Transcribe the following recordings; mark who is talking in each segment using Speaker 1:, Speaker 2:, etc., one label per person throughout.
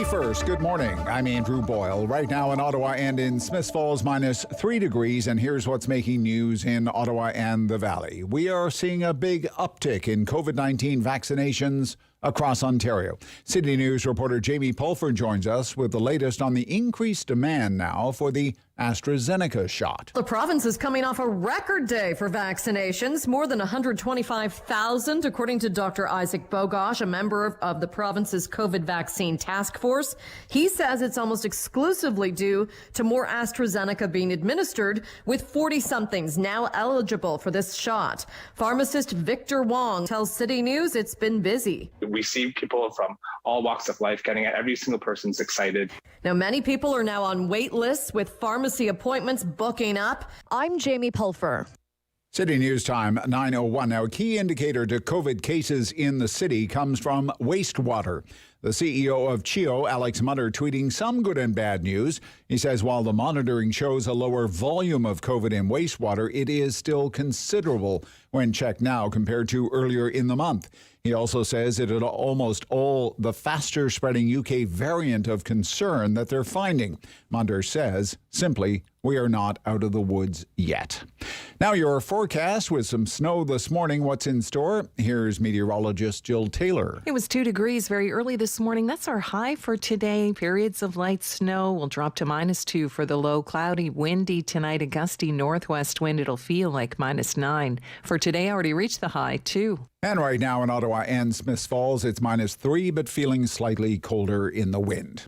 Speaker 1: May 1st, good morning. I'm Andrew Boyle. Right now in Ottawa and in Smiths Falls, minus 3 degrees. And here's what's making news in Ottawa and the Valley. We are seeing a big uptick in COVID-19 vaccinations across Ontario. City News reporter Jamie Pulford joins us with the latest on the increased demand now for the AstraZeneca shot.
Speaker 2: The province is coming off a record day for vaccinations, more than 125,000, according to Dr. Isaac Bogosh, a member of the province's COVID vaccine task force. He says it's almost exclusively due to more AstraZeneca being administered, with 40-somethings now eligible for this shot. Pharmacist Victor Wong tells City News it's been busy.
Speaker 3: We see people from all walks of life getting it. Every single person's excited.
Speaker 2: Now, many people are now on wait lists with pharmacy appointments booking up. I'm Jamie Pulfer.
Speaker 1: City News Time, 9:01. Now, a key indicator to COVID cases in the city comes from wastewater. The CEO of CHEO, Alex Mutter, tweeting some good and bad news. He says while the monitoring shows a lower volume of COVID in wastewater, it is still considerable when checked now compared to earlier in the month. He also says it is almost all the faster spreading UK variant of concern that they're finding. Munder says, simply, we are not out of the woods yet. Now your forecast with some snow this morning. What's in store? Here's meteorologist Jill Taylor.
Speaker 4: It was 2 degrees very early this morning. That's our high for today. Periods of light snow will drop to -2 for the low. Cloudy, windy tonight, a gusty northwest wind. It'll feel like -9. For today, already reached the high 2.
Speaker 1: And right now in Ottawa and Smiths Falls, it's -3, but feeling slightly colder in the wind.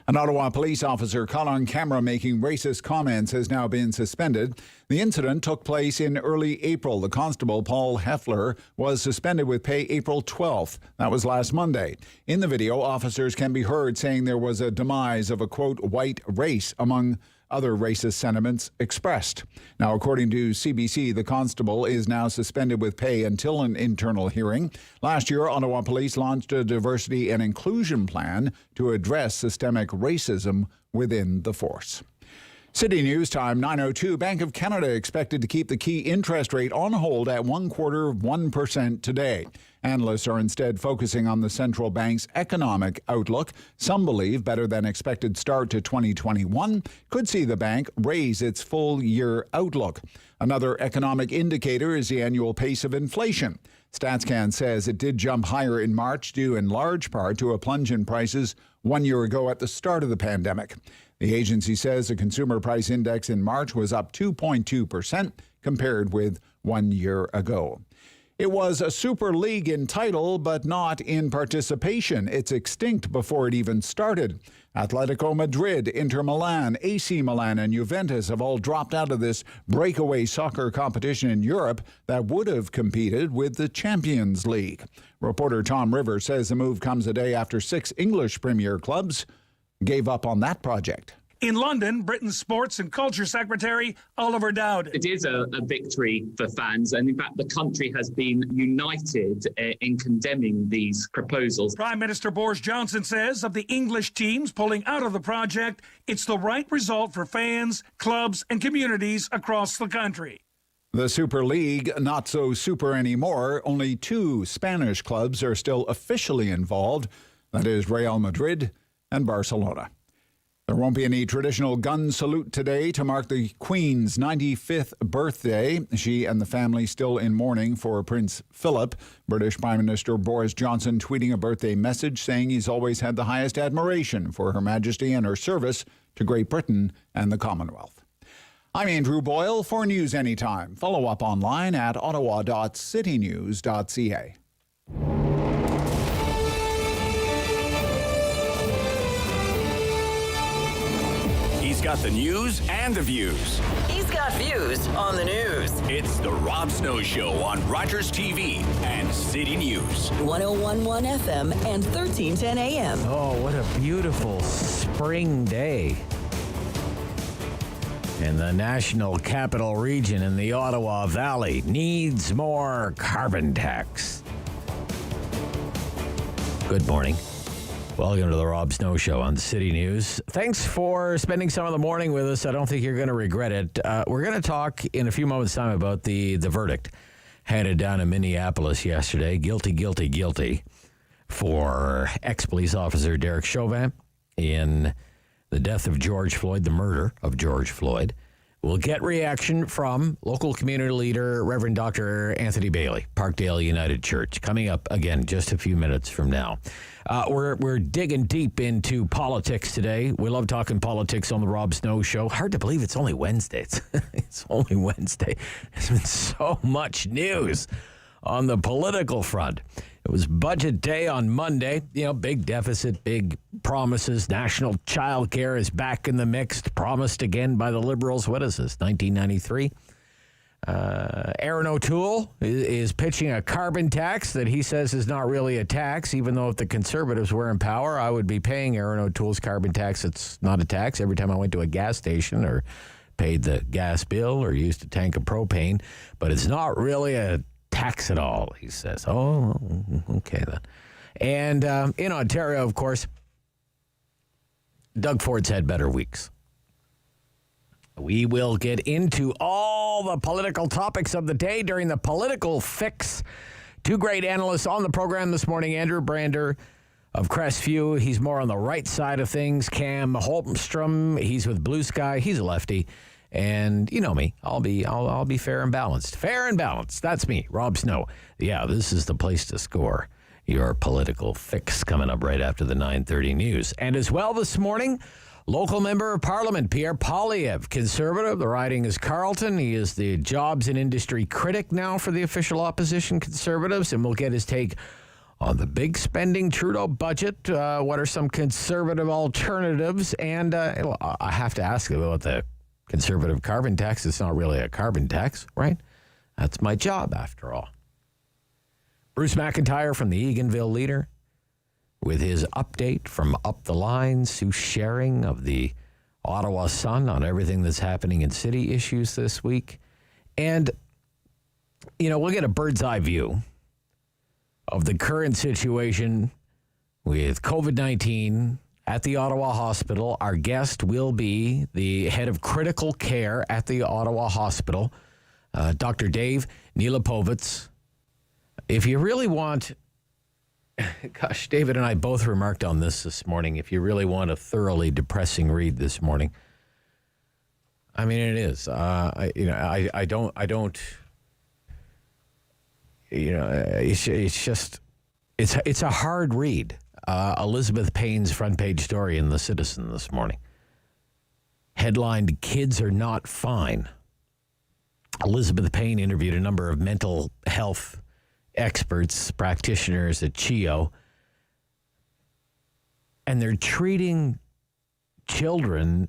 Speaker 1: An Ottawa police officer caught on camera making racist comments has now been suspended. The incident took place in early April. The constable, Paul Heffler, was suspended with pay April 12th. That was last Monday. In the video, officers can be heard saying there was a demise of a, quote, white race among other racist sentiments expressed. Now, according to CBC, the constable is now suspended with pay until an internal hearing. Last year, Ottawa Police launched a diversity and inclusion plan to address systemic racism within the force. City News Time, 9:02. Bank of Canada expected to keep the key interest rate on hold at 1/4% today. Analysts are instead focusing on the central bank's economic outlook. Some believe better than expected start to 2021 could see the bank raise its full-year outlook. Another economic indicator is the annual pace of inflation. StatsCan says it did jump higher in March due in large part to a plunge in prices 1 year ago at the start of the pandemic. The agency says the consumer price index in March was up 2.2% compared with 1 year ago. It was a Super League in title, but not in participation. It's extinct before it even started. Atletico Madrid, Inter Milan, AC Milan, and Juventus have all dropped out of this breakaway soccer competition in Europe that would have competed with the Champions League. Reporter Tom Rivers says the move comes a day after 6 English Premier clubs gave up on that project.
Speaker 5: In London, Britain's Sports and Culture Secretary Oliver Dowd.
Speaker 6: It is a victory for fans, and in fact the country has been united in condemning these proposals.
Speaker 5: Prime Minister Boris Johnson says of the English teams pulling out of the project, it's the right result for fans, clubs and communities across the country.
Speaker 1: The Super League, not so super anymore. Only 2 Spanish clubs are still officially involved. That is Real Madrid and Barcelona. There won't be any traditional gun salute today to mark the Queen's 95th birthday. She and the family still in mourning for Prince Philip. British Prime Minister Boris Johnson tweeting a birthday message saying he's always had the highest admiration for Her Majesty and her service to Great Britain and the Commonwealth. I'm Andrew Boyle for News Anytime. Follow up online at ottawa.citynews.ca.
Speaker 7: He's got the news and the views.
Speaker 8: He's got views on the news.
Speaker 7: It's the Rob Snow Show on Rogers TV and City News.
Speaker 8: 101.1 FM and 1310 AM.
Speaker 9: Oh, what a beautiful spring day in the National Capital Region in the Ottawa Valley. Needs more carbon tax. Good morning. Welcome to the Rob Snow Show on City News. Thanks for spending some of the morning with us. I don't think you're going to regret it. We're going to talk in a few moments' time about the verdict handed down in Minneapolis yesterday. Guilty, guilty, guilty for ex-police officer Derek Chauvin. in the death of George Floyd, the murder of George Floyd. We'll get reaction from local community leader Reverend Dr. Anthony Bailey, Parkdale United Church, coming up again just a few minutes from now. We're digging deep into politics today. We love talking politics on the Rob Snow Show. Hard to believe it's only Wednesday. It's only Wednesday. There's been so much news on the political front. It was budget day on Monday. Big deficit, big promises. National child care is back in the mix, promised again by the Liberals. What is this, 1993? Aaron O'Toole is pitching a carbon tax that he says is not really a tax, even though if the Conservatives were in power, I would be paying Aaron O'Toole's carbon tax. It's not a tax every time I went to a gas station or paid the gas bill or used a tank of propane, but it's not really a tax at all, he says. Oh, okay then. And in Ontario, of course, Doug Ford's had better weeks. We will get into all the political topics of the day during the Political Fix. Two great analysts on the program this morning. Andrew Brander of Crestview. He's more on the right side of things. Cam Holmstrom, he's with Bluesky. He's a lefty. And you know me, I'll be fair and balanced. Fair and balanced. That's me, Rob Snow. Yeah, this is the place to score your Political Fix coming up right after the 9:30 news. And as well this morning, local member of Parliament, Pierre Poilievre, Conservative. The riding is Carleton. He is the Jobs and Industry Critic now for the official opposition Conservatives. And we'll get his take on the big spending Trudeau budget. What are some Conservative alternatives? And I have to ask about the Conservative carbon tax. It's not really a carbon tax, right? That's my job, after all. Bruce McIntyre from the Eganville Leader with his update from up the line. Sue Sharing of the Ottawa Sun on everything that's happening in city issues this week. And, we'll get a bird's eye view of the current situation with COVID-19 at the Ottawa Hospital. Our guest will be the head of critical care at the Ottawa Hospital, Dr. Dave Neilipovitz. If you really want, gosh, David and I both remarked on this morning, if you really want a thoroughly depressing read this morning, I mean, it is. I don't, it's just, it's a hard read. Elizabeth Payne's front page story in The Citizen this morning. Headlined, "Kids Are Not Fine." Elizabeth Payne interviewed a number of mental health experts, practitioners at CHEO, and they're treating children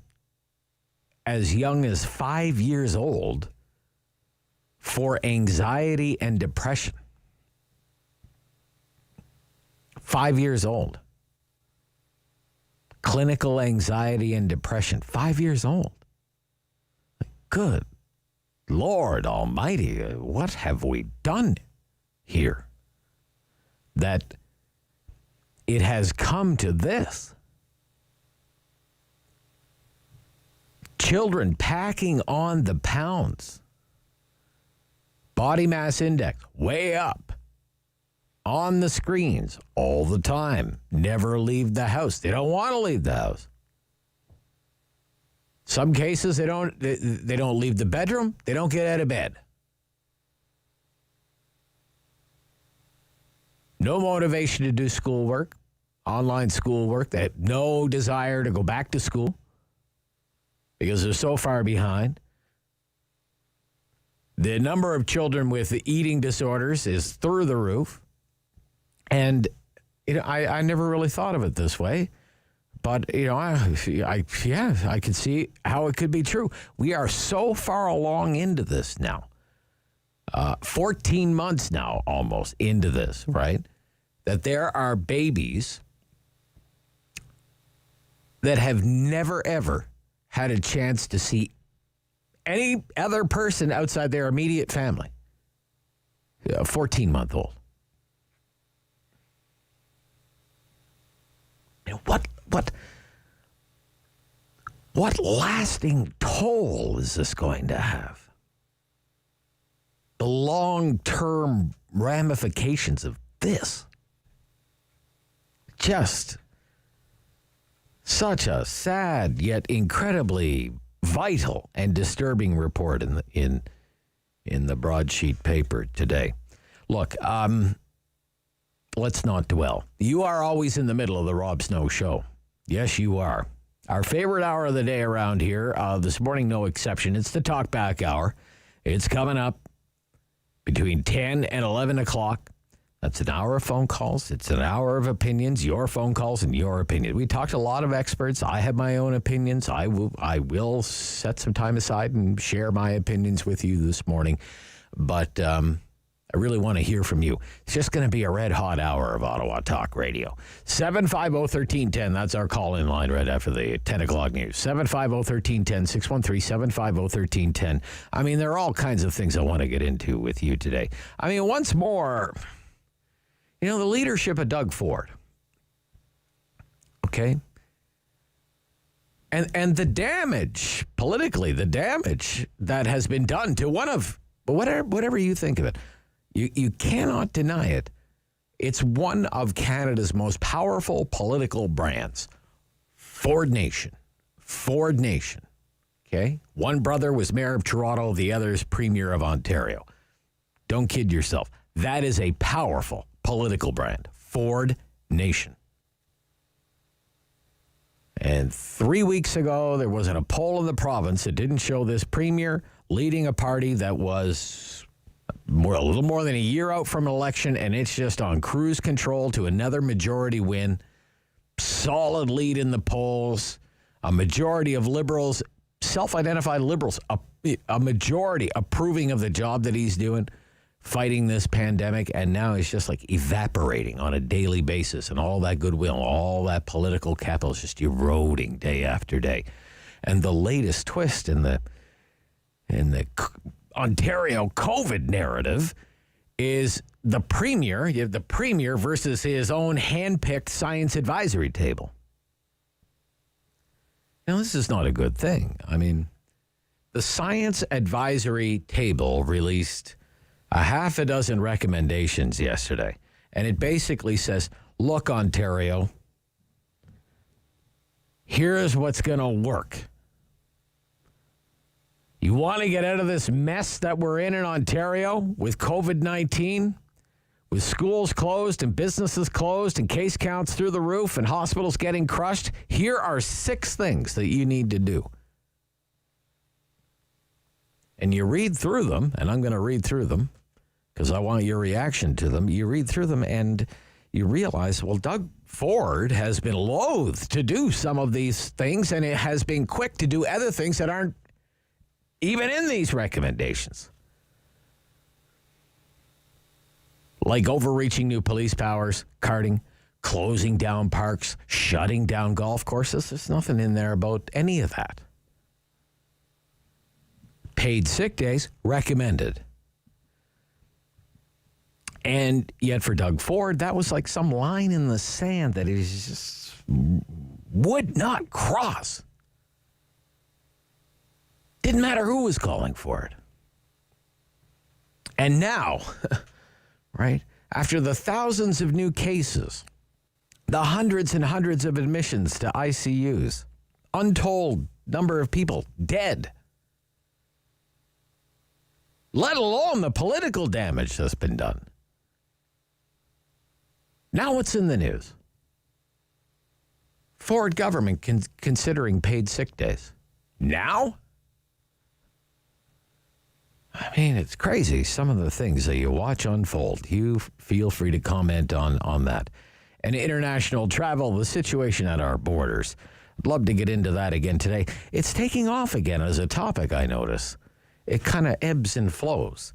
Speaker 9: as young as 5 years old for anxiety and depression. 5 years old. Clinical anxiety and depression. 5 years old. Good Lord Almighty, what have we done here? That it has come to this. Children packing on the pounds. Body mass index way up. On the screens all the time. Never leave the house. They don't want to leave the house. Some cases they don't leave the bedroom. They don't get out of bed. No motivation to do schoolwork, online schoolwork. They have no desire to go back to school because they're so far behind. The number of children with eating disorders is through the roof. And I never really thought of it this way, but I could see how it could be true. We are so far along into this now, 14 months now almost into this, right? That there are babies that have never ever had a chance to see any other person outside their immediate family. A 14-month-old. What lasting toll is this going to have? The long-term ramifications of this. Just Such a sad yet incredibly vital and disturbing report in the broadsheet paper today. Look, let's not dwell. You are always in the middle of the Rob Snow Show. Yes, you are. Our favorite hour of the day around here, this morning, no exception. It's the Talk Back Hour. It's coming up between 10 and 11 o'clock. That's an hour of phone calls. It's an hour of opinions, your phone calls and your opinion. We talked to a lot of experts. I have my own opinions. I will set some time aside and share my opinions with you this morning. But I really want to hear from you. It's just going to be a red-hot hour of Ottawa Talk Radio. 750-1310. That's our call-in line right after the 10 o'clock news. 750-1310, 613-750-1310. I mean, there are all kinds of things I want to get into with you today. I mean, once more... the leadership of Doug Ford, okay? And the damage, politically, the damage that has been done to one of, whatever you think of it, you cannot deny it. It's one of Canada's most powerful political brands. Ford Nation, okay? One brother was mayor of Toronto, the other is premier of Ontario. Don't kid yourself. That is a powerful political brand, Ford Nation. And 3 weeks ago, there wasn't a poll in the province that didn't show this premier leading a party that was a little more than a year out from an election, and it's just on cruise control to another majority win. Solid lead in the polls. A majority of Liberals, self-identified Liberals, a majority approving of the job that he's doing, fighting this pandemic, and now it's just like evaporating on a daily basis, and all that goodwill, all that political capital is just eroding day after day. And the latest twist in the Ontario COVID narrative is the premier. You have the premier versus his own hand-picked science advisory table. Now, this is not a good thing. I mean, the science advisory table released a half a dozen recommendations yesterday. And it basically says, look, Ontario, here's what's going to work. You want to get out of this mess that we're in Ontario with COVID-19, with schools closed and businesses closed and case counts through the roof and hospitals getting crushed? Here are 6 things that you need to do. And you read through them, and I'm going to read through them, because I want your reaction to them. You read through them and you realize, well, Doug Ford has been loath to do some of these things, and it has been quick to do other things that aren't even in these recommendations. Like overreaching new police powers, karting, closing down parks, shutting down golf courses. There's nothing in there about any of that. Paid sick days, recommended. And yet for Doug Ford, that was like some line in the sand that he just would not cross. Didn't matter who was calling for it. And now, right, after the thousands of new cases, the hundreds and hundreds of admissions to ICUs, untold number of people dead, let alone the political damage that's been done. Now what's in the news? Ford government considering paid sick days. Now? I mean, it's crazy. Some of the things that you watch unfold. You feel free to comment on that. And international travel, the situation at our borders. I'd love to get into that again today. It's taking off again as a topic, I notice. It kind of ebbs and flows.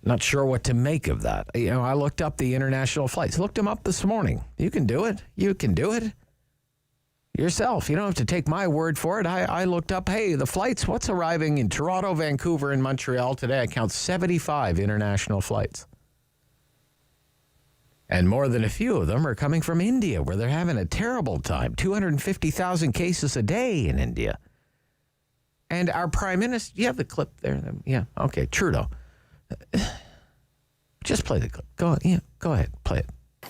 Speaker 9: Not sure what to make of that. You know, I looked up the international flights. Looked them up this morning. You can do it. You can do it yourself. You don't have to take my word for it. I looked up, hey, the flights, what's arriving in Toronto, Vancouver, and Montreal today? I count 75 international flights. And more than a few of them are coming from India, where they're having a terrible time. 250,000 cases a day in India. And our prime minister, you have the clip there? Yeah, okay, Trudeau. Just play the clip. Go ahead, play it.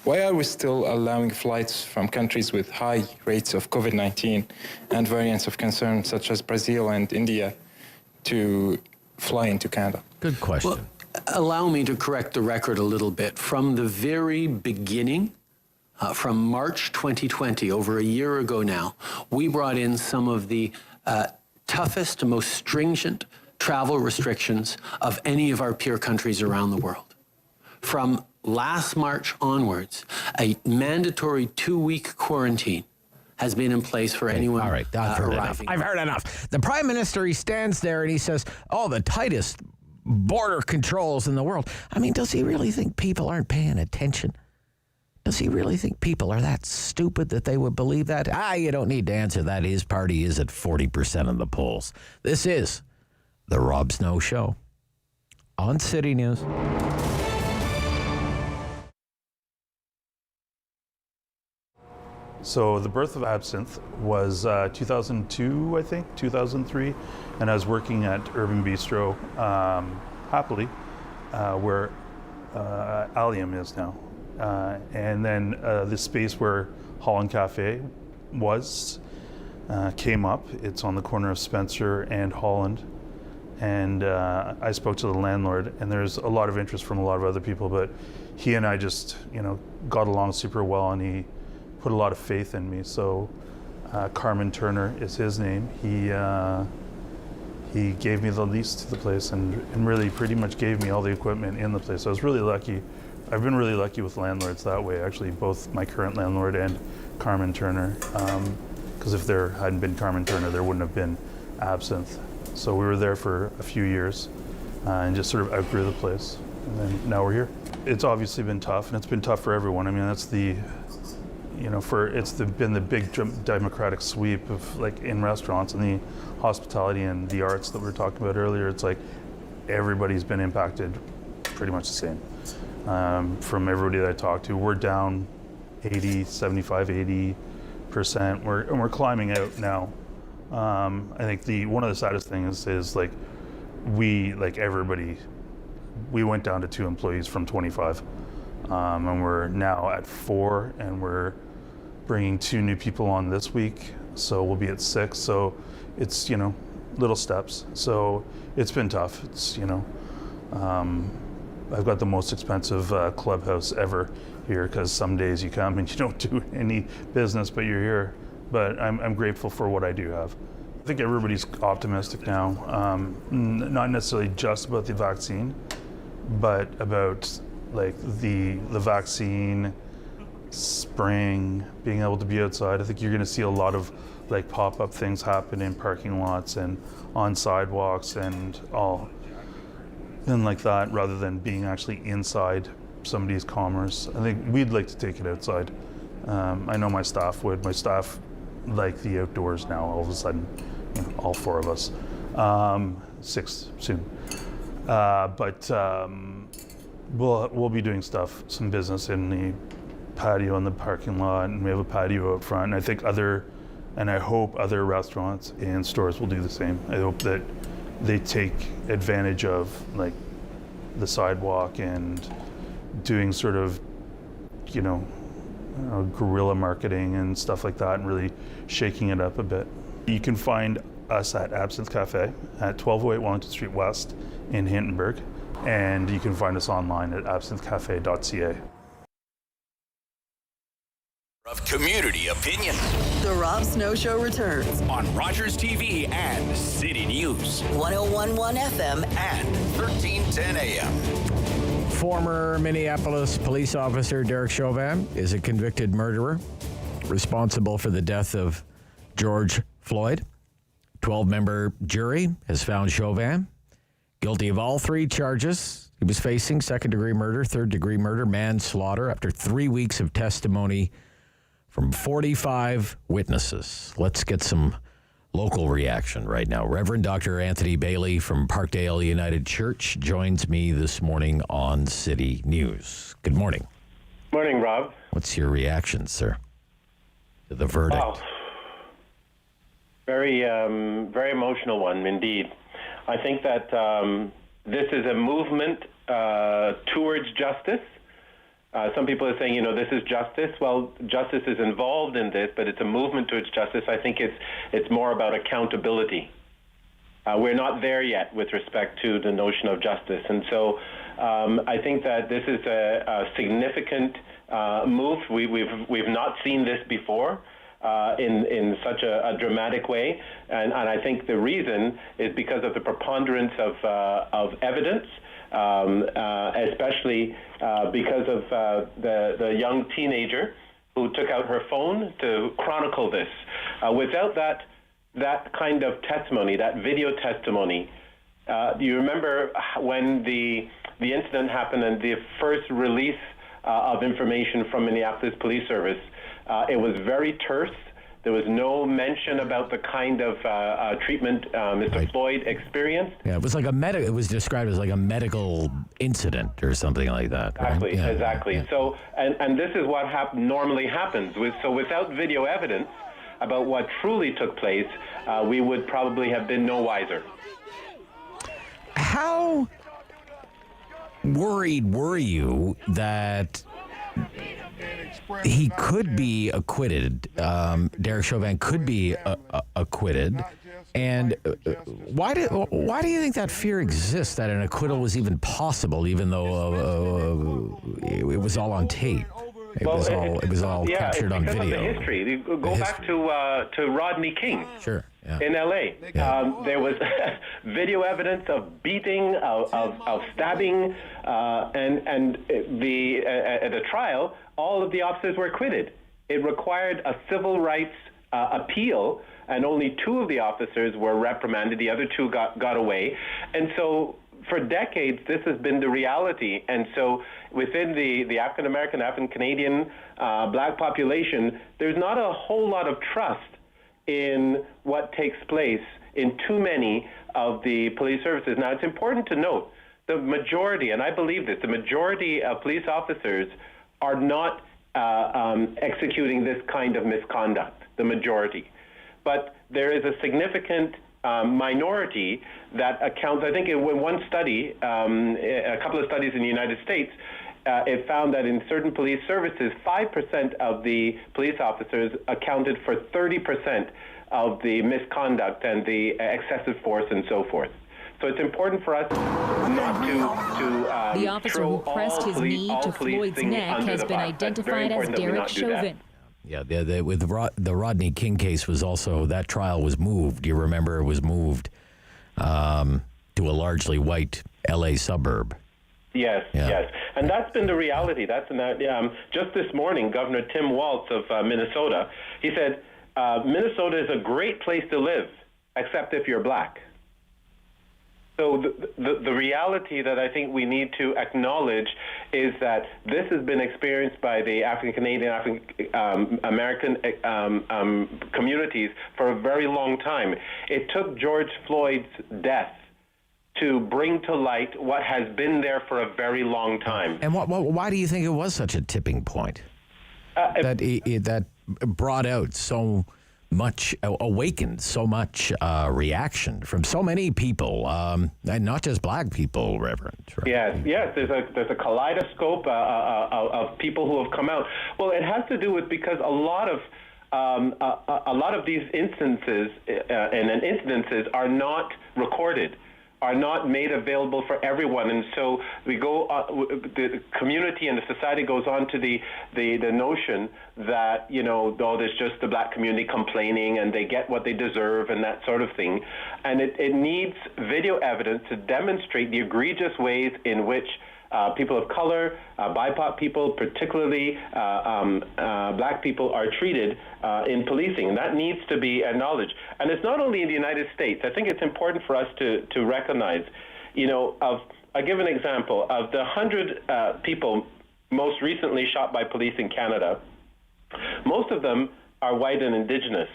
Speaker 10: Why are we still allowing flights from countries with high rates of COVID-19 and variants of concern such as Brazil and India to fly into Canada?
Speaker 9: Good question.
Speaker 11: Well, allow me to correct the record a little bit. From the very beginning, from March 2020, over a year ago now, we brought in some of the toughest, most stringent travel restrictions of any of our peer countries around the world. From last March onwards, a mandatory 2-week quarantine has been in place for anyone
Speaker 9: all right, I've heard enough.
Speaker 11: arriving.
Speaker 9: I've heard enough. The Prime Minister, he stands there and he says, oh, the tightest border controls in the world. I mean, does he really think people aren't paying attention? Does he really think people are that stupid that they would believe that? You don't need to answer that. His party is at 40% of the polls. This is the Rob Snow Show on City News.
Speaker 12: So the birth of absinthe was 2002, I think, 2003, and I was working at Urban Bistro, happily, where Allium is now. And then the space where Holland Cafe was came up. It's on the corner of Spencer and Holland. And I spoke to the landlord, and there's a lot of interest from a lot of other people, but he and I just, got along super well, and he put a lot of faith in me. So Carmen Turner is his name. He gave me the lease to the place and really pretty much gave me all the equipment in the place. So I was really lucky. I've been really lucky with landlords that way, actually, both my current landlord and Carmen Turner. Because if there hadn't been Carmen Turner, there wouldn't have been Absinthe. So we were there for a few years and just sort of outgrew the place. And then now we're here. It's obviously been tough, and it's been tough for everyone. I mean, that's been the big democratic sweep of, like, in restaurants and the hospitality and the arts that we were talking about earlier. It's like everybody's been impacted pretty much the same. From everybody that I talked to, we're down 80%. We're climbing out now. I think one of the saddest things is like we went down to 2 employees from 25, and we're now at 4, and we're bringing 2 new people on this week, so we'll be at 6. So it's little steps. So it's been tough. It's I've got the most expensive clubhouse ever here, because some days you come and you don't do any business, but you're here. But I'm grateful for what I do have. I think everybody's optimistic now, not necessarily just about the vaccine, but about like the vaccine, spring, being able to be outside. I think you're going to see a lot of like pop-up things happen in parking lots and on sidewalks and all, and like that, rather than being actually inside somebody's commerce. I think we'd like to take it outside. I know my staff would. My staff like the outdoors now, all of a sudden, all 4 of us. 6 soon. But we'll be doing some business in the patio in the parking lot, and we have a patio out front. And I hope other restaurants and stores will do the same. I hope that they take advantage of like the sidewalk and doing sort of, guerrilla marketing and stuff like that, and really shaking it up a bit. You can find us at Absinthe Cafe at 1208 Wellington Street West in Hintonburg, and you can find us online at absinthecafe.ca.
Speaker 7: Of community opinion.
Speaker 8: The Rob Snow Show returns
Speaker 7: On Rogers TV and City News.
Speaker 8: 101.1 FM
Speaker 7: And 1310 AM.
Speaker 9: Former Minneapolis police officer Derek Chauvin is a convicted murderer responsible for the death of George Floyd. 12-member jury has found Chauvin guilty of all 3 charges. He was facing second-degree murder, third-degree murder, manslaughter after 3 weeks of testimony from 45 witnesses. Let's get some local reaction right now. Reverend Dr. Anthony Bailey from Parkdale United Church joins me this morning on City News. Good morning.
Speaker 13: Morning, Rob.
Speaker 9: What's your reaction, sir, to the verdict?
Speaker 13: Wow. Very emotional one, indeed. I think that this is a movement towards justice. Some people are saying, this is justice. Well, justice is involved in this, but it's a movement towards justice. I think it's more about accountability. We're not there yet with respect to the notion of justice. And so I think that this is a significant move. We've not seen this before in such a dramatic way. And I think the reason is because of the preponderance of evidence, especially because of the young teenager who took out her phone to chronicle this. Without that kind of testimony, that video testimony, do you remember when the incident happened and the first release of information from Minneapolis Police Service? It was very terse. There was no mention about the kind of treatment Mr. Floyd experienced.
Speaker 9: Yeah, it was like it was described as like a medical incident or something like that.
Speaker 13: Exactly,
Speaker 9: right?
Speaker 13: exactly. Yeah. So, and this is what normally happens. So without video evidence about what truly took place, we would probably have been no wiser.
Speaker 9: How worried were you that he could be acquitted? Derek Chauvin could be acquitted, and why do you think that fear exists that an acquittal was even possible, even though it was all on tape? It was all captured on video.
Speaker 13: Of the history. Go back to Rodney King.
Speaker 9: Sure. Yeah.
Speaker 13: In L.A. Yeah. There was video evidence of beating, of stabbing, and at the trial, all of the officers were acquitted. It required a civil rights appeal, and only 2 of the officers were reprimanded. The other 2 got away. And so for decades, this has been the reality. And so within the African-American, African-Canadian black population, there's not a whole lot of trust in what takes place in too many of the police services. Now, it's important to note the majority, and I believe this, the majority of police officers are not executing this kind of misconduct, the majority. But there is a significant minority that accounts, I think in one study, a couple of studies in the United States, it found that in certain police services, 5% of the police officers accounted for 30% of the misconduct and the excessive force and so forth. So it's important for us not to
Speaker 14: the officer who pressed his knee to Floyd's neck has been identified as Derek Chauvin.
Speaker 9: Yeah, with the Rodney King case was also, that trial was moved. You remember it was moved to a largely white L.A. suburb.
Speaker 13: Yes, yes. And that's been the reality. That's just this morning, Governor Tim Walz of Minnesota, he said, Minnesota is a great place to live, except if you're black. So the reality that I think we need to acknowledge is that this has been experienced by the African-Canadian, African-American communities for a very long time. It took George Floyd's death to bring to light what has been there for a very long time.
Speaker 9: And why do you think it was such a tipping point? That brought out so much, awakened so much reaction from so many people, and not just black people, Reverend. Right?
Speaker 13: Yes. There's a kaleidoscope of people who have come out. Well, it has to do with because a lot of these instances and incidences are not recorded, are not made available for everyone, and so we go. The community and the society goes on to the notion that there's just the black community complaining and they get what they deserve and that sort of thing, and it needs video evidence to demonstrate the egregious ways in which people of color, BIPOC people, particularly black people, are treated in policing. And that needs to be acknowledged. And it's not only in the United States. I think it's important for us to recognize, I'll give an example. Of the 100 people most recently shot by police in Canada, most of them are white and Indigenous.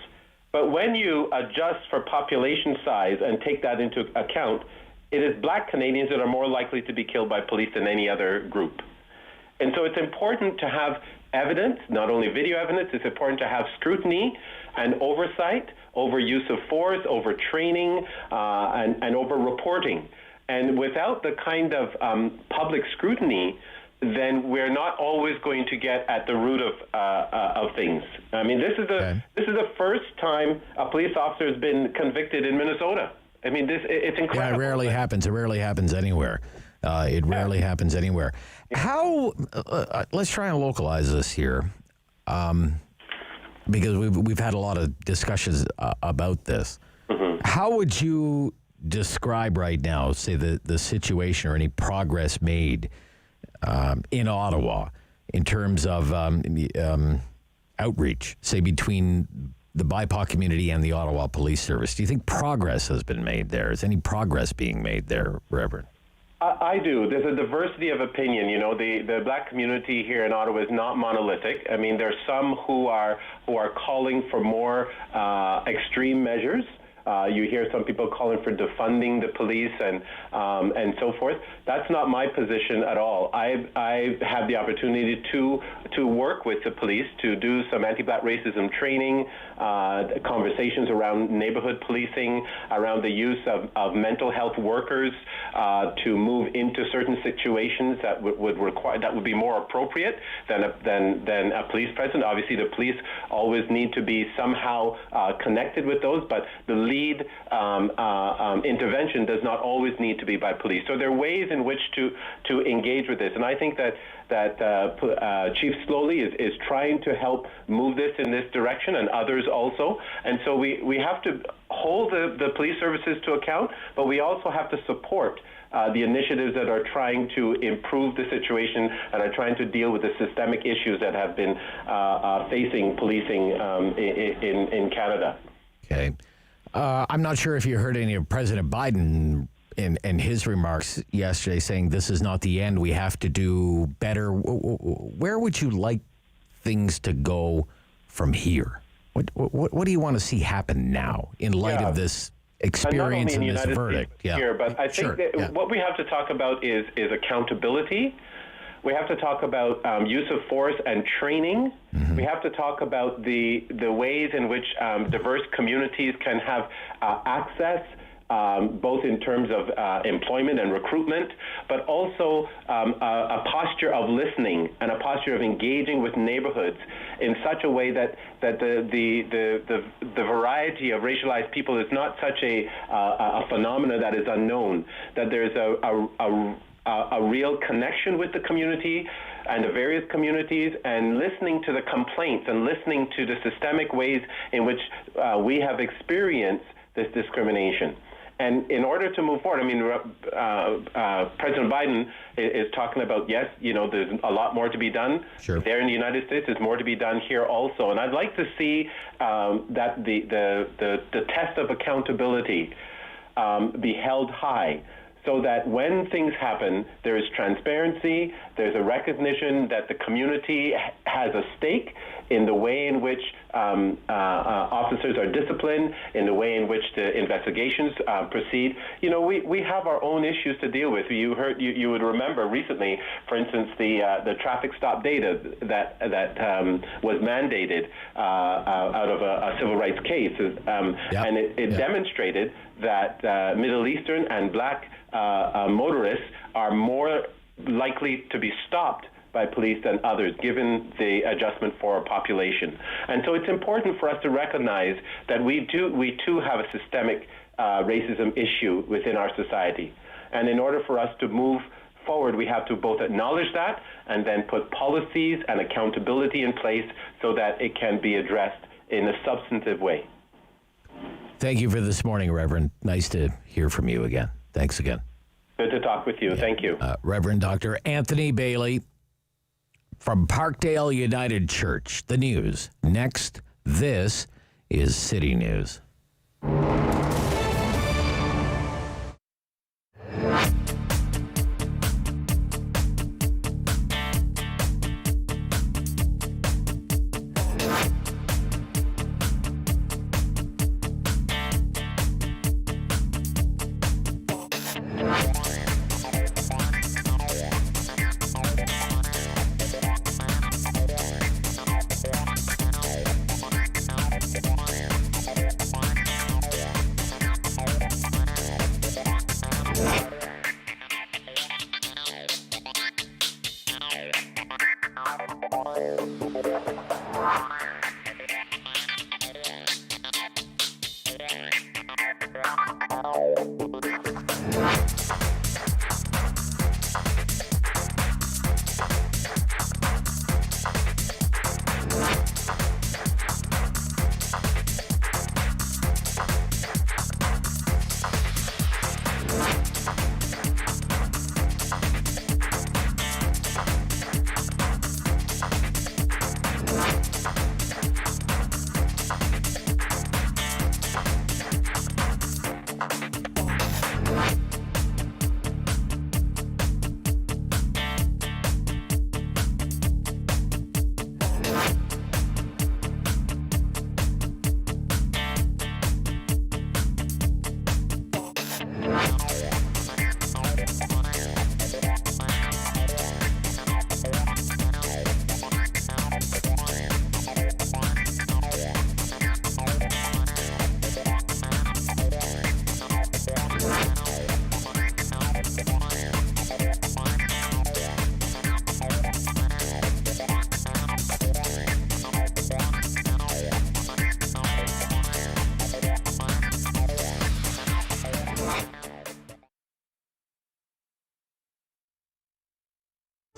Speaker 13: But when you adjust for population size and take that into account, it is black Canadians that are more likely to be killed by police than any other group. And so it's important to have evidence, not only video evidence, it's important to have scrutiny and oversight over use of force, over training, and over reporting. And without the kind of public scrutiny, then we're not always going to get at the root of things. I mean, this is the first time a police officer has been convicted in Minnesota. I mean, it's incredible.
Speaker 9: Yeah, it rarely happens. It rarely happens anywhere. It rarely happens anywhere. How? Let's try and localize this here, because we've had a lot of discussions about this. Mm-hmm. How would you describe right now, say, the situation or any progress made in Ottawa in terms of outreach, say, between the BIPOC community and the Ottawa Police Service? Do you think progress has been made there? Is any progress being made there, Reverend?
Speaker 13: I do. There's a diversity of opinion. You know, the Black community here in Ottawa is not monolithic. I mean, there's some who are calling for more extreme measures. You hear some people calling for defunding the police and so forth. That's not my position at all. I have the opportunity to work with the police to do some anti-Black racism training, conversations around neighborhood policing, around the use of mental health workers to move into certain situations that would be more appropriate than a police presence. Obviously, the police always need to be somehow connected with those, but the lead intervention does not always need to be by police. So there are ways in which to engage with this, and I think that Chief Slowly is trying to help move this in this direction, and others also. And so we have to hold the police services to account, but we also have to support the initiatives that are trying to improve the situation and are trying to deal with the systemic issues that have been facing policing in Canada.
Speaker 9: Okay. I'm not sure if you heard any of President Biden in his remarks yesterday saying this is not the end, we have to do better. Where would you like things to go from here? What do you want to see happen now in light of this experience and this verdict?
Speaker 13: Here, but I think what we have to talk about is accountability. We have to talk about use of force and training. Mm-hmm. We have to talk about the ways in which diverse communities can have access, both in terms of employment and recruitment, but also a posture of listening and a posture of engaging with neighborhoods in such a way that the variety of racialized people is not such a phenomena that is unknown, that there's a real connection with the community and the various communities, and listening to the complaints and listening to the systemic ways in which we have experienced this discrimination. And in order to move forward, I mean, President Biden is talking about, yes, you know, there's a lot more to be done.
Speaker 9: Sure.
Speaker 13: There in the United States, there's more to be done here also. And I'd like to see that the test of accountability be held high, so that when things happen, there is transparency, there's a recognition that the community has a stake in the way in which officers are disciplined, in the way in which the investigations proceed. You know, we have our own issues to deal with. You would remember recently, for instance, the traffic stop data that was mandated out of a civil rights case, and it demonstrated that Middle Eastern and Black motorists are more likely to be stopped by police than others, given the adjustment for our population. And so it's important for us to recognize that we too have a systemic racism issue within our society. And in order for us to move forward, we have to both acknowledge that and then put policies and accountability in place so that it can be addressed in a substantive way.
Speaker 9: Thank you for this morning, Reverend. Nice to hear from you again. Thanks again.
Speaker 13: Good to talk with you. Thank you.
Speaker 9: Reverend Dr. Anthony Bailey from Parkdale United Church. The news. Next, this is City News.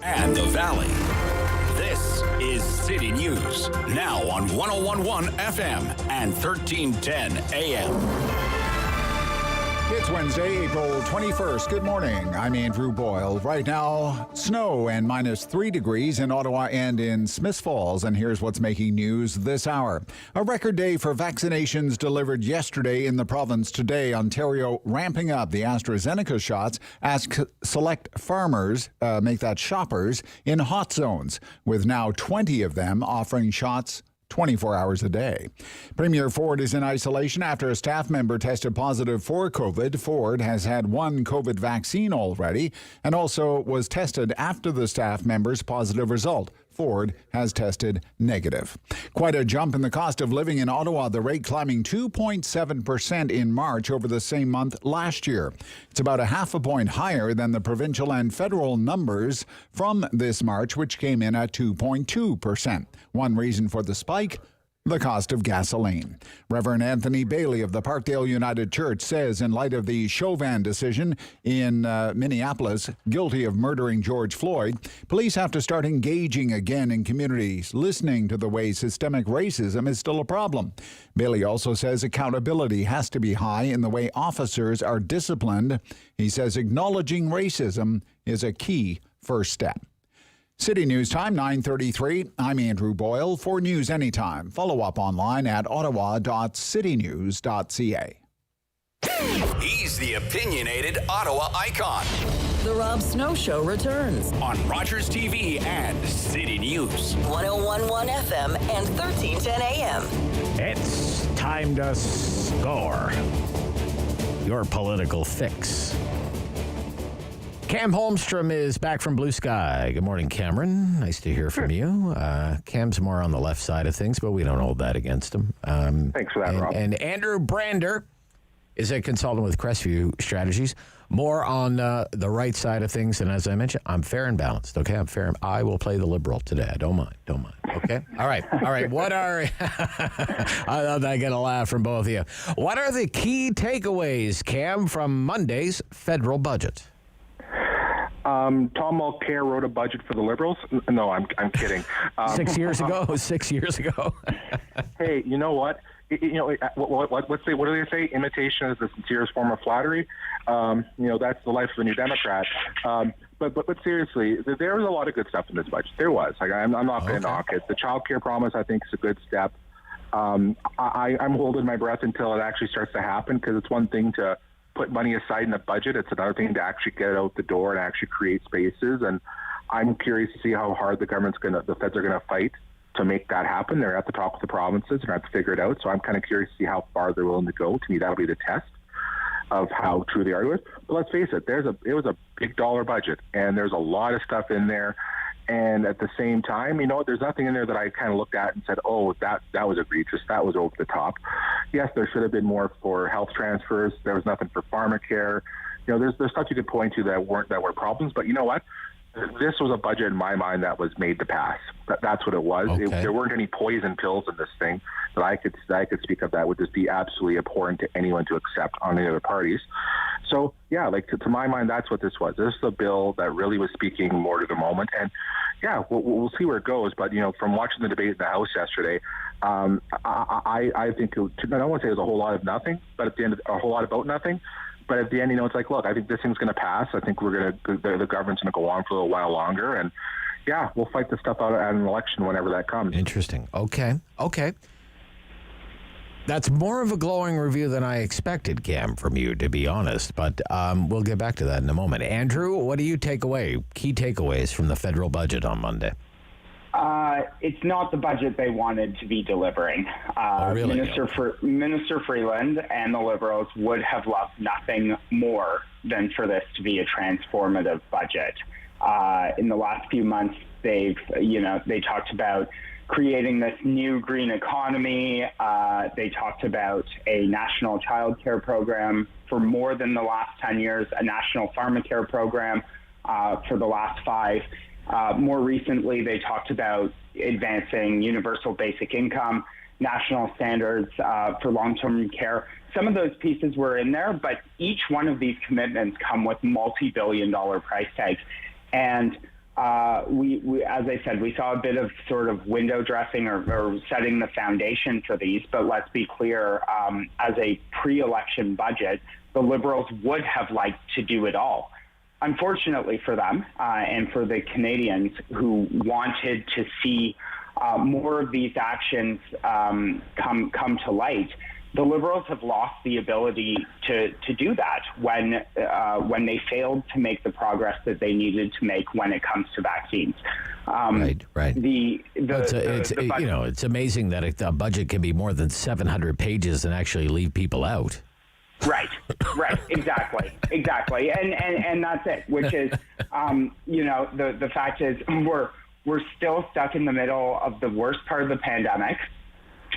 Speaker 7: And the Valley. This is City News, now on 101.1 FM and 1310 AM.
Speaker 1: It's Wednesday, April 21st. Good morning. I'm Andrew Boyle. Right now, snow and -3 degrees in Ottawa and in Smiths Falls. And here's what's making news this hour. A record day for vaccinations delivered yesterday in the province. Today, Ontario ramping up the AstraZeneca shots as select farmers, shoppers, in hot zones, with now 20 of them offering shots 24 hours a day. Premier Ford is in isolation after a staff member tested positive for COVID. Ford has had one COVID vaccine already and also was tested after the staff member's positive result. Ford has tested negative. Quite a jump in the cost of living in Ottawa, the rate climbing 2.7% in March over the same month last year. It's about a half a point higher than the provincial and federal numbers from this March, which came in at 2.2%. One reason for the spike: the cost of gasoline. Reverend Anthony Bailey of the Parkdale United Church says in light of the Chauvin decision in Minneapolis, guilty of murdering George Floyd, police have to start engaging again in communities, listening to the way systemic racism is still a problem. Bailey also says accountability has to be high in the way officers are disciplined. He says acknowledging racism is a key first step. City News Time, 9:33. I'm Andrew Boyle. For news anytime, follow up online at ottawa.citynews.ca.
Speaker 7: He's the opinionated Ottawa icon.
Speaker 8: The Rob Snow Show returns
Speaker 7: on Rogers TV and City News.
Speaker 8: 101.1 FM and 1310 AM.
Speaker 9: It's time to score your political fix. Cam Holmstrom is back from Bluesky. Good morning, Cameron. Nice to hear from you. Cam's more on the left side of things, but we don't hold that against him.
Speaker 15: Thanks for that, Rob.
Speaker 9: And Andrew Brander is a consultant with Crestview Strategies, more on the right side of things. And as I mentioned, I'm fair and balanced. Okay, I'm fair. I will play the liberal today. I don't mind. Okay. All right. What are? I get a laugh from both of you. What are the key takeaways, Cam, from Monday's federal budget?
Speaker 15: Tom Mulcair wrote a budget for the Liberals. No, I'm kidding.
Speaker 9: 6 years ago.
Speaker 15: Hey, you know what? What do they say? Imitation is the sincerest form of flattery. That's the life of a new Democrat. But seriously, there was a lot of good stuff in this budget. There was. I'm not going to knock it. The child care promise, I think, is a good step. I'm holding my breath until it actually starts to happen, because it's one thing to put money aside in the budget. It's another thing to actually get it out the door and actually create spaces. And I'm curious to see how hard the feds are going to fight to make that happen. They're at the top of the provinces and have to figure it out. So I'm kind of curious to see how far they're willing to go. To me, that'll be the test of how true they are with. But let's face it, it was a big dollar budget, and there's a lot of stuff in there. And at the same time, there's nothing in there that I kind of looked at and said, oh, that was egregious. That was over the top. Yes, there should have been more for health transfers. There was nothing for pharmacare. There's stuff you could point to that were problems. But you know what? this was a budget in my mind that was made to pass. That's what it was.
Speaker 9: Okay.
Speaker 15: There weren't any poison pills in this thing that I could speak of that would just be absolutely abhorrent to anyone to accept on the other parties. So yeah, like to my mind, that's what this was. This is a bill that really was speaking more to the moment, and yeah, we'll see where it goes. But from watching the debate in the House yesterday, I think I don't want to say it was a whole lot of nothing, but at the end, a whole lot about nothing. But at the end, it's like, look, I think this thing's going to pass. I think the government's going to go on for a little while longer. And yeah, we'll fight this stuff out at an election whenever that comes.
Speaker 9: Interesting. Okay. That's more of a glowing review than I expected, Cam, from you, to be honest. But we'll get back to that in a moment. Andrew, what do you take away? Key takeaways from the federal budget on Monday?
Speaker 16: It's not the budget they wanted to be delivering.
Speaker 9: Really?
Speaker 16: Minister Freeland and the Liberals would have loved nothing more than for this to be a transformative budget. In the last few months, they talked about creating this new green economy. They talked about a national child care program for more than the last 10 years, a national pharmacare program for the last 5. More recently, they talked about advancing universal basic income, national standards for long-term care. Some of those pieces were in there, but each one of these commitments come with multi-billion-dollar price tags. And we, as I said, we saw a bit of sort of window dressing or setting the foundation for these. But let's be clear, as a pre-election budget, the Liberals would have liked to do it all. Unfortunately for them and for the Canadians who wanted to see more of these actions come to light, the Liberals have lost the ability to do that when they failed to make the progress that they needed to make when it comes to vaccines.
Speaker 9: Right.
Speaker 16: Budget,
Speaker 9: it's amazing that a budget can be more than 700 pages and actually leave people out.
Speaker 16: Right, exactly, and that's it. Which is, the fact is we're still stuck in the middle of the worst part of the pandemic,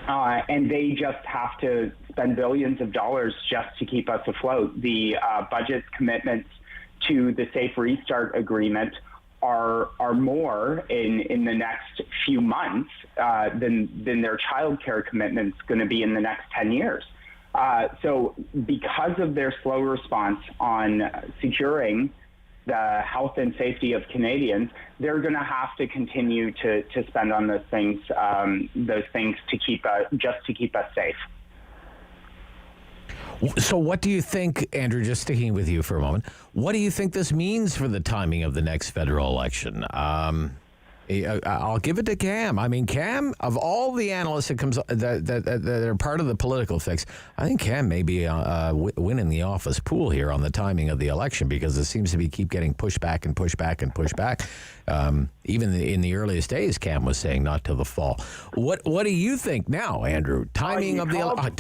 Speaker 16: and they just have to spend billions of dollars just to keep us afloat. The budget's commitments to the Safe Restart Agreement are more in the next few months than their child care commitment's going to be in the next 10 years. So because of their slow response on securing the health and safety of Canadians, they're going to have to continue to spend on those things to keep us safe.
Speaker 9: So what do you think, Andrew, just sticking with you for a moment, what do you think this means for the timing of the next federal election? I'll give it to Cam. I mean, Cam, of all the analysts that are part of the political fix, I think Cam may be winning the office pool here on the timing of the election because it seems to keep getting pushed back. Even in the earliest days, Cam was saying not till the fall. What do you think now, Andrew? Timing of the election.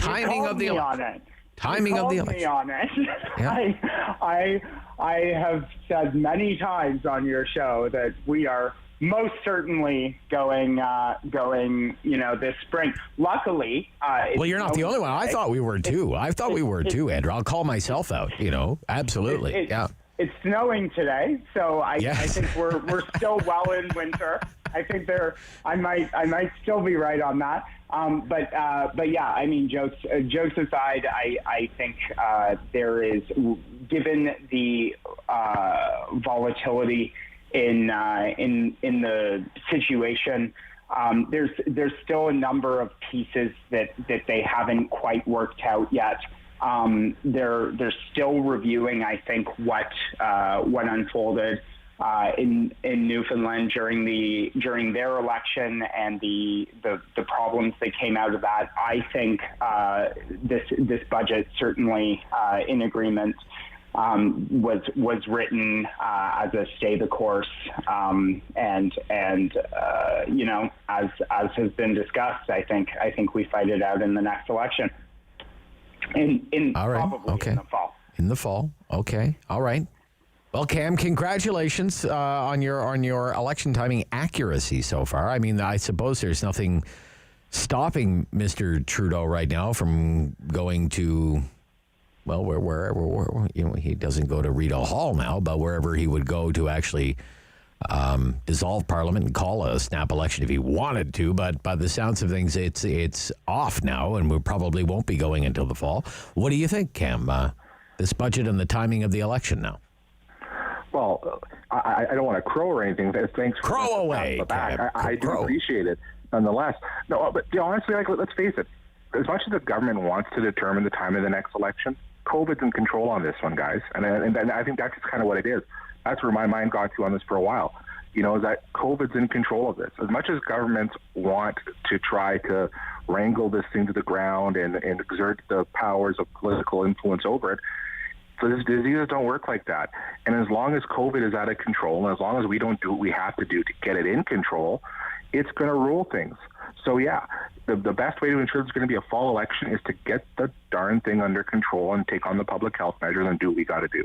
Speaker 16: Yeah. I have said many times on your show that we are most certainly going, this spring. Luckily,
Speaker 9: well, you're not the only one. I thought we were too. Andrew. I'll call myself out. Absolutely.
Speaker 16: It's snowing today, so I think we're still well in winter. I think I might still be right on that. But yeah, I mean, jokes aside, I think there is, given the volatility in the situation, there's still a number of pieces that they haven't quite worked out yet. They're still reviewing, I think, what unfolded in Newfoundland during their election and the problems that came out of that. I think this budget certainly in agreement was written as a stay the course, and as has been discussed, I think we fight it out in the next election. Probably in the fall.
Speaker 9: In the fall. Okay. All right. Well, Cam, congratulations on your election timing accuracy so far. I mean, I suppose there's nothing stopping Mr. Trudeau right now from going to, well, wherever he doesn't go to Rideau Hall now, but wherever he would go to actually dissolve Parliament and call a snap election if he wanted to, but by the sounds of things, it's off now, and we probably won't be going until the fall. What do you think, Cam? This budget and the timing of the election now?
Speaker 15: Well, I don't want to crow or anything. Thanks for
Speaker 9: crow away.
Speaker 15: I do appreciate it, nonetheless. No, but honestly, let's face it. As much as the government wants to determine the time of the next election, COVID's in control on this one, guys, and I think that's just kind of what it is. That's where my mind got to on this for a while. Is that COVID's in control of this. As much as governments want to try to wrangle this thing to the ground and exert the powers of political influence over it, so these diseases don't work like that. And as long as COVID is out of control, and as long as we don't do what we have to do to get it in control, it's going to rule things. So yeah, the best way to ensure there's going to be a fall election is to get the darn thing under control and take on the public health measures and do what we got to do.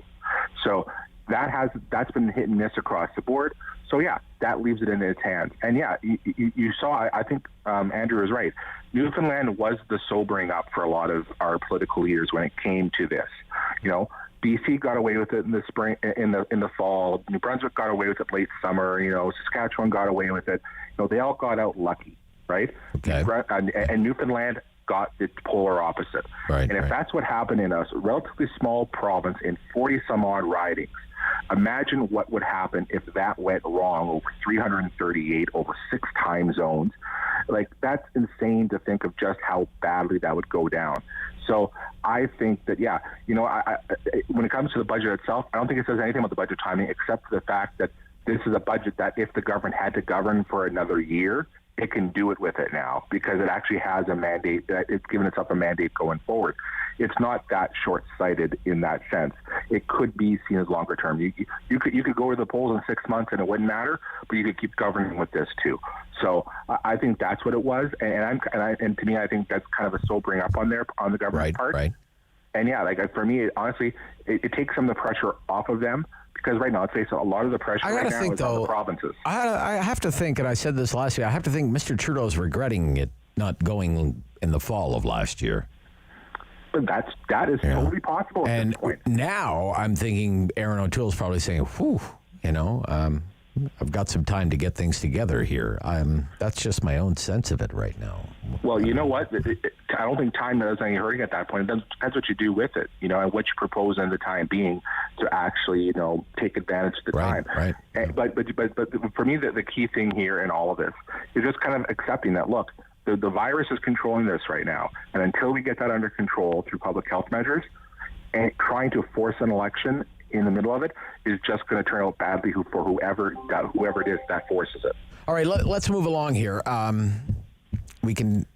Speaker 15: So that's been hit and miss across the board. So yeah, that leaves it in its hands. And yeah, you saw, I think Andrew is right. Newfoundland was the sobering up for a lot of our political leaders when it came to this. BC got away with it in the spring, in the fall. New Brunswick got away with it late summer. Saskatchewan got away with it. They all got out lucky, right?
Speaker 9: Okay.
Speaker 15: And Newfoundland got the polar opposite.
Speaker 9: Right.
Speaker 15: And if that's what happened in a relatively small province in 40 some odd ridings, imagine what would happen if that went wrong over 338, over 6 time zones. That's insane to think of just how badly that would go down. So I think that, when it comes to the budget itself, I don't think it says anything about the budget timing except for the fact that this is a budget that if the government had to govern for another year, it can do it with it now because it actually has a mandate. It's given itself a mandate going forward. It's not that short-sighted in that sense. It could be seen as longer term. You could go to the polls in 6 months and it wouldn't matter, but you could keep governing with this too. So I think that's what it was, and to me, I think that's kind of a sobering up on the government's part.
Speaker 9: Right.
Speaker 15: And yeah, for me, honestly, it takes some of the pressure off of them. Because right now, let's face it, a lot of the pressure right now is on the provinces.
Speaker 9: I have to think, and I said this last year, I have to think Mr. Trudeau's regretting it not going in the fall of last year.
Speaker 15: But that is totally possible at this point.
Speaker 9: Now I'm thinking Aaron O'Toole's probably saying, whew, I've got some time to get things together here. That's just my own sense of it right now.
Speaker 15: Well, you know what? I don't think time does any hurting at that point. That's what you do with it, and what you propose in the time being to actually, take advantage of the time.
Speaker 9: Right.
Speaker 15: But for me, the key thing here in all of this is just kind of accepting that, look, the virus is controlling this right now. And until we get that under control through public health measures, and trying to force an election in the middle of it is just going to turn out badly for whoever it is that forces it.
Speaker 9: All right, let's move along here. We can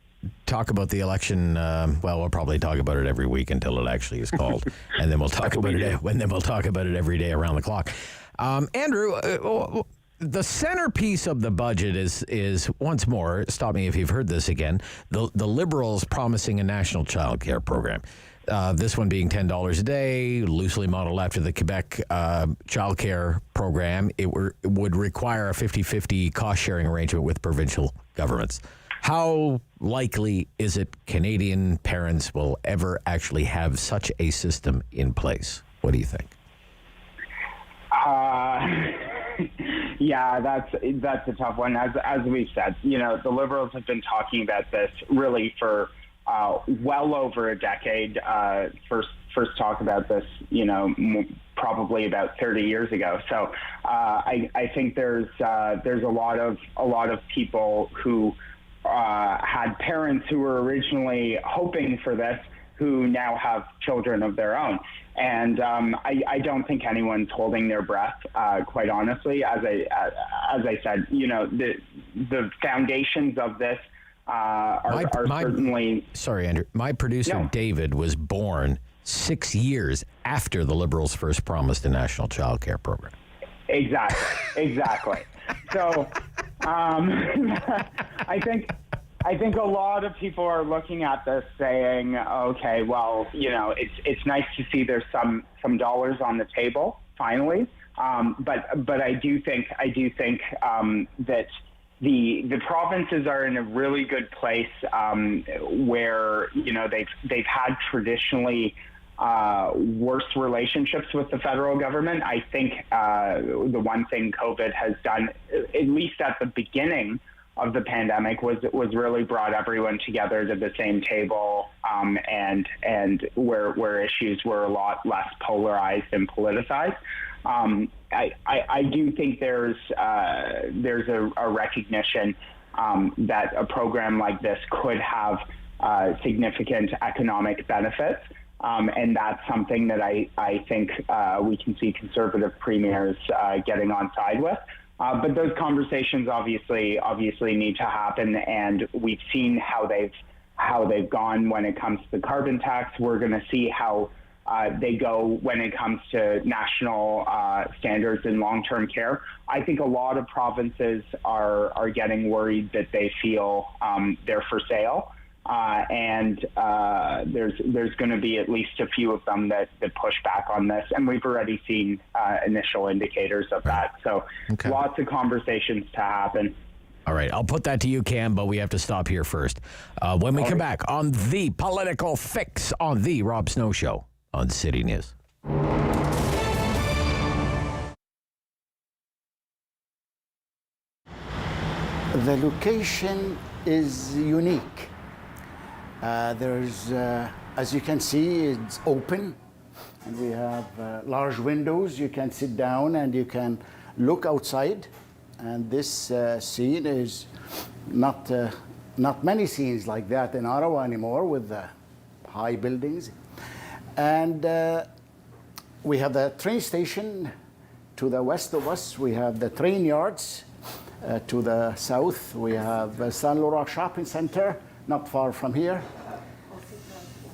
Speaker 9: talk about the election. We'll probably talk about it every week until it actually is called, and then we'll talk about it. Then we'll talk about it every day around the clock. Andrew, the centerpiece of the budget is once more. Stop me if you've heard this again. The Liberals promising a national child care program. This one being $10 a day, loosely modeled after the Quebec child care program. It would require a 50-50 cost-sharing arrangement with provincial governments. How likely is it Canadian parents will ever actually have such a system in place? What do you think?
Speaker 16: Yeah, that's a tough one. As we've said, the Liberals have been talking about this really for well over a decade. First talk about this, probably about 30 years ago. So I think there's a lot of people who had parents who were originally hoping for this, who now have children of their own. And I don't think anyone's holding their breath, quite honestly. As I said, the foundations of this are certainly...
Speaker 9: Sorry, Andrew. My producer, David, was born 6 years after the Liberals first promised a national child care program.
Speaker 16: Exactly. So I think a lot of people are looking at this saying, okay, well, it's nice to see there's some dollars on the table finally. But I do think that the provinces are in a really good place where they've had traditionally worse relationships with the federal government. I think the one thing COVID has done, at least at the beginning of the pandemic, was really brought everyone together to the same table, and where issues were a lot less polarized and politicized. I do think there's a recognition that a program like this could have significant economic benefits. And that's something that I think we can see Conservative premiers getting on side with. But those conversations obviously need to happen, and we've seen how they've gone when it comes to the carbon tax. We're going to see how they go when it comes to national standards in long-term care. I think a lot of provinces are getting worried that they feel they're for sale. And there's going to be at least a few of them that push back on this, and we've already seen initial indicators of that. So lots of conversations to happen.
Speaker 9: All right, I'll put that to you, Cam, but we have to stop here first. When we come back on The Political Fix on The Rob Snow Show on City News.
Speaker 17: The location is unique. There's, as you can see, it's open, and we have large windows. You can sit down and you can look outside. And this scene is not many scenes like that in Ottawa anymore, with the high buildings. And we have the train station to the west of us. We have the train yards to the south. We have San Laurent Shopping Center, not far from here,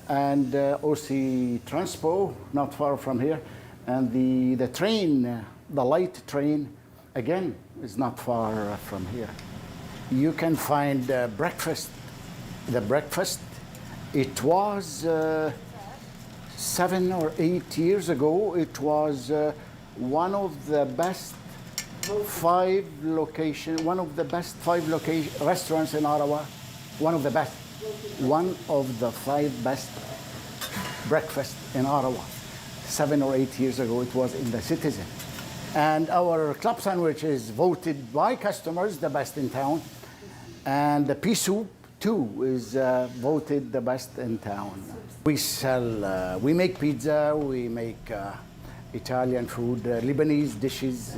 Speaker 17: and OC Transpo, not far from here, and the train, the light train, again, is not far from here. You can find breakfast. The breakfast, it was 7 or 8 years ago, it was one of the best five restaurants in Ottawa. One of the 5 best breakfasts in Ottawa. 7 or 8 years ago, it was in the Citizen. And our club sandwich is voted by customers the best in town. And the pea soup, too, is voted the best in town. We sell, we make pizza, we make Italian food, Lebanese dishes.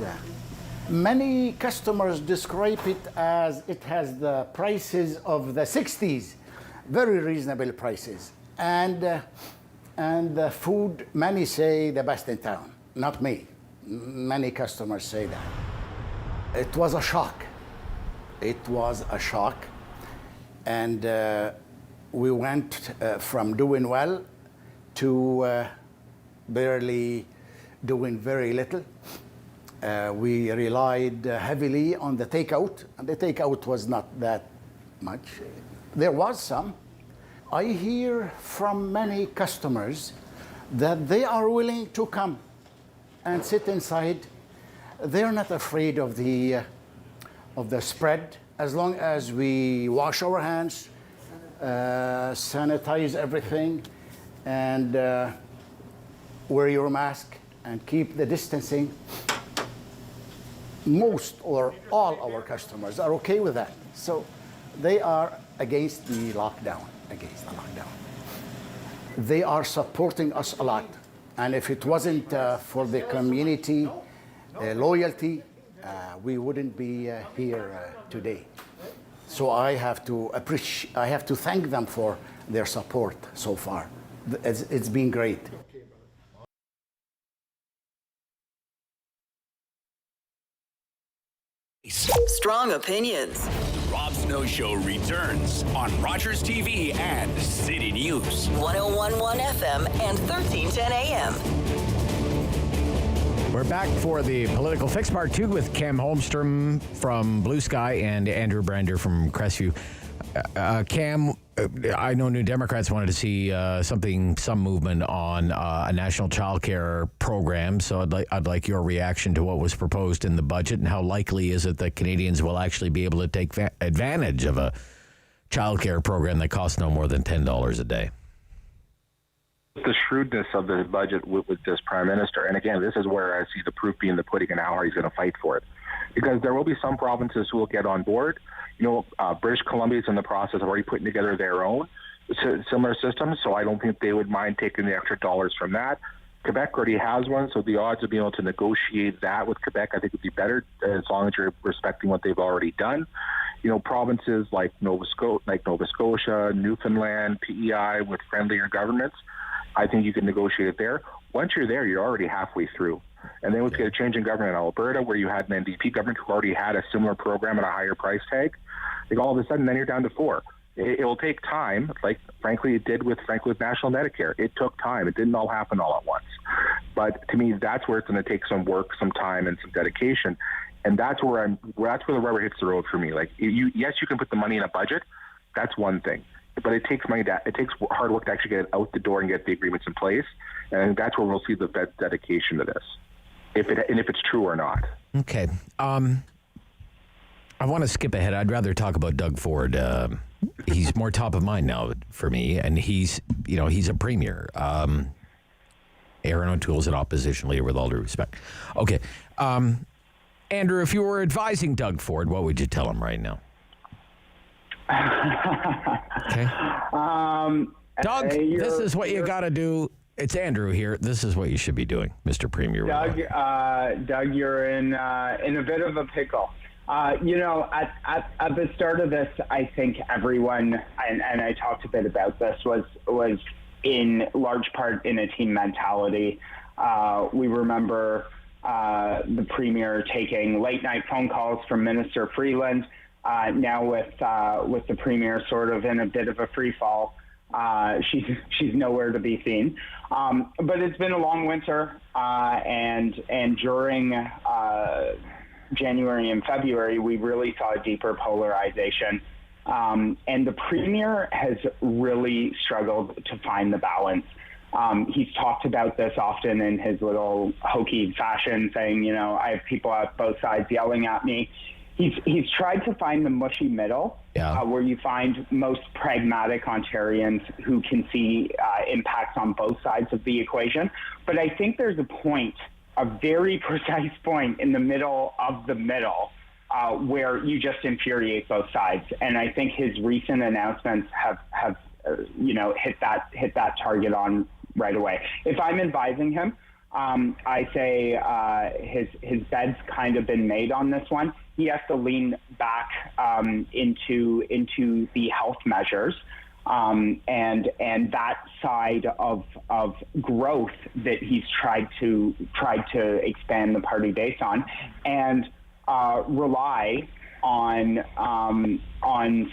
Speaker 17: Many customers describe it as it has the prices of the 60s, very reasonable prices. And the food, many say the best in town, not me. Many customers say that. It was a shock. It was a shock. And we went from doing well to barely doing very little. We relied heavily on the takeout, and the takeout was not that much. There was some. I hear from many customers that they are willing to come and sit inside. They're not afraid of the spread, as long as we wash our hands, sanitize everything, and wear your mask and keep the distancing. Most or all our customers are okay with that. So they are against the lockdown, They are supporting us a lot. And if it wasn't for the community loyalty, we wouldn't be here today. So I have to thank them for their support so far. It's been great.
Speaker 8: Strong opinions.
Speaker 7: Rob Snow Show returns on Rogers TV and City News.
Speaker 8: 101.1 FM and 1310 AM.
Speaker 9: We're back for the Political Fix Part 2 with Cam Holmstrom from Bluesky and Andrew Brander from Crestview. Cam, I know New Democrats wanted to see some movement on a national childcare program. So I'd like your reaction to what was proposed in the budget, and how likely is it that Canadians will actually be able to take advantage of a childcare program that costs no more than $10 a day?
Speaker 15: The shrewdness of the budget with this Prime Minister. And again, this is where I see the proof being the pudding and how he's going to fight for it. Because there will be some provinces who will get on board. British Columbia is in the process of already putting together their own similar systems, so I don't think they would mind taking the extra dollars from that. Quebec already has one, so the odds of being able to negotiate that with Quebec, I think, would be better as long as you're respecting what they've already done. Provinces like Nova Scotia, Newfoundland, PEI with friendlier governments, I think you can negotiate it there. Once you're there, you're already halfway through. And then we get a change in government in Alberta where you had an NDP government who already had a similar program at a higher price tag. All of a sudden, then you're down to 4. It will take time, like, frankly, it did with National Medicare. It took time. It didn't all happen all at once. But to me, that's where it's going to take some work, some time, and some dedication. And that's where the rubber hits the road for me. Like, yes, you can put the money in a budget. That's one thing. But it takes hard work to actually get it out the door and get the agreements in place. And that's where we'll see the dedication to this, if it's true or not.
Speaker 9: Okay. I want to skip ahead. I'd rather talk about Doug Ford. He's more top of mind now for me, and he's a premier. Aaron O'Toole's an opposition leader, with all due respect. Okay. Andrew, if you were advising Doug Ford, what would you tell him right now? Okay. Doug, this is what you got to do. It's Andrew here. This is what you should be doing, Mr. Premier.
Speaker 16: Doug, you're in a bit of a pickle. At the start of this, I think everyone, and I talked a bit about this, was in large part in a team mentality. We remember the Premier taking late night phone calls from Minister Freeland. Now with the Premier sort of in a bit of a free fall, she's nowhere to be seen. But it's been a long winter, and during January and February, we really saw a deeper polarization. And the Premier has really struggled to find the balance. He's talked about this often in his little hokey fashion, saying, I have people at both sides yelling at me. He's tried to find the mushy middle, where you find most pragmatic Ontarians who can see impacts on both sides of the equation. But I think there's a very precise point in the middle of the middle where you just infuriate both sides. And I think his recent announcements have hit that target on right away. If I'm advising him, I say his bed's kind of been made on this one. He has to lean back into the health measures and that side of growth that he's tried to expand the party base on, and rely on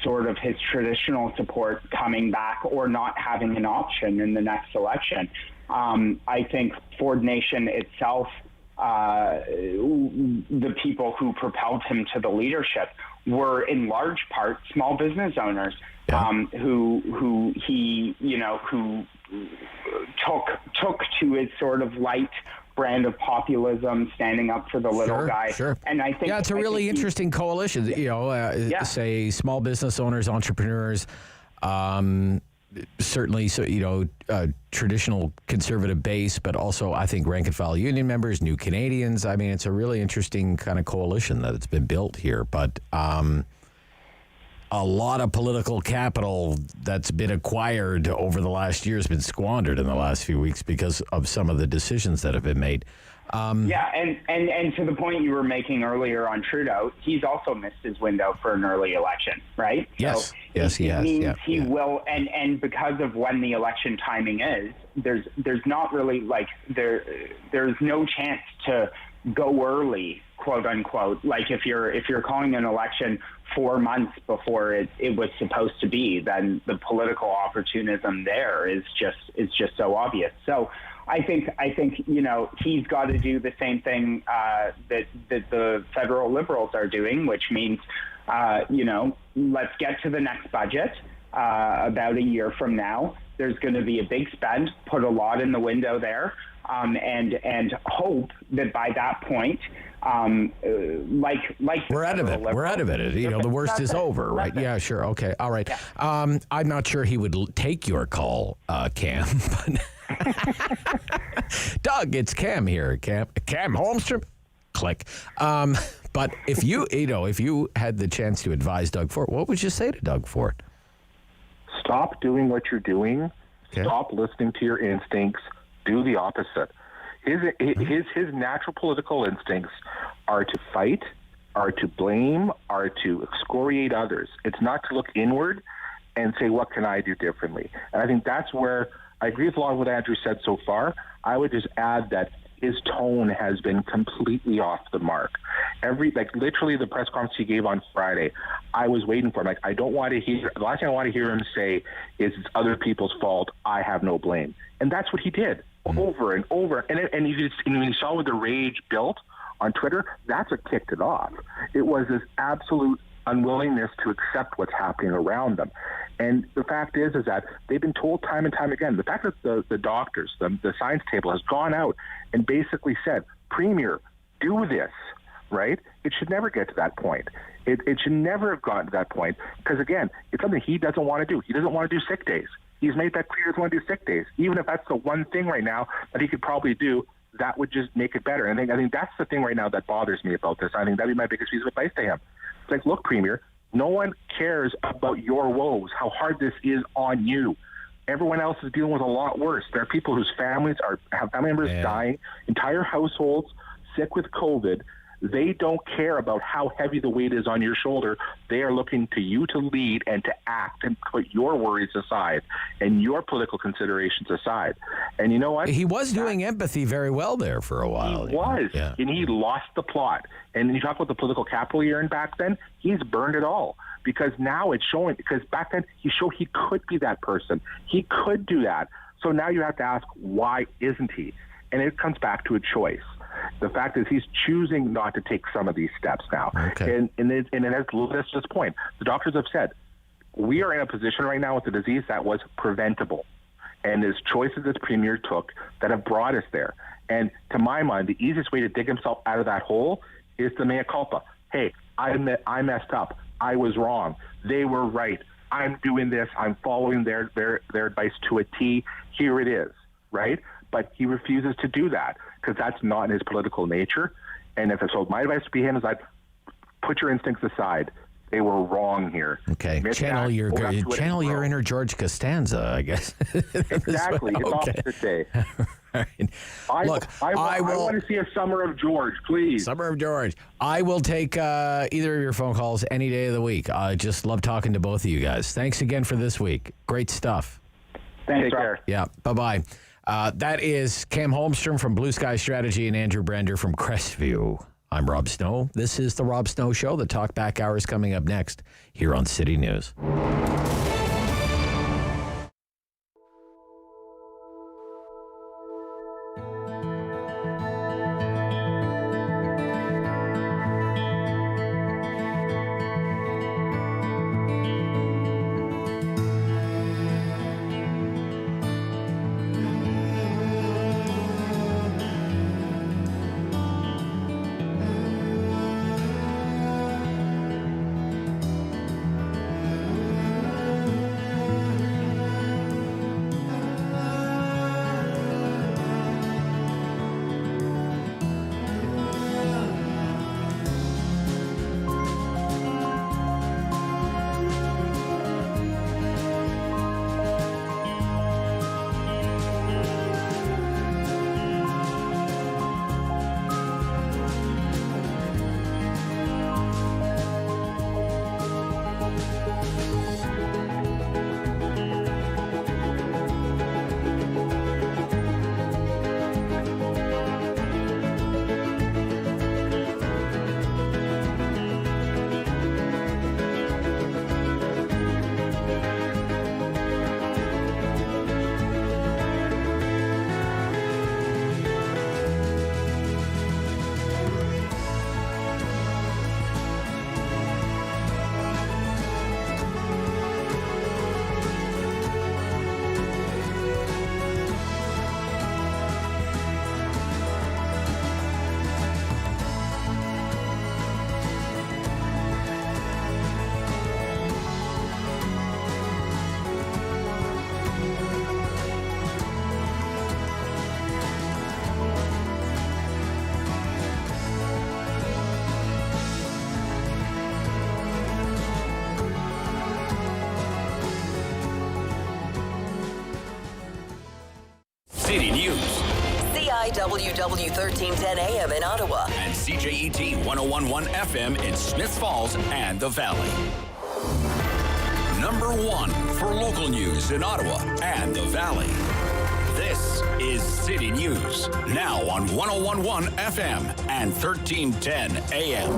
Speaker 16: sort of his traditional support coming back or not having an option in the next election. I think Ford Nation itself, the people who propelled him to the leadership, were in large part small business owners who he took to his sort of light brand of populism, standing up for the little guy. Sure. And I think
Speaker 9: it's a really interesting coalition. Say small business owners, entrepreneurs. Certainly, traditional conservative base, but also I think rank and file union members, new Canadians. I mean, it's a really interesting kind of coalition that it's been built here. But a lot of political capital that's been acquired over the last year has been squandered in the last few weeks because of some of the decisions that have been made.
Speaker 16: And to the point you were making earlier on Trudeau, he's also missed his window for an early election, right?
Speaker 9: Yes,
Speaker 16: so
Speaker 9: he has.
Speaker 16: He will, and because of when the election timing is, there's not really there's no chance to go early, quote unquote. Like if you're calling an election 4 months before it was supposed to be, then the political opportunism there is just so obvious. So I think he's got to do the same thing that the federal Liberals are doing, which means let's get to the next budget about a year from now. there's going to be a big spend, put a lot in the window there, and hope that by that point,
Speaker 9: we're out of it. We're out of it. You know, the worst is over, right? Yeah, sure. Okay. All right. Yeah. I'm not sure he would take your call, Cam. But Doug, it's Cam here. Cam Holmstrom. Click. But if you had the chance to advise Doug Ford, what would you say to Doug Ford?
Speaker 15: Stop doing what you're doing.
Speaker 9: Okay.
Speaker 15: Stop listening to your instincts. Do the opposite. His natural political instincts are to fight, are to blame, are to excoriate others. It's not to look inward and say, what can I do differently? And I think that's where I agree with a lot of what Andrew said so far. I would just add that his tone has been completely off the mark. Literally the press conference he gave on Friday, I was waiting for him. I don't want to hear, the last thing I want to hear him say is it's other people's fault. I have no blame. And that's what he did over and over. And you saw with the rage built on Twitter, that's what kicked it off. It was this absolute unwillingness to accept what's happening around them. And the fact is that they've been told time and time again, the fact that the doctors, the science table has gone out and basically said, Premier, do this, right? It should never get to that point. It should never have gotten to that point because, again, it's something he doesn't want to do. He doesn't want to do sick days. He's made that clear he doesn't want to do sick days. Even if that's the one thing right now that he could probably do, that would just make it better. And I think that's the thing right now that bothers me about this. I think that'd be my biggest piece of advice to him. It's like, look, Premier, no one cares about your woes, how hard this is on you. Everyone else is dealing with a lot worse. There are people whose families have family members dying, entire households sick with COVID. They don't care about how heavy the weight is on your shoulder. They are looking to you to lead and to act and put your worries aside and your political considerations aside. And you know what?
Speaker 9: He was doing empathy very well there for a while.
Speaker 15: He was, and he lost the plot. And you talk about the political capital he earned back then, he's burned it all. Because now it's showing, because back then he showed he could be that person. He could do that. So now you have to ask, why isn't he? And it comes back to a choice. The fact is he's choosing not to take some of these steps now.
Speaker 9: Okay.
Speaker 15: And it has led us to this point. The doctors have said, we are in a position right now with the disease that was preventable. And there's choices this Premier took that have brought us there. And to my mind, the easiest way to dig himself out of that hole is the mea culpa. Hey, I messed up. I was wrong. They were right. I'm doing this. I'm following their advice to a T. Here it is, right? But he refuses to do that because that's not in his political nature. And so my advice to him is that put your instincts aside. They were wrong here.
Speaker 9: Okay. Channel your inner George Costanza, I guess.
Speaker 15: Exactly. It's opposite day.
Speaker 9: Right.
Speaker 15: I
Speaker 9: will
Speaker 15: want to see a Summer of George, please.
Speaker 9: Summer of George. I will take either of your phone calls any day of the week. I just love talking to both of you guys. Thanks again for this week. Great stuff.
Speaker 16: Thanks,
Speaker 15: Take care.
Speaker 9: Yeah. Bye-bye. That is Cam Holmstrom from Bluesky Strategy and Andrew Brander from Crestview. I'm Rob Snow. This is The Rob Snow Show. The Talkback Hour is coming up next here on City News.
Speaker 7: News.
Speaker 8: CIWW 1310 AM in Ottawa.
Speaker 7: And CJET 1011 FM in Smiths Falls and the Valley. Number 1 for local news in Ottawa and the Valley. This is City News, now on 1011 FM and 1310 AM.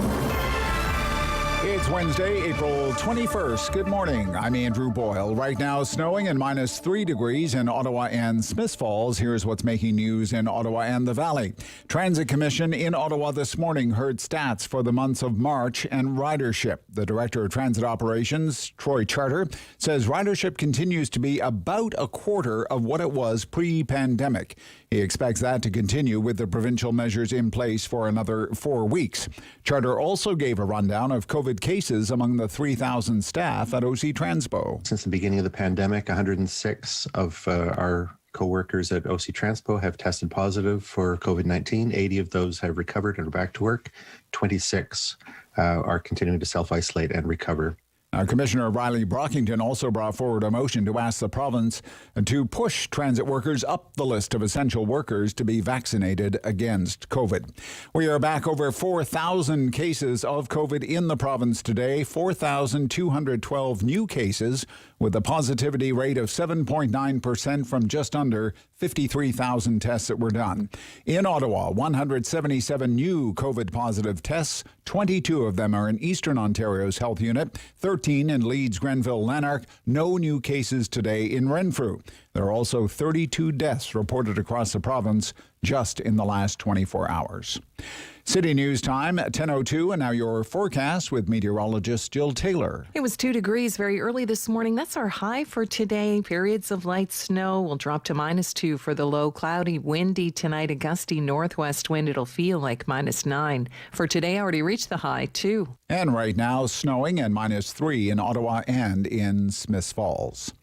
Speaker 1: It's Wednesday, April 21st. Good morning. I'm Andrew Boyle. Right now, snowing and minus 3 degrees in Ottawa and Smiths Falls. Here's what's making news in Ottawa and the Valley. Transit Commission in Ottawa this morning heard stats for the months of March and ridership. The Director of Transit Operations, Troy Charter, says ridership continues to be about a quarter of what it was pre-pandemic. He expects that to continue with the provincial measures in place for another 4 weeks. Charter also gave a rundown of COVID cases among the 3,000 staff at OC Transpo.
Speaker 18: Since the beginning of the pandemic, 106 of our co-workers at OC Transpo have tested positive for COVID-19. 80 of those have recovered and are back to work. 26 are continuing to self-isolate and recover.
Speaker 1: Now, Commissioner Riley Brockington also brought forward a motion to ask the province to push transit workers up the list of essential workers to be vaccinated against COVID. We are back over 4,000 cases of COVID in the province today, 4,212 new cases with a positivity rate of 7.9% from just under 53,000 tests that were done. In Ottawa, 177 new COVID positive tests, 22 of them are in Eastern Ontario's health unit, 13 in Leeds, Grenville, Lanark. No new cases today in Renfrew. There are also 32 deaths reported across the province just in the last 24 hours. City News time at 10:02, and now your forecast with meteorologist Jill Taylor.
Speaker 4: It was 2 degrees very early this morning. That's our high for today. Periods of light snow will drop to -2 for the low. Cloudy, windy tonight, a gusty northwest wind. It'll feel like -9. For today, already reached the high, 2.
Speaker 1: And right now, snowing and -3 in Ottawa and in Smiths Falls.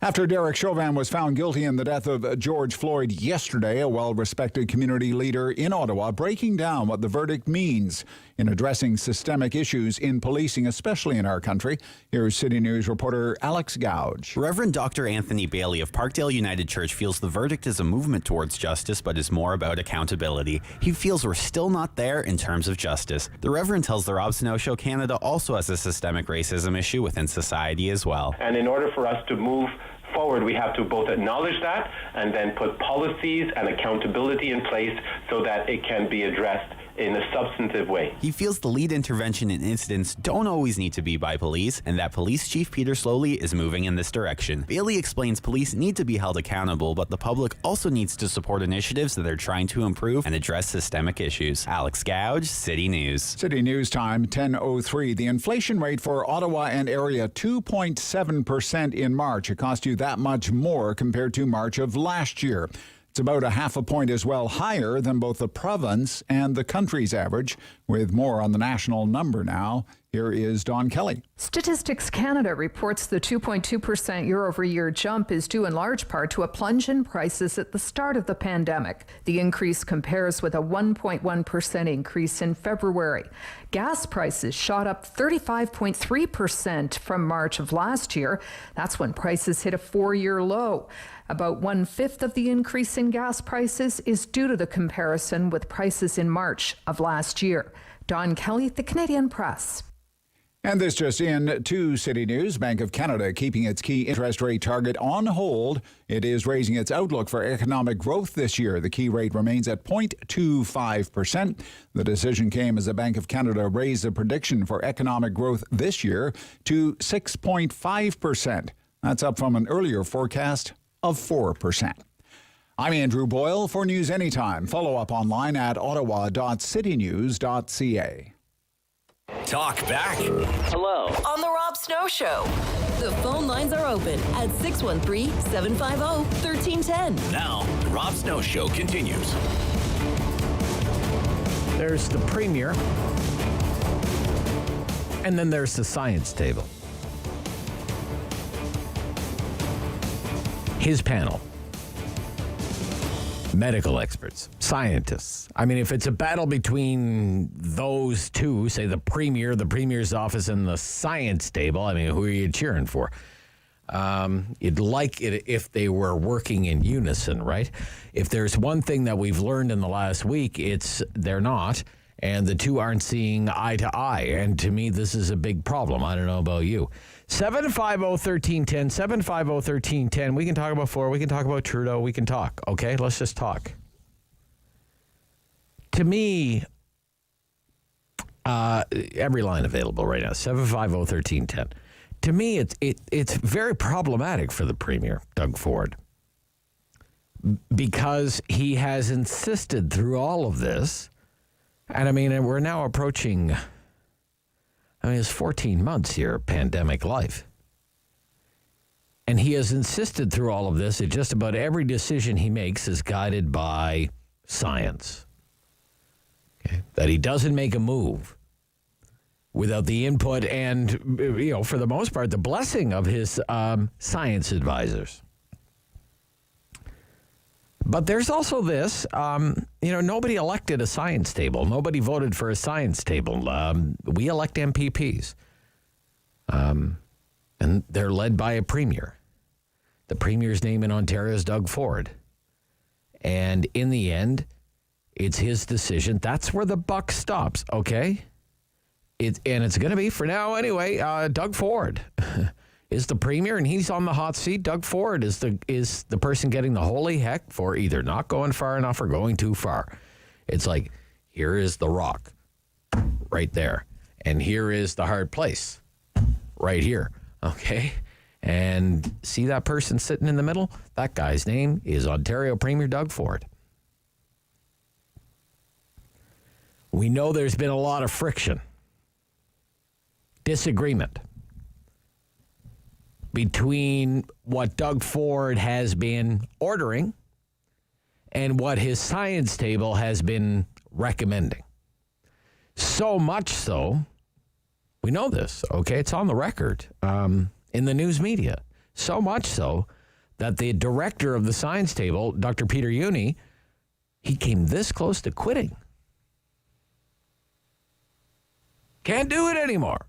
Speaker 1: After Derek Chauvin was found guilty in the death of George Floyd yesterday, a well-respected community leader in Ottawa breaking down what the verdict means in addressing systemic issues in policing, especially in our country. Here's City News reporter Alex Gouge.
Speaker 19: Reverend Dr. Anthony Bailey of Parkdale United Church feels the verdict is a movement towards justice, but is more about accountability. He feels we're still not there in terms of justice. The Reverend tells the Rob Snow Show Canada also has a systemic racism issue within society as well.
Speaker 13: And in order for us to move forward, we have to both acknowledge that and then put policies and accountability in place so that it can be addressed in a substantive way.
Speaker 19: He feels the lead intervention in incidents don't always need to be by police, and that Police Chief Peter Slowly is moving in this direction. Bailey explains police need to be held accountable, but the public also needs to support initiatives that are trying to improve and address systemic issues. Alex Gouge, City News.
Speaker 1: City News time, 10:03. The inflation rate for Ottawa and area, 2.7% in March. It cost you that much more compared to March of last year. It's about a half a point as well higher than both the province and the country's average. With more on the national number now, here is Dawn Kelly.
Speaker 20: Statistics Canada reports the 2.2% year-over-year jump is due in large part to a plunge in prices at the start of the pandemic. The increase compares with a 1.1% increase in February. Gas prices shot up 35.3% from March of last year. That's when prices hit a 4-year low. About 1/5 of the increase in gas prices is due to the comparison with prices in March of last year. Dawn Kelly, The Canadian Press.
Speaker 1: And this just in to City News. Bank of Canada keeping its key interest rate target on hold. It is raising its outlook for economic growth this year. The key rate remains at 0.25%. The decision came as the Bank of Canada raised the prediction for economic growth this year to 6.5%. That's up from an earlier forecast of 4%. I'm Andrew Boyle. For News Anytime, follow up online at ottawa.citynews.ca.
Speaker 7: Talk back.
Speaker 8: Hello. On the Rob Snow Show. The phone lines are open at 613-750-1310.
Speaker 7: Now, the Rob Snow Show continues.
Speaker 9: There's the Premier, and then there's the science table. His panel. Medical experts, scientists. I mean, if it's a battle between those two, say the Premier, the Premier's office, and the science table, I mean, who are you cheering for? You'd like it if they were working in unison, right? If there's one thing that we've learned in the last week, it's they're not, and the two aren't seeing eye to eye. And to me, this is a big problem. I don't know about you. 750-1310, 750-1310. We can talk about Ford. We can talk about Trudeau. We can talk, okay? Let's just talk. To me, every line available right now, 750-1310. To me, it's very problematic for the Premier, Doug Ford, because he has insisted through all of this, and I mean, we're now approaching, it's 14 months here, pandemic life. And he has insisted through all of this that just about every decision he makes is guided by science. Okay? That he doesn't make a move without the input and, for the most part, the blessing of his science advisors. But there's also this, nobody elected a science table. Nobody voted for a science table. We elect MPPs. And they're led by a premier. The premier's name in Ontario is Doug Ford. And in the end, it's his decision. That's where the buck stops, okay? And it's going to be, for now anyway, Doug Ford is the premier, and he's on the hot seat. Doug Ford is the person getting the holy heck for either not going far enough or going too far. It's like, here is the rock right there, and here is the hard place right here, okay? And see that person sitting in the middle? That guy's name is Ontario Premier Doug Ford. We know there's been a lot of friction, disagreement between what Doug Ford has been ordering and what his science table has been recommending. So much so, we know this, okay? It's on the record in the news media. So much so that the director of the science table, Dr. Peter Uni, he came this close to quitting. Can't do it anymore.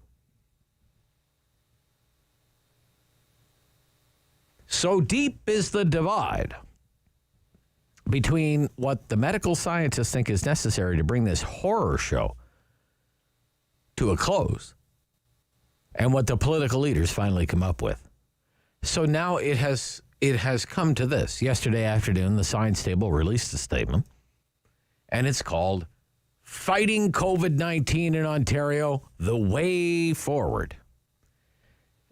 Speaker 9: So deep is the divide between what the medical scientists think is necessary to bring this horror show to a close and what the political leaders finally come up with. So now it has come to this. Yesterday afternoon, the science table released a statement, and it's called Fighting COVID-19 in Ontario, the Way Forward.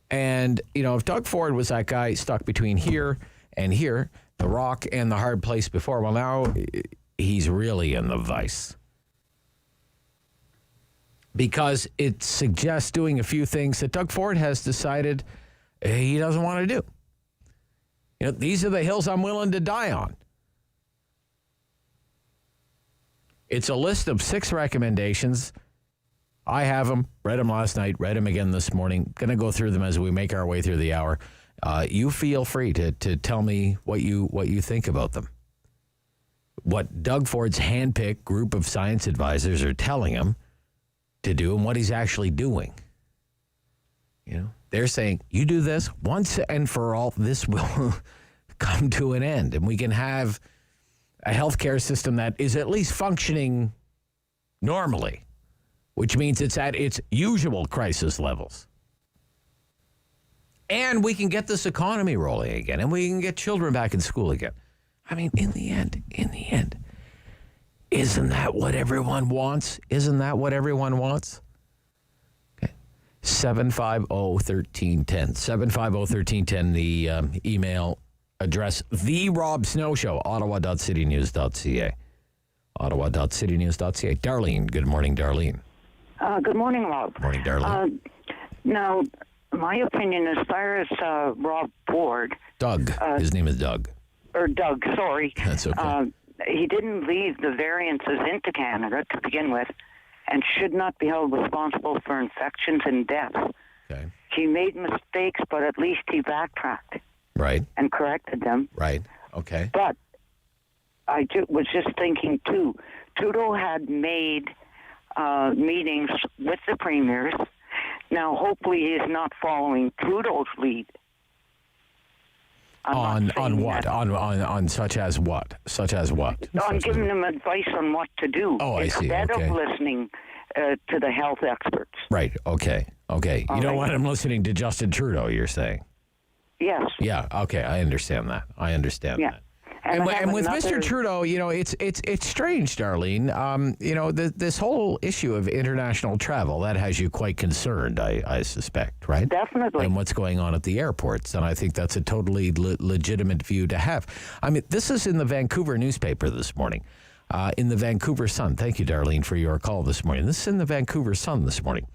Speaker 9: And, if Doug Ford was that guy stuck between here and here, the rock and the hard place before, well, now he's really in the vice. Because it suggests doing a few things that Doug Ford has decided he doesn't want to do. These are the hills I'm willing to die on. It's a list of 6 recommendations. I have them, read them last night, read them again this morning. Going to go through them as we make our way through the hour. You feel free to tell me what you think about them. What Doug Ford's handpicked group of science advisors are telling him to do and what he's actually doing. They're saying, you do this once and for all, this will come to an end. And we can have a healthcare system that is at least functioning normally, which means it's at its usual crisis levels. And we can get this economy rolling again, and we can get children back in school again. I mean, in the end, isn't that what everyone wants? Isn't that what everyone wants? Okay. 750-1310. 750-1310, the email address, The Rob Snow Show, ottawa.citynews.ca. Ottawa.citynews.ca. Darlene, good morning, Darlene.
Speaker 21: Good morning, Rob.
Speaker 9: Morning, Darlene.
Speaker 21: Now, my opinion, as far as Rob Ford...
Speaker 9: Doug. His name is Doug.
Speaker 21: Or Doug, sorry.
Speaker 9: That's okay.
Speaker 21: He didn't leave the variances into Canada to begin with and should not be held responsible for infections and deaths.
Speaker 9: Okay.
Speaker 21: He made mistakes, but at least he backtracked.
Speaker 9: Right.
Speaker 21: And corrected them.
Speaker 9: Right. Okay.
Speaker 21: But I was just thinking, too, Trudeau had made meetings with the premiers. Now, hopefully he is not following Trudeau's lead
Speaker 9: On what? On such as what? Such as what?
Speaker 21: On giving them advice on what to do.
Speaker 9: Oh, I see.
Speaker 21: Instead
Speaker 9: Okay.
Speaker 21: of listening to the health experts.
Speaker 9: Right. Okay. You don't want him listening to Justin Trudeau, you're saying?
Speaker 21: Yes.
Speaker 9: Yeah. Okay. I understand that. that. And with Mr. Trudeau, it's strange, Darlene. This whole issue of international travel, that has you quite concerned, I suspect, right?
Speaker 21: Definitely.
Speaker 9: And what's going on at the airports. And I think that's a totally legitimate view to have. I mean, this is in the Vancouver newspaper this morning, in the Vancouver Sun. Thank you, Darlene, for your call this morning. This is in the Vancouver Sun this morning.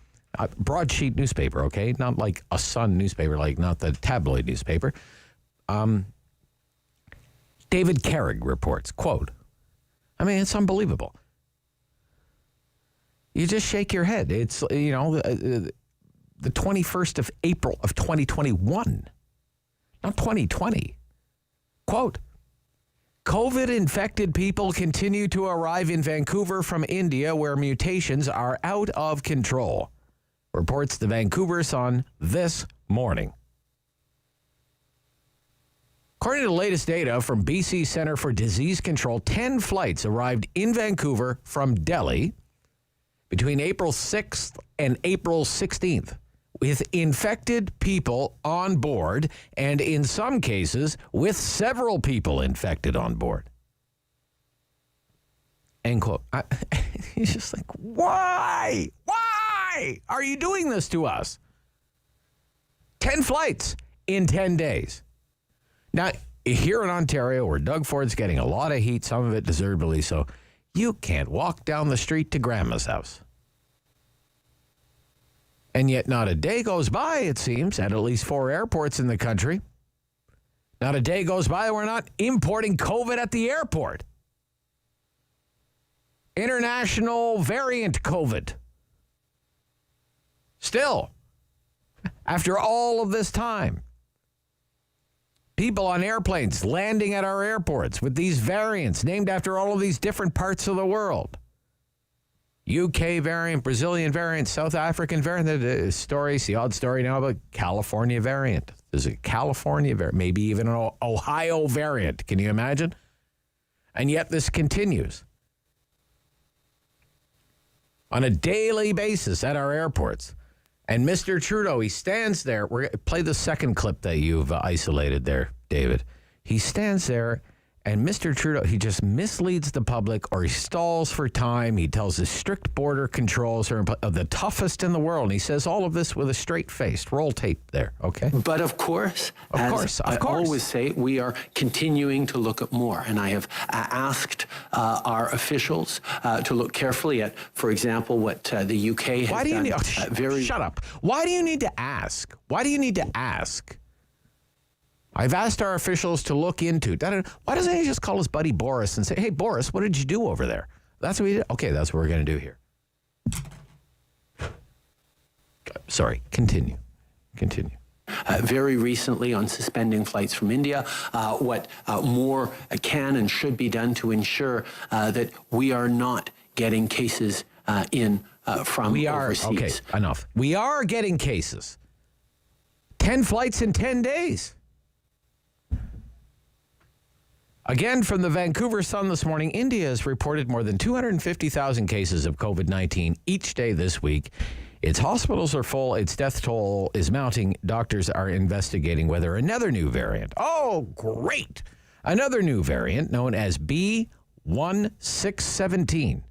Speaker 9: Broadsheet newspaper, okay? Not like a Sun newspaper, like not the tabloid newspaper. David Carrig reports, quote, I mean, it's unbelievable. You just shake your head. It's, the 21st of April of 2021, not 2020. Quote, COVID-infected people continue to arrive in Vancouver from India where mutations are out of control, reports the Vancouver Sun this morning. According to the latest data from BC Centre for Disease Control, 10 flights arrived in Vancouver from Delhi between April 6th and April 16th, with infected people on board, and in some cases, with several people infected on board. End quote. He's just like, why? Why are you doing this to us? 10 flights in 10 days. Now, here in Ontario, where Doug Ford's getting a lot of heat, some of it deservedly so, you can't walk down the street to Grandma's house. And yet not a day goes by, it seems, at least 4 airports in the country. Not a day goes by we're not importing COVID at the airport. International variant COVID. Still, after all of this time, people on airplanes landing at our airports with these variants named after all of these different parts of the world. UK variant, Brazilian variant, South African variant. The odd story now about California variant. There's a California variant, maybe even an Ohio variant. Can you imagine? And yet this continues on a daily basis at our airports. And Mr. Trudeau, he stands there. Play the second clip that you've isolated there, David. He stands there, and Mr. Trudeau, he just misleads the public, or he stalls for time. He tells us strict border controls are the toughest in the world. And he says all of this with a straight face. Roll tape there, okay?
Speaker 11: But of course, I always say, we are continuing to look at more. And I have asked our officials to look carefully at, for example, what the UK has
Speaker 9: Why do you
Speaker 11: done.
Speaker 9: Shut up. Why do you need to ask? Why do you need to ask? I've asked our officials to look into. Why doesn't he just call his buddy Boris and say, hey, Boris, what did you do over there? That's what we did? Okay, that's what we're going to do here. Sorry, continue.
Speaker 11: Very recently on suspending flights from India, what more can and should be done to ensure that we are not getting cases in from overseas.
Speaker 9: Okay, enough. We are getting cases. 10 flights in 10 days. Again, from the Vancouver Sun this morning, India has reported more than 250,000 cases of COVID-19 each day this week. Its hospitals are full. Its death toll is mounting. Doctors are investigating whether another new variant, another new variant known as B1617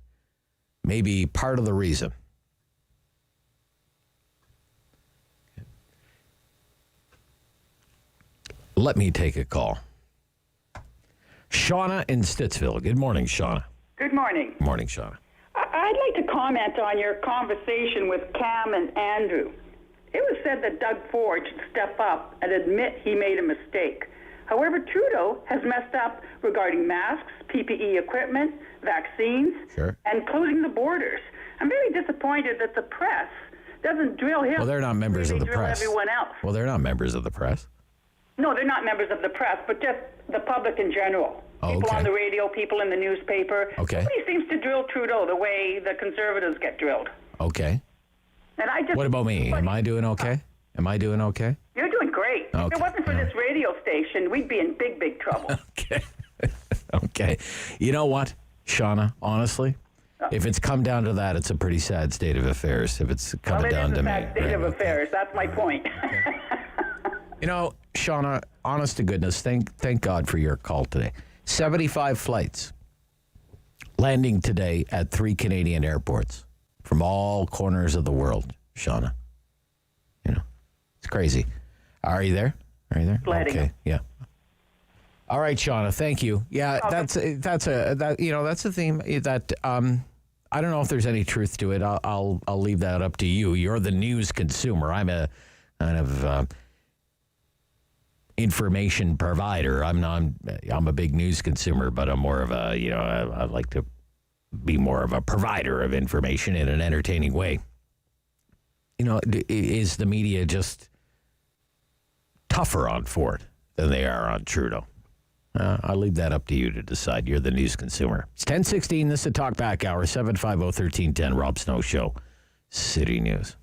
Speaker 9: may be part of the reason. Let me take a call. Shauna in Stittsville. Good morning, Shauna.
Speaker 3: Good morning.
Speaker 9: Morning, Shauna.
Speaker 3: I'd like to comment on your conversation with Cam and Andrew. It was said that Doug Ford should step up and admit he made a mistake. However, Trudeau has messed up regarding masks, PPE equipment, vaccines, and closing the borders. I'm very disappointed that the press doesn't drill him.
Speaker 9: Well, they're not members of the press.
Speaker 3: Everyone else.
Speaker 9: Well, they're not members of the press.
Speaker 3: No, they're not members of the press, but just the public in general. People on the radio, people in the newspaper.
Speaker 9: Okay.
Speaker 3: Nobody seems to drill Trudeau the way the Conservatives get drilled.
Speaker 9: Okay.
Speaker 3: And I just.
Speaker 9: What about me? Am I doing okay? Am I doing okay?
Speaker 3: You're doing great.
Speaker 9: Okay.
Speaker 3: If it wasn't for this radio station, we'd be in big, big trouble.
Speaker 9: Okay. You know what, Shauna, honestly, if it's come down to that, it's a pretty sad state of affairs. If it's coming down to me.
Speaker 3: Well, it is a sad state of affairs. That's my point.
Speaker 9: You know, Shauna, honest to goodness, thank God for your call today. 75 flights landing today at 3 Canadian airports from all corners of the world, Shauna. You know, it's crazy. Are you there? Okay, yeah. All right, Shauna, thank you. Yeah, that's a theme that I don't know if there's any truth to it. I'll leave that up to you. You're the news consumer. I'm a kind of information provider. I'm a big news consumer, but I'm more of a, I like to be more of a provider of information in an entertaining way. You know, is the media just tougher on Ford than they are on Trudeau? I'll leave that up to you to decide. You're the news consumer. It's 10:16. This is a Talkback Hour, 750-1310, Rob Snow Show, City News.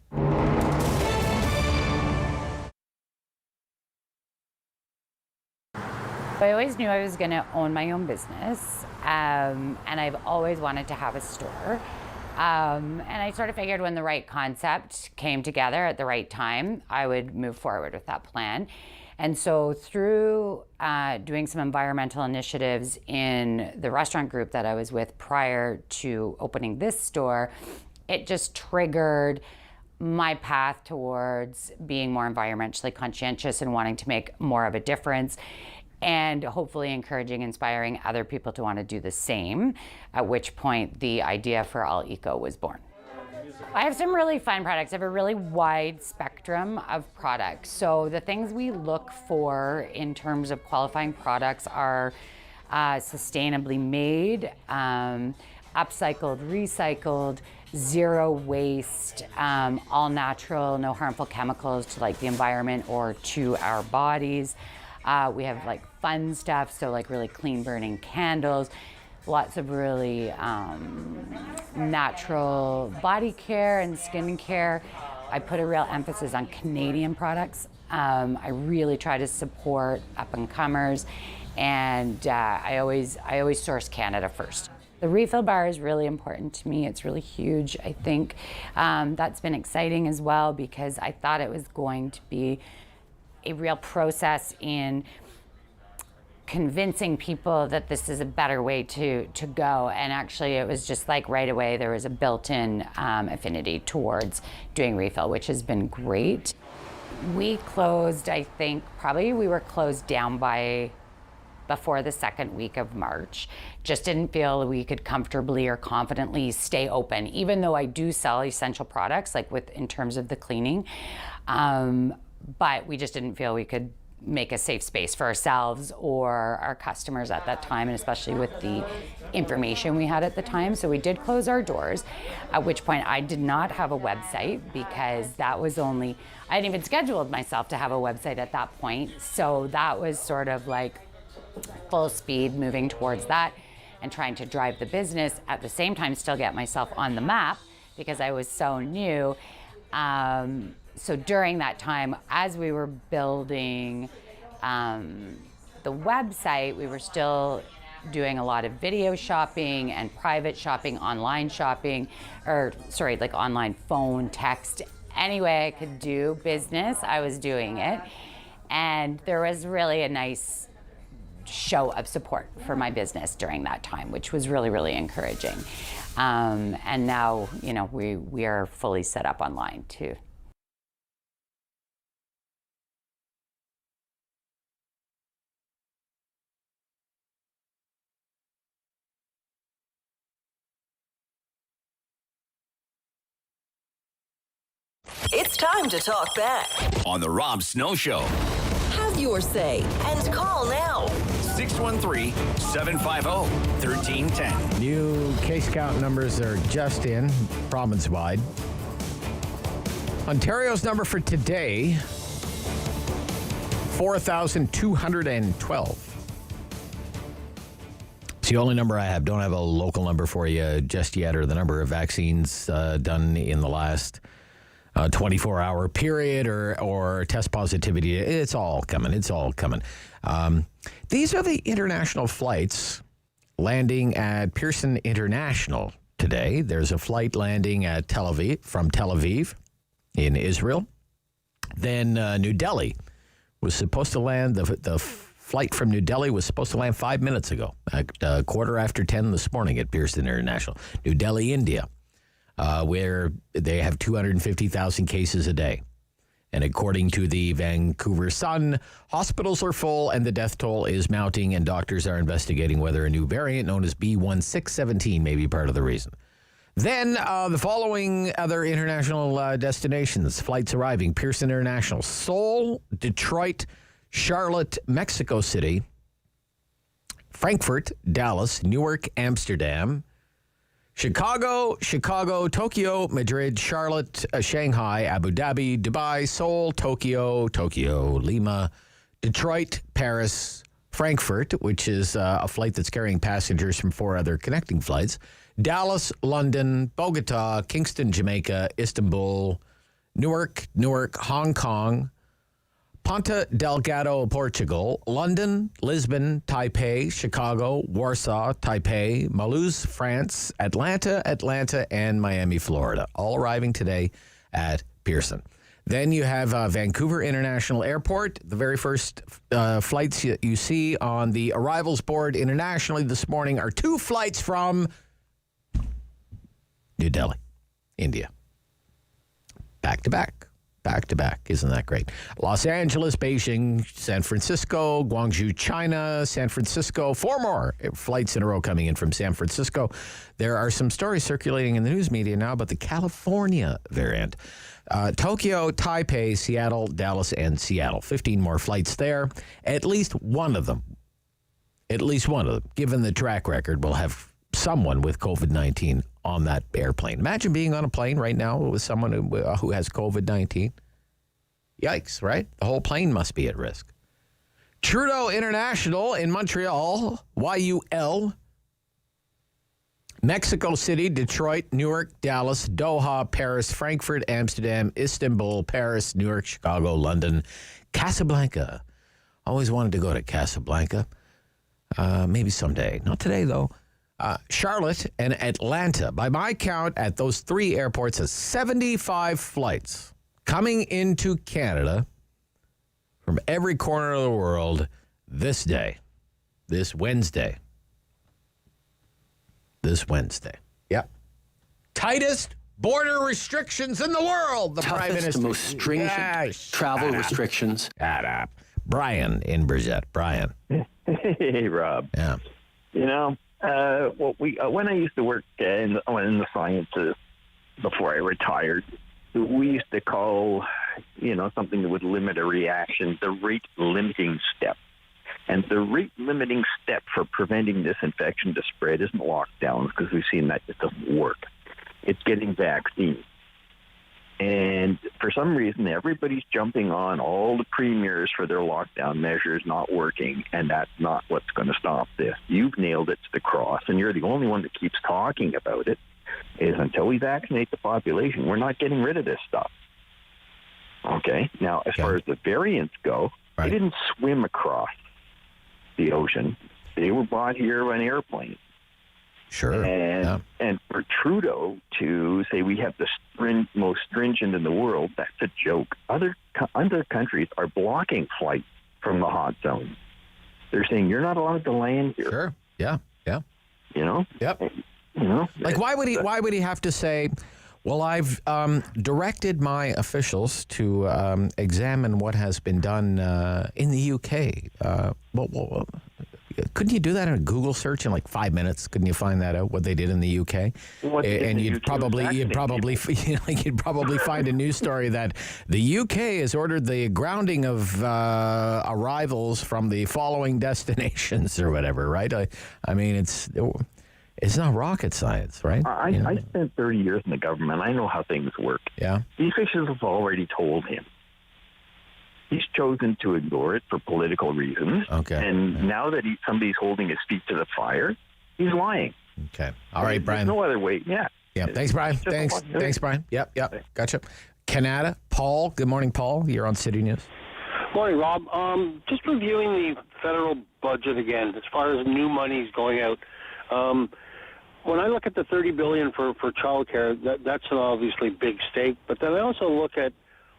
Speaker 2: I always knew I was going to own my own business, and I've always wanted to have a store. And I sort of figured when the right concept came together at the right time, I would move forward with that plan. And so through doing some environmental initiatives in the restaurant group that I was with prior to opening this store, it just triggered my path towards being more environmentally conscientious and wanting to make more of a difference, and hopefully encouraging, inspiring other people to want to do the same, at which point the idea for All Eco was born. I have some really fun products. I have a really wide spectrum of products. So the things we look for in terms of qualifying products are sustainably made, upcycled, recycled, zero waste, all natural, no harmful chemicals to like the environment or to our bodies. We have like fun stuff, so like really clean burning candles, lots of really natural body care and skin care. I put a real emphasis on Canadian products. I really try to support up and comers, and I always source Canada first. The refill bar is really important to me. It's really huge. I think that's been exciting as well, because I thought it was going to be a real process in convincing people that this is a better way to go. And actually it was just like right away there was a built-in affinity towards doing refill, which has been great. We closed, I think, probably we were closed down by before the second week of March. Just didn't feel we could comfortably or confidently stay open, even though I do sell essential products, like in terms of the cleaning. But we just didn't feel we could make a safe space for ourselves or our customers at that time, and especially with the information we had at the time. So we did close our doors, at which point I did not have a website, because that was I hadn't even scheduled myself to have a website at that point. So that was sort of like full speed moving towards that and trying to drive the business at the same time, still get myself on the map because I was so new. So during that time, as we were building the website, we were still doing a lot of video shopping and private shopping, online shopping, like online phone, text. Any way I could do business, I was doing it. And there was really a nice show of support for my business during that time, which was really, really encouraging. And now, we are fully set up online too.
Speaker 8: It's time to talk back
Speaker 7: on the Rob Snow Show.
Speaker 8: Have your say and call now.
Speaker 7: 613-750-1310.
Speaker 9: New case count numbers are just in, province-wide. Ontario's number for today, 4,212. It's the only number I have. Don't have a local number for you just yet, or the number of vaccines done in the last 24-hour period or test positivity. It's all coming. It's all coming. These are the international flights landing at Pearson International today. There's a flight landing at from Tel Aviv in Israel. Then New Delhi was supposed to land. The flight from New Delhi was supposed to land 5 minutes ago, at 10:15 this morning at Pearson International. New Delhi, India, where they have 250,000 cases a day. And according to the Vancouver Sun, hospitals are full and the death toll is mounting, and doctors are investigating whether a new variant known as B1617 may be part of the reason. Then the following other international destinations, flights arriving: Pearson International, Seoul, Detroit, Charlotte, Mexico City, Frankfurt, Dallas, Newark, Amsterdam, Chicago, Tokyo, Madrid, Charlotte, Shanghai, Abu Dhabi, Dubai, Seoul, Tokyo, Lima, Detroit, Paris, Frankfurt, which is a flight that's carrying passengers from 4 other connecting flights, Dallas, London, Bogota, Kingston, Jamaica, Istanbul, Newark, Hong Kong, Ponta Delgado, Portugal, London, Lisbon, Taipei, Chicago, Warsaw, Taipei, Mulhouse, France, Atlanta, and Miami, Florida, all arriving today at Pearson. Then you have Vancouver International Airport. The very first flights you see on the arrivals board internationally this morning are 2 flights from New Delhi, India. Back to back. Isn't that great? Los Angeles, Beijing, San Francisco, Guangzhou, China, San Francisco. 4 more flights in a row coming in from San Francisco. There are some stories circulating in the news media now about the California variant. Tokyo, Taipei, Seattle, Dallas, and Seattle. 15 more flights there. At least one of them, given the track record, will have someone with COVID-19 on that airplane. Imagine being on a plane right now with someone who has COVID-19. Yikes, right? The whole plane must be at risk. Trudeau International in Montreal, YUL. Mexico City, Detroit, Newark, Dallas, Doha, Paris, Frankfurt, Amsterdam, Istanbul, Paris, Newark, Chicago, London, Casablanca. Always wanted to go to Casablanca. Maybe someday. Not today, though. Charlotte and Atlanta. By my count, at those 3 airports, 75 flights coming into Canada from every corner of the world this Wednesday. Yep. Tightest border restrictions in the world, the Prime Minister.
Speaker 11: Most stringent travel restrictions.
Speaker 9: Shut up. Brian in Bridgette. Brian.
Speaker 6: Hey, Rob.
Speaker 9: Yeah.
Speaker 6: You know, when I used to work in the sciences before I retired, we used to call, something that would limit a reaction the rate limiting step. And the rate limiting step for preventing this infection to spread isn't lockdowns, because we've seen that it doesn't work. It's getting vaccines. And for some reason, everybody's jumping on all the premiers for their lockdown measures not working, and that's not what's going to stop this. You've nailed it to the cross, and you're the only one that keeps talking about it, is until we vaccinate the population, we're not getting rid of this stuff. Okay? Now, as far as the variants go, they didn't swim across the ocean. They were brought here on airplanes.
Speaker 9: Sure.
Speaker 6: And for Trudeau to say we have the most stringent in the world, that's a joke. Other countries are blocking flights from the hot zone. They're saying you're not allowed to land here.
Speaker 9: Sure. Yeah.
Speaker 6: Yep.
Speaker 9: Like, why would he have to say, well, I've directed my officials to examine what has been done in the UK. Couldn't you do that in a Google search in like 5 minutes? Couldn't you find that out, what they did in the UK? And you'd probably find a news story that the UK has ordered the grounding of arrivals from the following destinations or whatever, right? I mean, it's not rocket science, right?
Speaker 6: I spent 30 years in the government. I know how things work.
Speaker 9: Yeah.
Speaker 6: The officials have already told him. He's chosen to ignore it for political reasons.
Speaker 9: Okay.
Speaker 6: And now that somebody's holding his feet to the fire, he's lying.
Speaker 9: Okay. All right, Brian.
Speaker 6: There's no other way. Yeah.
Speaker 9: Yeah. Thanks, Brian. Thanks, Brian. Yep. Gotcha. Canada. Paul, good morning, Paul. You're on City News.
Speaker 5: Morning, Rob. Just reviewing the federal budget again, as far as new money's going out. When I look at the $30 billion for childcare, that's an obviously big stake. But then I also look at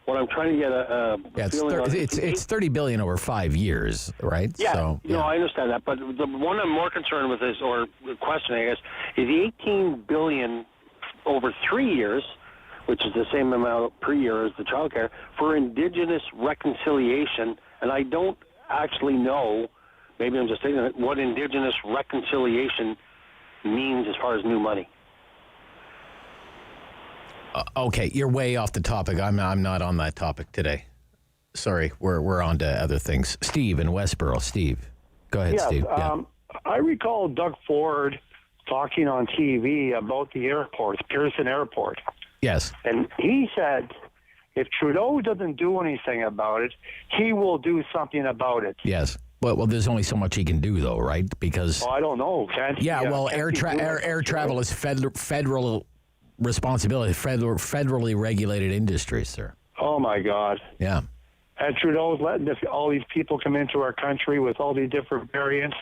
Speaker 5: what I'm trying to get a feeling on.
Speaker 9: It's $30 billion over 5 years, right?
Speaker 5: Yeah,
Speaker 9: So,
Speaker 5: no, I understand that. But the one I'm more concerned with is, or questioning, I guess, is the $18 billion over 3 years, which is the same amount per year as the childcare, for Indigenous reconciliation. And I don't actually know, maybe I'm just thinking, what Indigenous reconciliation means as far as new money.
Speaker 9: Okay, you're way off the topic. I'm not on that topic today. Sorry, we're on to other things. Steve in Westboro. Steve, go ahead,
Speaker 22: Yes,
Speaker 9: Steve. Yeah.
Speaker 22: I recall Doug Ford talking on TV about the airport, Pearson Airport.
Speaker 9: Yes.
Speaker 22: And he said, if Trudeau doesn't do anything about it, he will do something about it.
Speaker 9: Yes. Well, there's only so much he can do, though, right? Because
Speaker 22: I don't know. Can't he?
Speaker 9: yeah, well, air travel is federal responsibility, federally regulated industry, sir.
Speaker 22: Oh my God.
Speaker 9: Yeah.
Speaker 22: And Trudeau's letting all these people come into our country with all these different variants.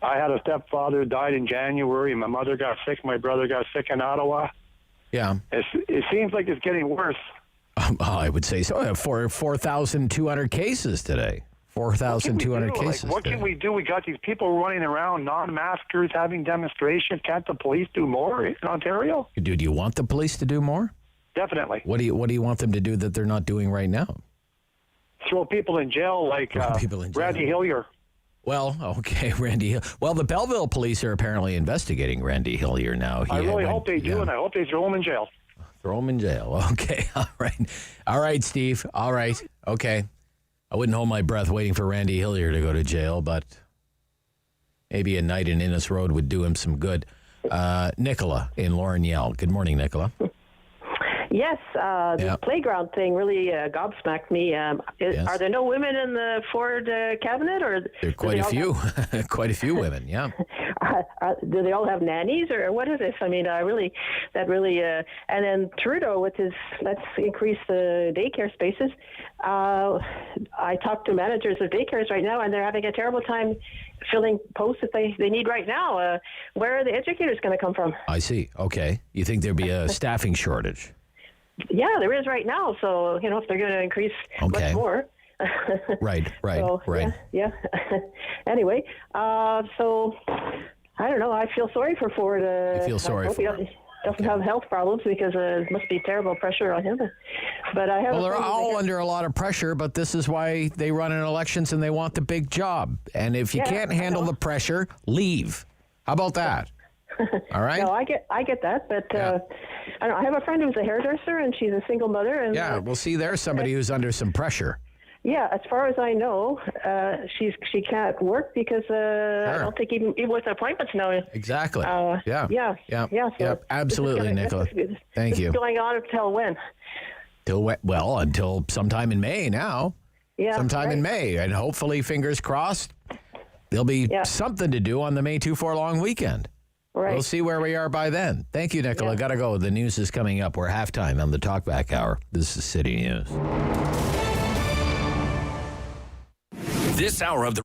Speaker 22: I had a stepfather who died in January. My mother got sick. My brother got sick in Ottawa.
Speaker 9: Yeah.
Speaker 22: It seems like it's getting worse.
Speaker 9: I would say so. 4,200 cases today. 4,200 cases.
Speaker 22: What can we do? We got these people running around, non-maskers, having demonstrations. Can't the police do more in Ontario?
Speaker 9: Do you want the police to do more?
Speaker 22: Definitely.
Speaker 9: What do you want them to do that they're not doing right now?
Speaker 22: Throw people in jail like Randy Hillier.
Speaker 9: Well, okay, Randy Hill. Well, the Belleville police are apparently investigating Randy Hillier now.
Speaker 22: I really hope they do, and I hope they throw him in jail.
Speaker 9: Throw him in jail. Okay, all right. All right, Steve. All right. Okay. I wouldn't hold my breath waiting for Randy Hillier to go to jail, but maybe a night in Innes Road would do him some good. Nicola in Lorne-Yell. Good morning, Nicola.
Speaker 23: Yes, the playground thing really gobsmacked me.
Speaker 9: Yes.
Speaker 23: Are there no women in the Ford cabinet, or
Speaker 9: there are quite a few, quite a few women? Yeah.
Speaker 23: Do they all have nannies, or what is this? I mean, and then Trudeau with his let's increase the daycare spaces. I talked to managers of daycares right now, and they're having a terrible time filling posts that they need right now. Where are the educators going to come from?
Speaker 9: I see. Okay. You think there'd be a staffing shortage?
Speaker 23: Yeah, there is right now. So, if they're going to increase much more.
Speaker 9: Right.
Speaker 23: So, yeah. Anyway, so I don't know. I feel sorry for Ford.
Speaker 9: I feel sorry for him.
Speaker 23: Doesn't have health problems because it must be terrible pressure on him. But I have.
Speaker 9: Well, they're all under a lot of pressure, but this is why they run in elections and they want the big job. And if you can't handle the pressure, leave. How about that? All right.
Speaker 23: No, I get that, but I don't know. I have a friend who's a hairdresser, and she's a single mother. And
Speaker 9: we'll see. There's somebody who's under some pressure.
Speaker 23: Yeah, as far as I know, she can't work because I don't think even with appointments now.
Speaker 9: Exactly.
Speaker 23: So
Speaker 9: absolutely, Nicola. Thank you.
Speaker 23: This is going on until when?
Speaker 9: Until sometime in May now.
Speaker 23: Yeah.
Speaker 9: Sometime in May, and hopefully, fingers crossed, there'll be something to do on the May 2-4 long weekend.
Speaker 23: Right.
Speaker 9: We'll see where we are by then. Thank you, Nicola.
Speaker 23: Yeah.
Speaker 9: Gotta go. The news is coming up. We're halftime on the Talkback Hour. This is City News.
Speaker 7: This hour of the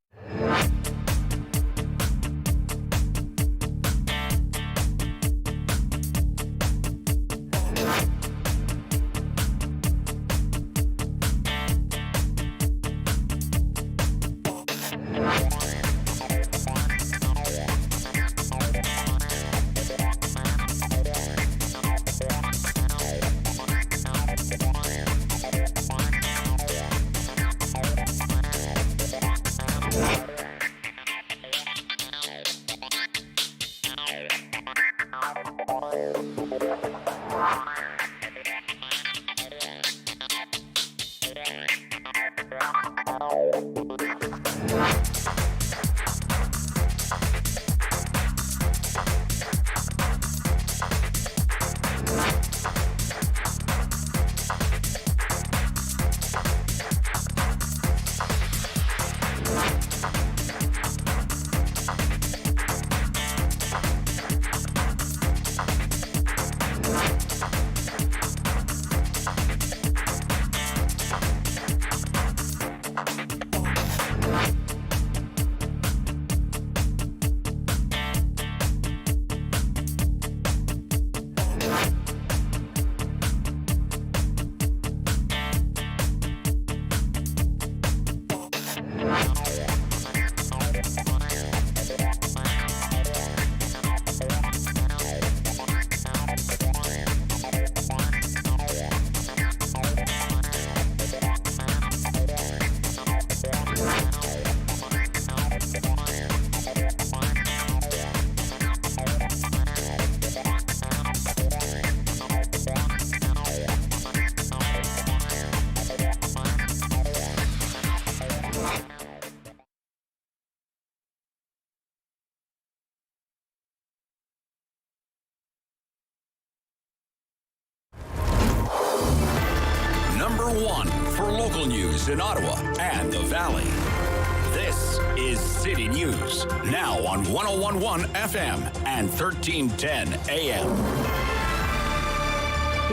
Speaker 7: for local news in Ottawa and the Valley. This is City News, now on 101.1 FM and 1310 AM.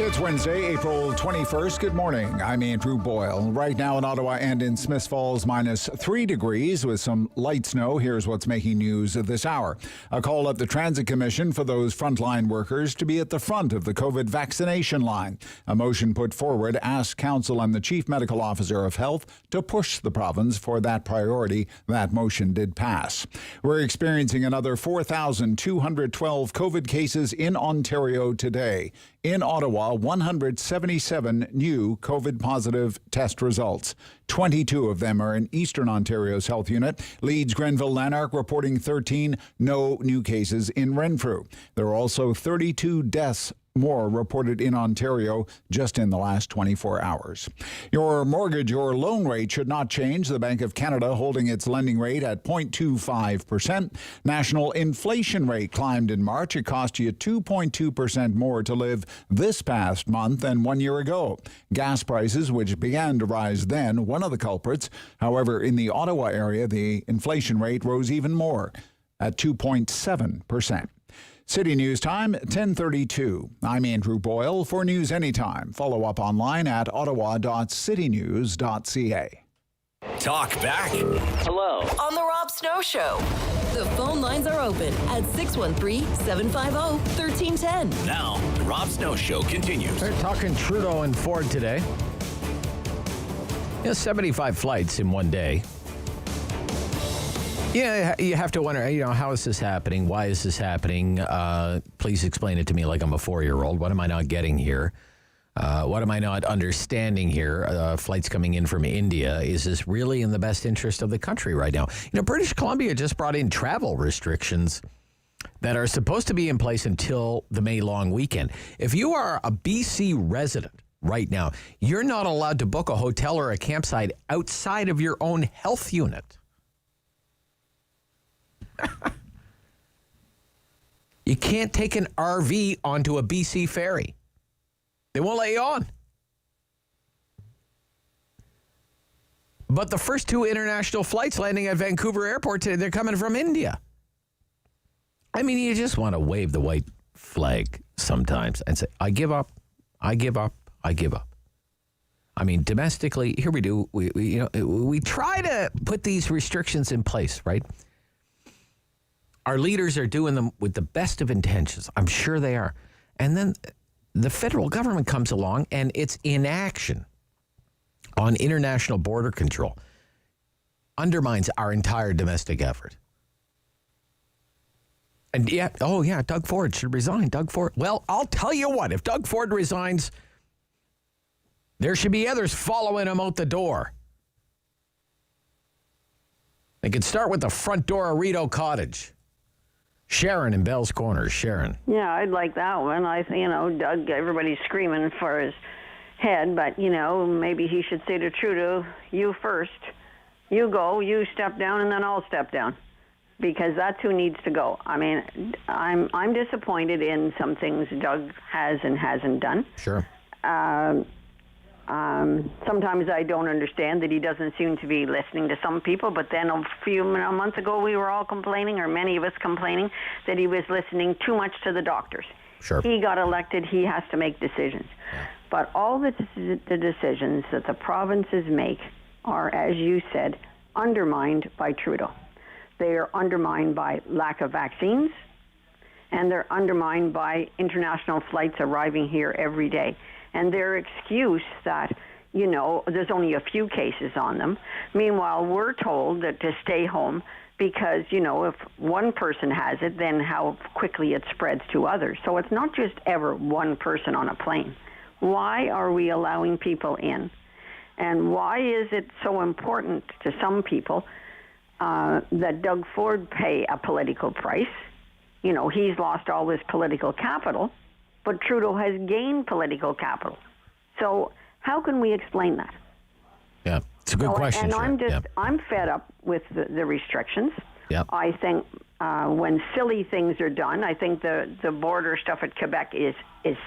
Speaker 1: It's Wednesday, April 21st. Good morning. I'm Andrew Boyle. Right now in Ottawa and in Smiths Falls, minus 3 degrees with some light snow. Here's what's making news this hour. A call at the Transit Commission for those frontline workers to be at the front of the COVID vaccination line. A motion put forward asked Council and the Chief Medical Officer of Health to push the province for that priority. That motion did pass. We're experiencing another 4,212 COVID cases in Ontario today. In Ottawa, 177 new COVID-positive test results. 22 of them are in Eastern Ontario's health unit. Leeds, Grenville, Lanark reporting 13. No new cases in Renfrew. There are also 32 deaths more reported in Ontario just in the last 24 hours. Your mortgage or loan rate should not change. The Bank of Canada holding its lending rate at 0.25%. National inflation rate climbed in March. It cost you 2.2% more to live this past month than 1 year ago. Gas prices, which began to rise then, one of the culprits. However, in the Ottawa area, the inflation rate rose even more at 2.7%. City News Time, 10:32. I'm Andrew Boyle. For News Anytime, follow up online at ottawa.citynews.ca.
Speaker 7: Talk back.
Speaker 8: Hello. On the Rob Snow Show. The phone lines are open at 613-750-1310.
Speaker 7: Now, the Rob Snow Show continues.
Speaker 9: We're talking Trudeau and Ford today. 75 flights in one day. Yeah, you have to wonder, how is this happening? Why is this happening? Please explain it to me like I'm a 4-year-old. What am I not getting here? What am I not understanding here? Flights coming in from India. Is this really in the best interest of the country right now? British Columbia just brought in travel restrictions that are supposed to be in place until the May long weekend. If you are a BC resident right now, you're not allowed to book a hotel or a campsite outside of your own health unit. You can't take an RV onto a BC ferry. They won't let you on. But the first 2 international flights landing at Vancouver Airport today, they're coming from India. I mean, you just want to wave the white flag sometimes and say, I give up, I give up, I give up. I mean, domestically, here we do. We try to put these restrictions in place, right? Our leaders are doing them with the best of intentions. I'm sure they are. And then the federal government comes along and its inaction on international border control undermines our entire domestic effort. And Doug Ford should resign. Doug Ford. Well, I'll tell you what, if Doug Ford resigns, there should be others following him out the door. They could start with the front door of Rideau Cottage. Sharon in Bell's Corners. Sharon.
Speaker 10: Yeah, I'd like that one. Doug, everybody's screaming for his head, but, maybe he should say to Trudeau, you first. You go, you step down, and then I'll step down. Because that's who needs to go. I mean, I'm disappointed in some things Doug has and hasn't done.
Speaker 9: Sure.
Speaker 10: Sometimes I don't understand that he doesn't seem to be listening to some people, but then a few months ago we were all complaining, or many of us complaining, that he was listening too much to the doctors.
Speaker 9: Sure.
Speaker 10: He got elected, he has to make decisions. Yeah. But all the decisions that the provinces make are, as you said, undermined by Trudeau. They are undermined by lack of vaccines, and they're undermined by international flights arriving here every day. And their excuse that, there's only a few cases on them. Meanwhile, we're told that to stay home because, if one person has it, then how quickly it spreads to others. So it's not just ever one person on a plane. Why are we allowing people in? And why is it so important to some people that Doug Ford pay a political price? He's lost all his political capital, but Trudeau has gained political capital. So how can we explain that?
Speaker 9: Yeah, it's a good question.
Speaker 10: And I'm fed up with the restrictions.
Speaker 9: Yeah.
Speaker 10: I think when silly things are done. I think the border stuff at Quebec is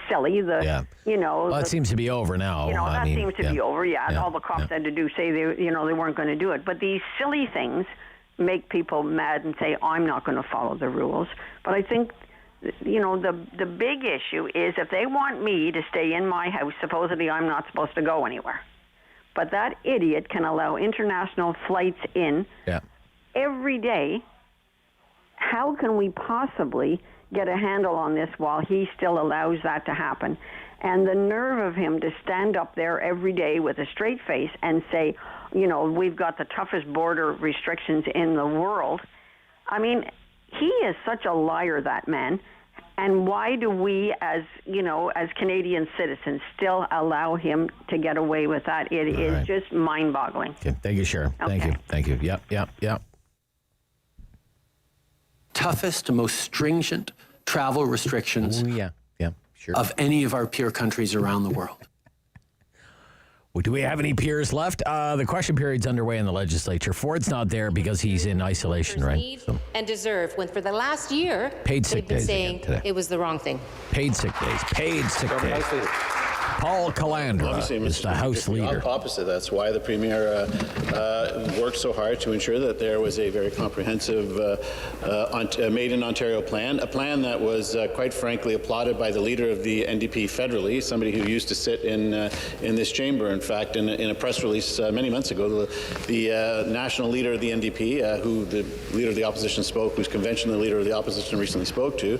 Speaker 10: silly.
Speaker 9: Well, it seems to be over now.
Speaker 10: That seems to be over. Yeah, all the cops had to do say they weren't going to do it. But these silly things make people mad and say, I'm not going to follow the rules. But I think, the big issue is if they want me to stay in my house, supposedly I'm not supposed to go anywhere. But that idiot can allow international flights in every day. How can we possibly get a handle on this while he still allows that to happen? And the nerve of him to stand up there every day with a straight face and say, we've got the toughest border restrictions in the world. I mean, he is such a liar, that man. And why do we, as Canadian citizens, still allow him to get away with that? It is just mind-boggling.
Speaker 9: Okay. Thank you, Sharon.
Speaker 10: Okay.
Speaker 9: Thank you. Yep.
Speaker 11: Toughest, most stringent travel restrictions
Speaker 9: sure.
Speaker 11: of any of our peer countries around the world.
Speaker 9: Well, do we have any peers left? The question period's underway in the legislature. Ford's not there because he's in isolation, right?
Speaker 12: And deserve, when for the last year,
Speaker 9: paid sick
Speaker 12: they've been
Speaker 9: days
Speaker 12: saying it was the wrong thing.
Speaker 9: Paid sick days. Paul Calandra is the House Leader.
Speaker 14: Opposite. That's why the Premier worked so hard to ensure that there was a very comprehensive Made in Ontario plan, a plan that was quite frankly applauded by the leader of the NDP federally, somebody who used to sit in this chamber. In fact, in a press release many months ago, the national leader of the NDP, who the leader of the opposition spoke, whose convention the leader of the opposition recently spoke to,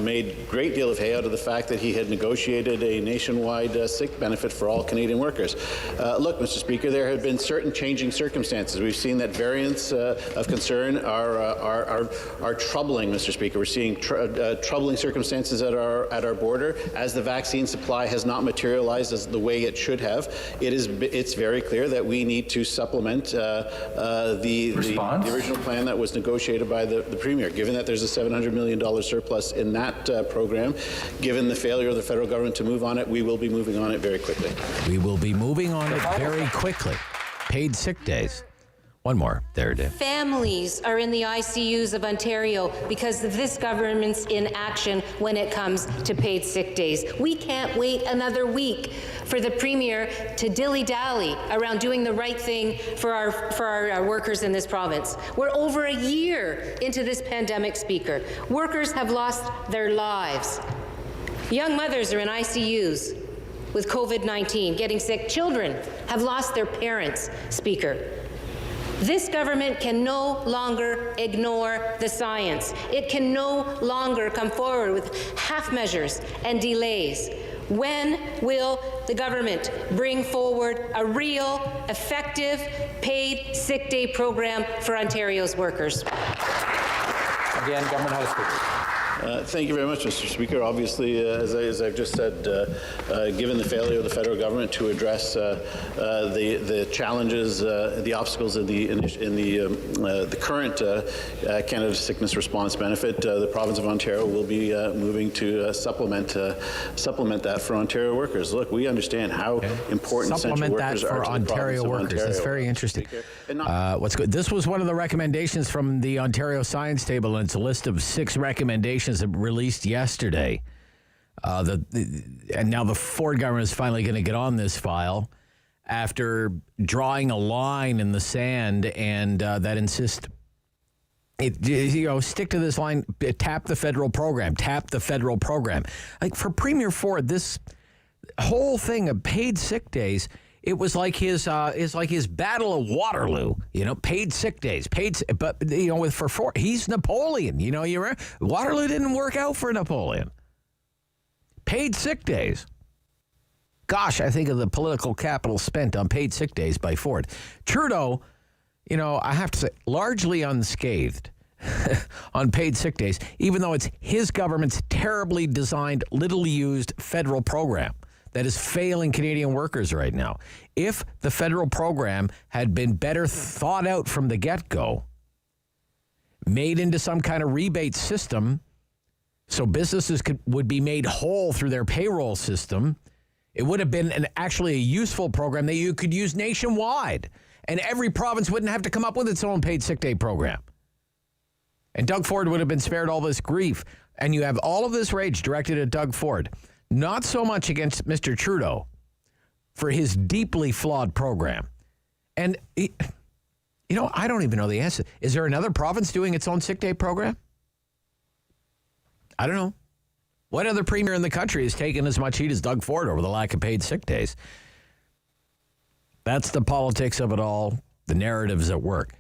Speaker 14: made a great deal of hay out of the fact that he had negotiated a nationwide sick benefit for all Canadian workers. Look, Mr. Speaker, there have been certain changing circumstances. We've seen that variants of concern are troubling, Mr. Speaker. We're seeing troubling circumstances at our border as the vaccine supply has not materialized as the way it should have. It's very clear that we need to supplement the original plan that was negotiated by the Premier. Given that there's a $700 million surplus in that program, given the failure of the federal government to move on it, we will be moving on it very quickly.
Speaker 9: We will be moving on it very quickly. Paid sick days. One more. There, Dave.
Speaker 12: Families are in the ICUs of Ontario because of this government's inaction when it comes to paid sick days. We can't wait another week for the Premier to dilly-dally around doing the right thing for our workers in this province. We're over a year into this pandemic, Speaker. Workers have lost their lives. Young mothers are in ICUs with COVID-19, getting sick. Children have lost their parents, Speaker. This government can no longer ignore the science. It can no longer come forward with half measures and delays. When will the government bring forward a real, effective, paid sick day program for Ontario's workers?
Speaker 14: Again, Government House Speaker. Thank you very much, Mr. Speaker. Obviously, as I've just said, given the failure of the federal government to address the challenges, the obstacles in the current Canada Sickness Response Benefit, the province of Ontario will be moving to supplement that for Ontario workers. Look, we understand how important essential workers are to the province of Ontario.
Speaker 9: That's very interesting. What's good? This was one of the recommendations from the Ontario Science Table, and it's a list of 6 recommendations that released yesterday. And now the Ford government is finally going to get on this file after drawing a line in the sand and that insist stick to this line, tap the federal program. Like for Premier Ford, this whole thing of paid sick days, it was like his Battle of Waterloo, paid sick days, but for Ford, he's Napoleon, Waterloo didn't work out for Napoleon. Paid sick days. Gosh, I think of the political capital spent on paid sick days by Ford. Trudeau, I have to say, largely unscathed on paid sick days, even though it's his government's terribly designed, little used federal program that is failing Canadian workers right now. If the federal program had been better thought out from the get-go, made into some kind of rebate system so businesses would be made whole through their payroll system, it would have been actually a useful program that you could use nationwide, and every province wouldn't have to come up with its own paid sick day program. And Doug Ford would have been spared all this grief. And you have all of this rage directed at Doug Ford. Not so much against Mr. Trudeau for his deeply flawed program. And, I don't even know the answer. Is there another province doing its own sick day program? I don't know. What other premier in the country has taken as much heat as Doug Ford over the lack of paid sick days? That's the politics of it all, the narratives at work.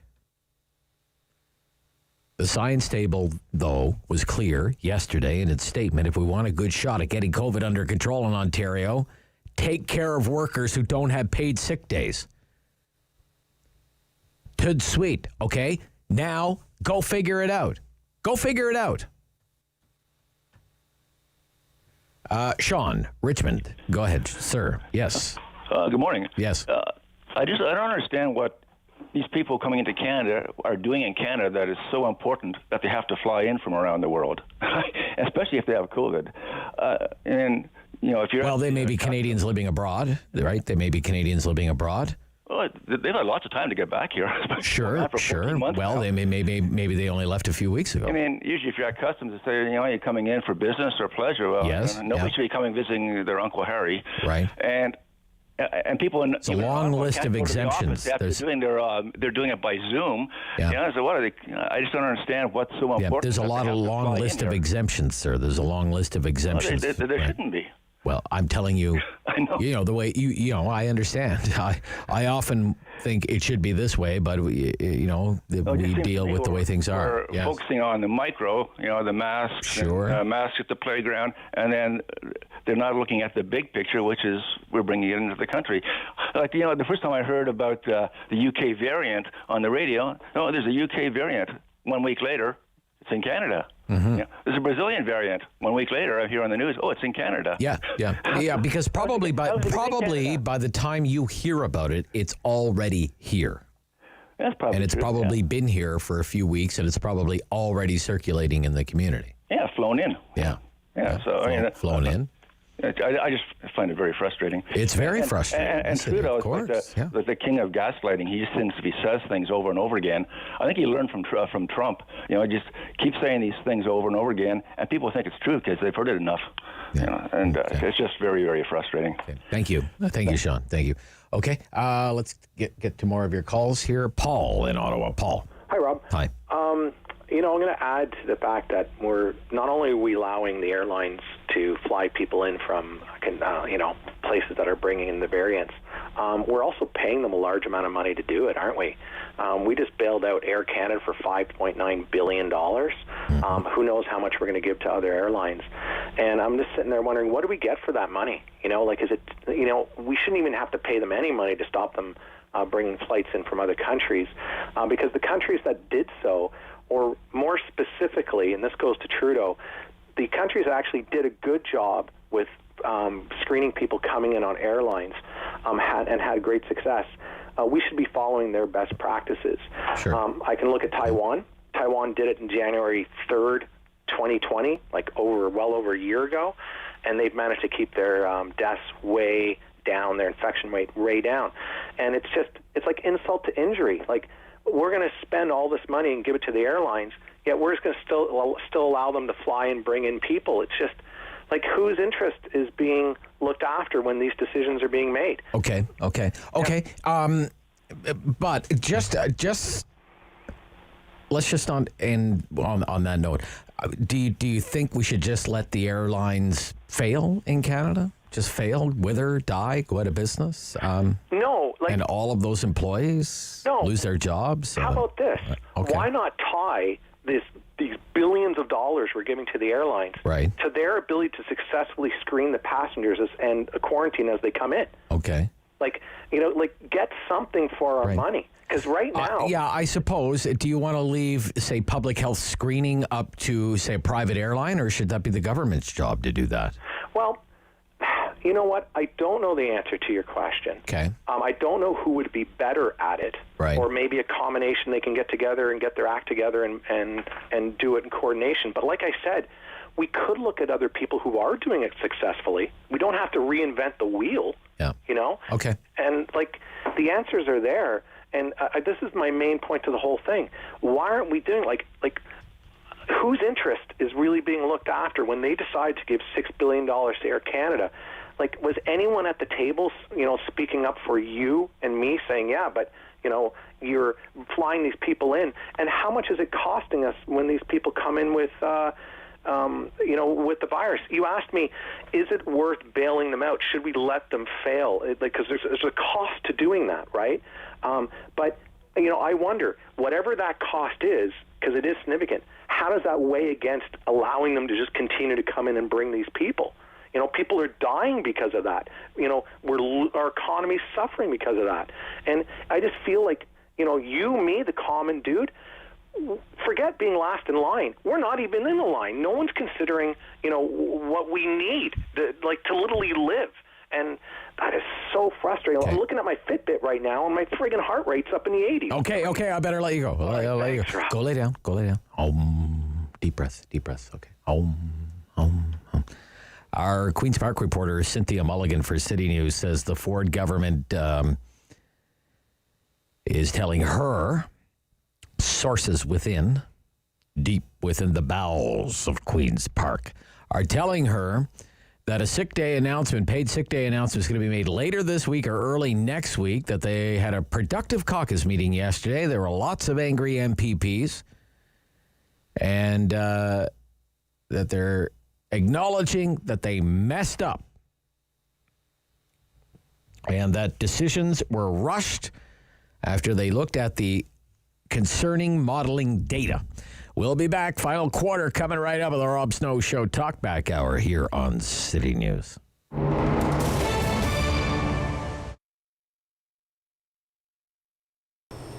Speaker 9: The science table, though, was clear yesterday in its statement. If we want a good shot at getting COVID under control in Ontario, take care of workers who don't have paid sick days. Good sweet, okay? Now, go figure it out. Go figure it out. Sean, Richmond, go ahead, sir. Yes.
Speaker 15: Good morning.
Speaker 9: Yes.
Speaker 15: I don't understand what these people coming into Canada are doing in Canada that is so important that they have to fly in from around the world, especially if they have COVID. If you're...
Speaker 9: Well, they may be Canadians living abroad, right? They may be Canadians living abroad.
Speaker 15: Well, they've had lots of time to get back here.
Speaker 9: Sure. Well, they maybe they only left a few weeks ago.
Speaker 15: I mean, usually if you're at customs, they say, you're coming in for business or pleasure. Well,
Speaker 9: yes.
Speaker 15: Nobody should be coming visiting their Uncle Harry.
Speaker 9: Right.
Speaker 15: And people in
Speaker 9: it's a long list of exemptions.
Speaker 15: They're doing it by Zoom.
Speaker 9: Yeah.
Speaker 15: So what are they? I just don't understand what's so important.
Speaker 9: Yeah, there's a long list of exemptions, sir. There's a long list of exemptions.
Speaker 15: Well, there shouldn't be.
Speaker 9: Well, I'm telling you,
Speaker 15: I know.
Speaker 9: The way I understand. I often think it should be this way, but we deal with the way things are.
Speaker 15: We're focusing on the micro, the masks,
Speaker 9: sure,
Speaker 15: masks at the playground, and then they're not looking at the big picture, which is we're bringing it into the country. Like the first time I heard about the UK variant on the radio, there's a UK variant. 1 week later, it's in Canada.
Speaker 9: Mm-hmm.
Speaker 15: There's a Brazilian variant. 1 week later, I hear on the news, it's in Canada.
Speaker 9: Yeah. Because probably by the time you hear about it, it's already here.
Speaker 15: That's probably
Speaker 9: and it's
Speaker 15: true,
Speaker 9: probably been here for a few weeks, and it's probably already circulating in the community.
Speaker 15: Yeah, flown in.
Speaker 9: Yeah.
Speaker 15: So
Speaker 9: flown in.
Speaker 15: I just find it very frustrating.
Speaker 9: It's very frustrating.
Speaker 15: And Trudeau is like the king of gaslighting. He just seems to be says things over and over again. I think he learned from Trump. Just keep saying these things over and over again, and people think it's true because they've heard it enough.
Speaker 9: Yeah.
Speaker 15: It's just very, very frustrating.
Speaker 9: Okay. Thank you. Thank you, Sean. Thank you. Okay, let's get to more of your calls here. Paul in Ottawa. Paul.
Speaker 16: Hi, Rob.
Speaker 9: Hi.
Speaker 16: I'm going to add to the fact that we're not only are we allowing the airlines to fly people in from, places that are bringing in the variants, we're also paying them a large amount of money to do it, aren't we? We just bailed out Air Canada for $5.9 billion. Who knows how much we're going to give to other airlines? And I'm just sitting there wondering, what do we get for that money? Is it, we shouldn't even have to pay them any money to stop them bringing flights in from other countries, because the countries that did so, or more specifically, and this goes to Trudeau, the countries that actually did a good job with screening people coming in on airlines had great success. We should be following their best practices.
Speaker 9: Sure.
Speaker 16: I can look at Taiwan. Taiwan did it in January 3rd, 2020, well over a year ago, and they've managed to keep their deaths way down, their infection rate way down. And it's like insult to injury. We're going to spend all this money and give it to the airlines, yet we're just going to still allow them to fly and bring in people. It's just whose interest is being looked after when these decisions are being made?
Speaker 9: Okay. But just let's just on that note. Do you think we should just let the airlines fail in Canada? Just fail, wither, die, go out of business?
Speaker 16: No.
Speaker 9: And all of those employees lose their jobs?
Speaker 16: How about this?
Speaker 9: Okay.
Speaker 16: Why not tie these billions of dollars we're giving to the airlines to their ability to successfully screen the passengers and quarantine as they come in?
Speaker 9: Okay.
Speaker 16: Get something for our money. Because right now...
Speaker 9: I suppose. Do you want to leave, say, public health screening up to, say, a private airline, or should that be the government's job to do that?
Speaker 16: Well, you know what? I don't know the answer to your question.
Speaker 9: Okay.
Speaker 16: I don't know who would be better at it.
Speaker 9: Right.
Speaker 16: Or maybe a combination, they can get together and get their act together and do it in coordination. But like I said, we could look at other people who are doing it successfully. We don't have to reinvent the wheel.
Speaker 9: Yeah. Okay.
Speaker 16: And the answers are there. And this is my main point to the whole thing. Why aren't we doing whose interest is really being looked after when they decide to give $6 billion to Air Canada? Like, was anyone at the table, speaking up for you and me, saying, yeah, but, you're flying these people in, and how much is it costing us when these people come in with, with the virus? You asked me, is it worth bailing them out? Should we let them fail? Because there's a cost to doing that, right? But I wonder, whatever that cost is, because it is significant, how does that weigh against allowing them to just continue to come in and bring these people? People are dying because of that. Our economy's suffering because of that. And I just feel like, you, me, the common dude, forget being last in line. We're not even in the line. No one's considering, what we need, to literally live. And that is so frustrating. Okay. I'm looking at my Fitbit right now, and my friggin' heart rate's up in the 80s.
Speaker 9: Okay, I better let you go. I'll let you go. Go lay down. Deep breaths. Okay. Our Queen's Park reporter, Cynthia Mulligan for City News, says the Ford government is telling her sources deep within the bowels of Queen's Park, are telling her that a paid sick day announcement is going to be made later this week or early next week, that they had a productive caucus meeting yesterday. There were lots of angry MPPs, and that they're acknowledging that they messed up and that decisions were rushed after they looked at the concerning modeling data. We'll be back. Final quarter coming right up with the Rob Snow Show Talkback Hour here on City News.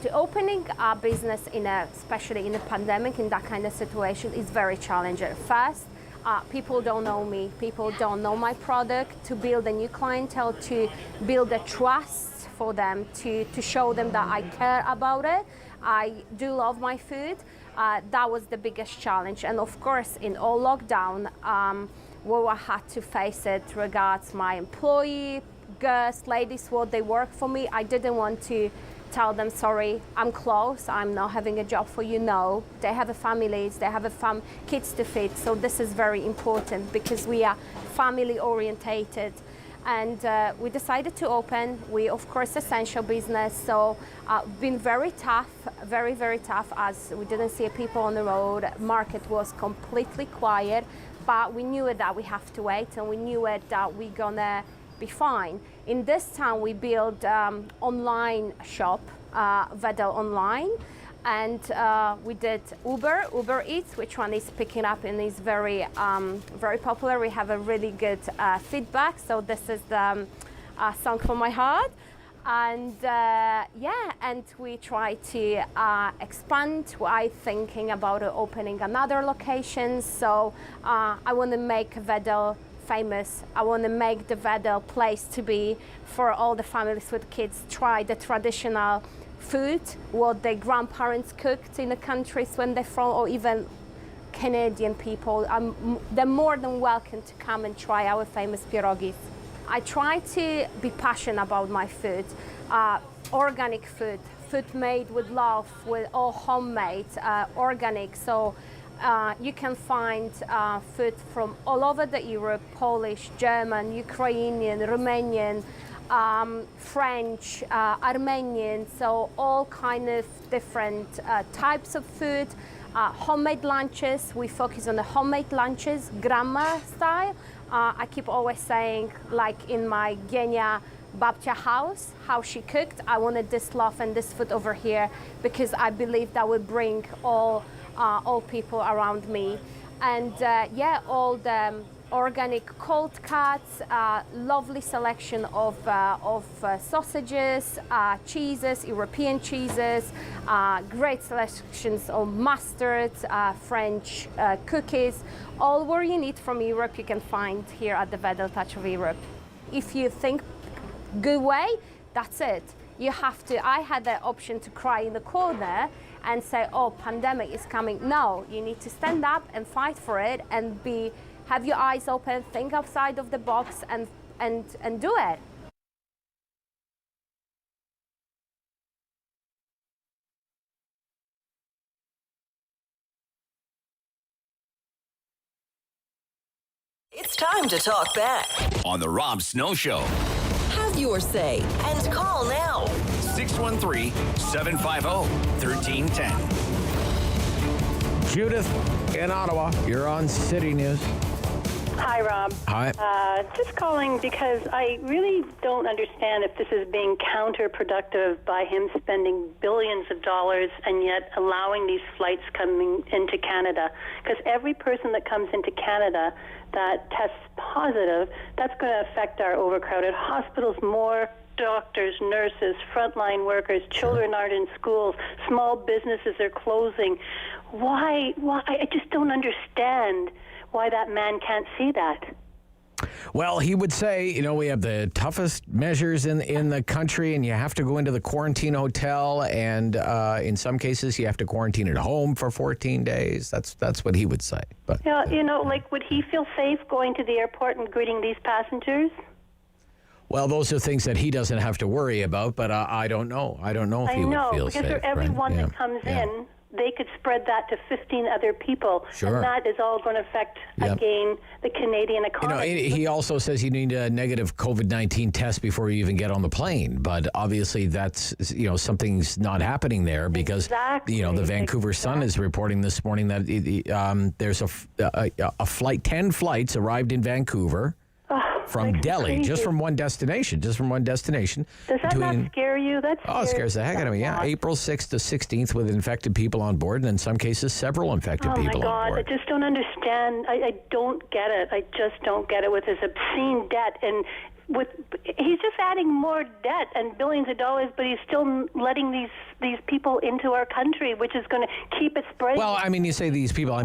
Speaker 4: To opening a business especially in a pandemic, in that kind of situation, is very challenging. First, people don't know me. People don't know my product. To build a new clientele, to build a trust for them, to show them that I care about it. I do love my food. That was the biggest challenge. And of course, in all lockdown, where I had to face it regards my employee, girls, ladies, what they work for me, I didn't want to tell them, sorry, I'm closed, I'm not having a job for you. No, they have families, they have kids to feed. So this is very important because we are family orientated. And we decided to open. We, of course, essential business. So been very tough, very, very tough, as we didn't see people on the road. Market was completely quiet, but we knew that we have to wait, and we knew that we're gonna be fine. In this town, we built online shop, Vedel Online, and we did Uber Eats, which one is picking up and is very, very popular. We have a really good feedback. So this is the song from my heart. And and we try to expand. I'm thinking about opening another location. So I want to make Vedel famous. I want to make the Vedel place to be for all the families with kids. Try the traditional food, what their grandparents cooked in the countries when they're from, or even Canadian people. They're more than welcome to come and try our famous pierogis. I try to be passionate about my food, organic food made with love, with all homemade, organic. So you can find food from all over the Europe: Polish, German, Ukrainian, Romanian, French, Armenian, so all kind of different types of food. Homemade lunches, we focus on the homemade lunches, grandma style. I keep always saying, like in my Genia Babcia house, how she cooked, I wanted this love and this food over here because I believe that would bring all people around me. And all the organic cold cuts, lovely selection of sausages, cheeses, European cheeses, great selections of mustards, French cookies. All what you need from Europe you can find here at the Vedel Touch of Europe. If you think good way, that's it. You have to. I had the option to cry in the corner and say, oh, pandemic is coming. No, you need to stand up and fight for it and have your eyes open, think outside of the box, and do it.
Speaker 8: time to talk back.
Speaker 7: On the Rob Snow Show.
Speaker 8: Have your say and call now.
Speaker 7: 613-750-1310.
Speaker 9: Judith in Ottawa, you're on City News.
Speaker 13: Hi, Rob.
Speaker 9: Hi.
Speaker 13: Just calling because I really don't understand if this is being counterproductive by him spending billions of dollars and yet allowing these flights coming into Canada. Because every person that comes into Canada that tests positive, that's going to affect our overcrowded hospitals more. Doctors, nurses, frontline workers, children aren't in schools, small businesses are closing. Why? I just don't understand why that man can't see that.
Speaker 9: Well, he would say, we have the toughest measures in the country, and you have to go into the quarantine hotel, and in some cases, you have to quarantine at home for 14 days. That's what he would say. But
Speaker 13: would he feel safe going to the airport and greeting these passengers?
Speaker 9: Well, those are things that he doesn't have to worry about, but I don't know. I don't know if he would feel safe.
Speaker 13: I know, because for every one that comes in, they could spread that to 15 other people.
Speaker 9: Sure.
Speaker 13: And that is all going to affect, again, the Canadian economy.
Speaker 9: He also says you need a negative COVID-19 test before you even get on the plane. But obviously that's, something's not happening there because, the Vancouver Sun is reporting this morning that there's a flight, 10 flights arrived in Vancouver. From Delhi,
Speaker 13: crazy.
Speaker 9: just from one destination.
Speaker 13: Does that not scare you? It
Speaker 9: scares the heck out of me. Yeah, April 6th to 16th with infected people on board, and in some cases, several infected people on board.
Speaker 13: I just don't understand. I don't get it. I just don't get it with his obscene debt. And he's just adding more debt and billions of dollars, but he's still letting these people into our country, which is going to keep it spreading.
Speaker 9: Well, you say these people. A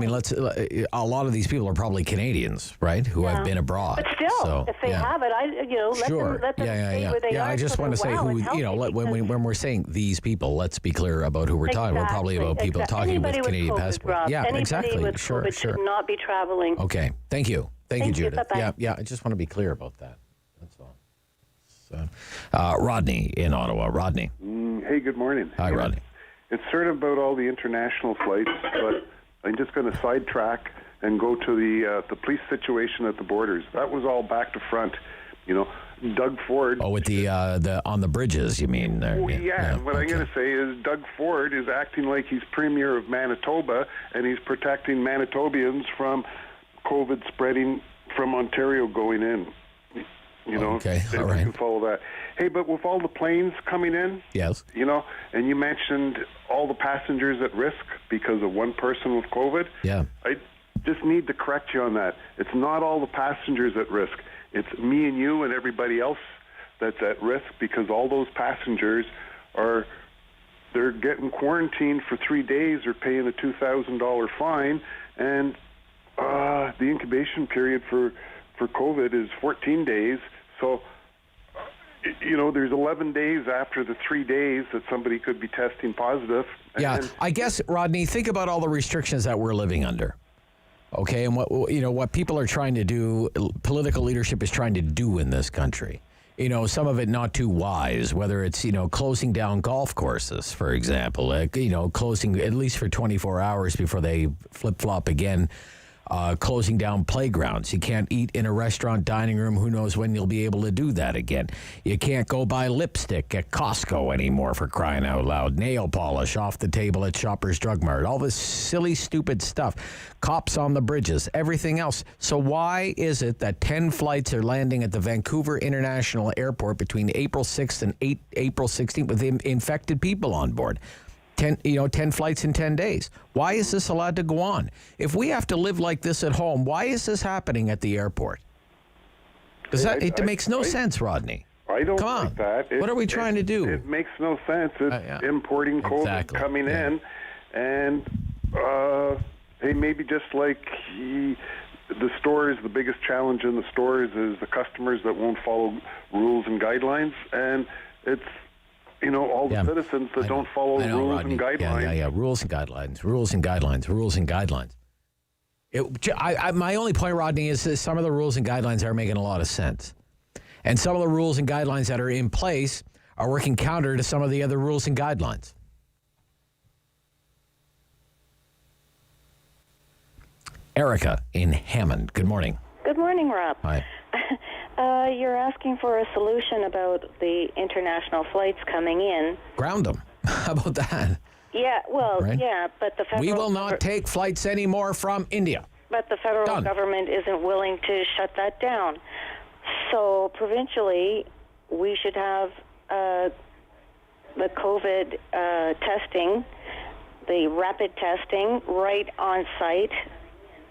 Speaker 9: lot of these people are probably Canadians, right, who have been abroad.
Speaker 13: But still, if they have it, let them stay where they are.
Speaker 9: I just want to say who, when we're saying these people, let's be clear about who we're talking. We're probably about people talking with Canadian passports. Yeah,
Speaker 13: exactly. With COVID should not be traveling.
Speaker 9: Okay, thank you, Judith.
Speaker 13: Bye-bye.
Speaker 9: I just want to be clear about that. That's all. Rodney in Ottawa. Rodney.
Speaker 17: Hey, good morning.
Speaker 9: Hi, Rodney.
Speaker 17: It's sort of about all the international flights, but I'm just going to sidetrack and go to the police situation at the borders. That was all back to front. Doug Ford.
Speaker 9: Oh, with the on the bridges, you mean? There.
Speaker 17: What I'm going to say is Doug Ford is acting like he's Premier of Manitoba, and he's protecting Manitobians from COVID spreading from Ontario going in.
Speaker 9: Okay,
Speaker 17: if
Speaker 9: all right.
Speaker 17: You can follow that. Hey, but with all the planes coming in,
Speaker 9: yes,
Speaker 17: and you mentioned all the passengers at risk because of one person with COVID.
Speaker 9: Yeah.
Speaker 17: I just need to correct you on that. It's not all the passengers at risk. It's me and you and everybody else that's at risk because all those passengers they're getting quarantined for 3 days or paying a $2,000 fine, and the incubation period for COVID is 14 days. So, there's 11 days after the 3 days that somebody could be testing positive.
Speaker 9: Yeah, I guess, Rodney, think about all the restrictions that we're living under. Okay, and what people are trying to do, political leadership is trying to do in this country. Some of it not too wise, whether it's, closing down golf courses, for example, closing at least for 24 hours before they flip-flop again. Closing down playgrounds. You can't eat in a restaurant dining room. Who knows when you'll be able to do that again. You can't go buy lipstick at Costco anymore, for crying out loud. Nail polish off the table at Shoppers Drug Mart. All this silly, stupid stuff. Cops on the bridges. Everything else. So why is it that 10 flights are landing at the Vancouver International Airport between April 6th and April 16th with infected people on board? 10 flights in 10 days. Why is this allowed to go on? If we have to live like this at home, why is this happening at the airport? It makes no sense, Rodney.
Speaker 17: I don't
Speaker 9: Come on.
Speaker 17: like that.
Speaker 9: What are we trying to do?
Speaker 17: It makes no sense. It's importing COVID coming in. And, maybe just like the stores, the biggest challenge in the stores is the customers that won't follow rules and guidelines. And it's all the citizens that don't follow rules and guidelines.
Speaker 9: Yeah, rules and guidelines. My only point, Rodney, is that some of the rules and guidelines are making a lot of sense. And some of the rules and guidelines that are in place are working counter to some of the other rules and guidelines. Erica in Hammond, good morning.
Speaker 13: Good
Speaker 18: Good morning, Rob.
Speaker 9: Hi.
Speaker 18: You're asking for a solution about the international flights coming in.
Speaker 9: Ground them. How about that?
Speaker 18: Yeah, well,
Speaker 9: Right.
Speaker 18: yeah, but the federal
Speaker 9: We will not take flights anymore from India.
Speaker 18: But the federal government isn't willing to shut that down. So provincially, we should have the COVID testing, the rapid testing, right on site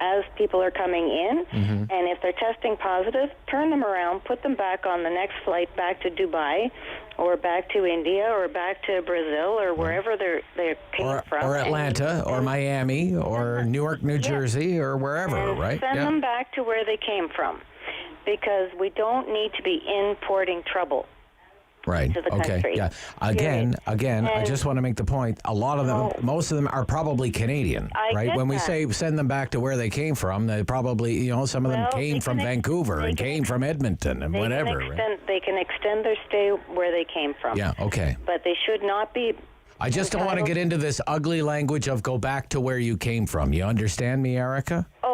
Speaker 18: as people are coming in.
Speaker 9: Mm-hmm.
Speaker 18: And if they're testing positive, turn them around, put them back on the next flight back to Dubai or back to India or back to Brazil or wherever they came from.
Speaker 9: Or Atlanta or Miami or Newark, New Jersey or wherever,
Speaker 18: and
Speaker 9: right?
Speaker 18: Send them back to where they came from, because we don't need to be importing trouble.
Speaker 9: Right.
Speaker 18: To the
Speaker 9: Okay.
Speaker 18: country.
Speaker 9: Yeah. Again, I
Speaker 18: And-
Speaker 9: just want to make the point. A lot of them, most of them are probably Canadian,
Speaker 18: I
Speaker 9: right?
Speaker 18: get
Speaker 9: When we
Speaker 18: that.
Speaker 9: say send them back to where they came from, they probably, some of them came from Vancouver and came from Edmonton and whatever. Right?
Speaker 18: They can extend their stay where they came from.
Speaker 9: Yeah. Okay.
Speaker 18: But they should not be.
Speaker 9: I just don't want to get into this ugly language of go back to where you came from. You understand me, Erica?
Speaker 18: Oh,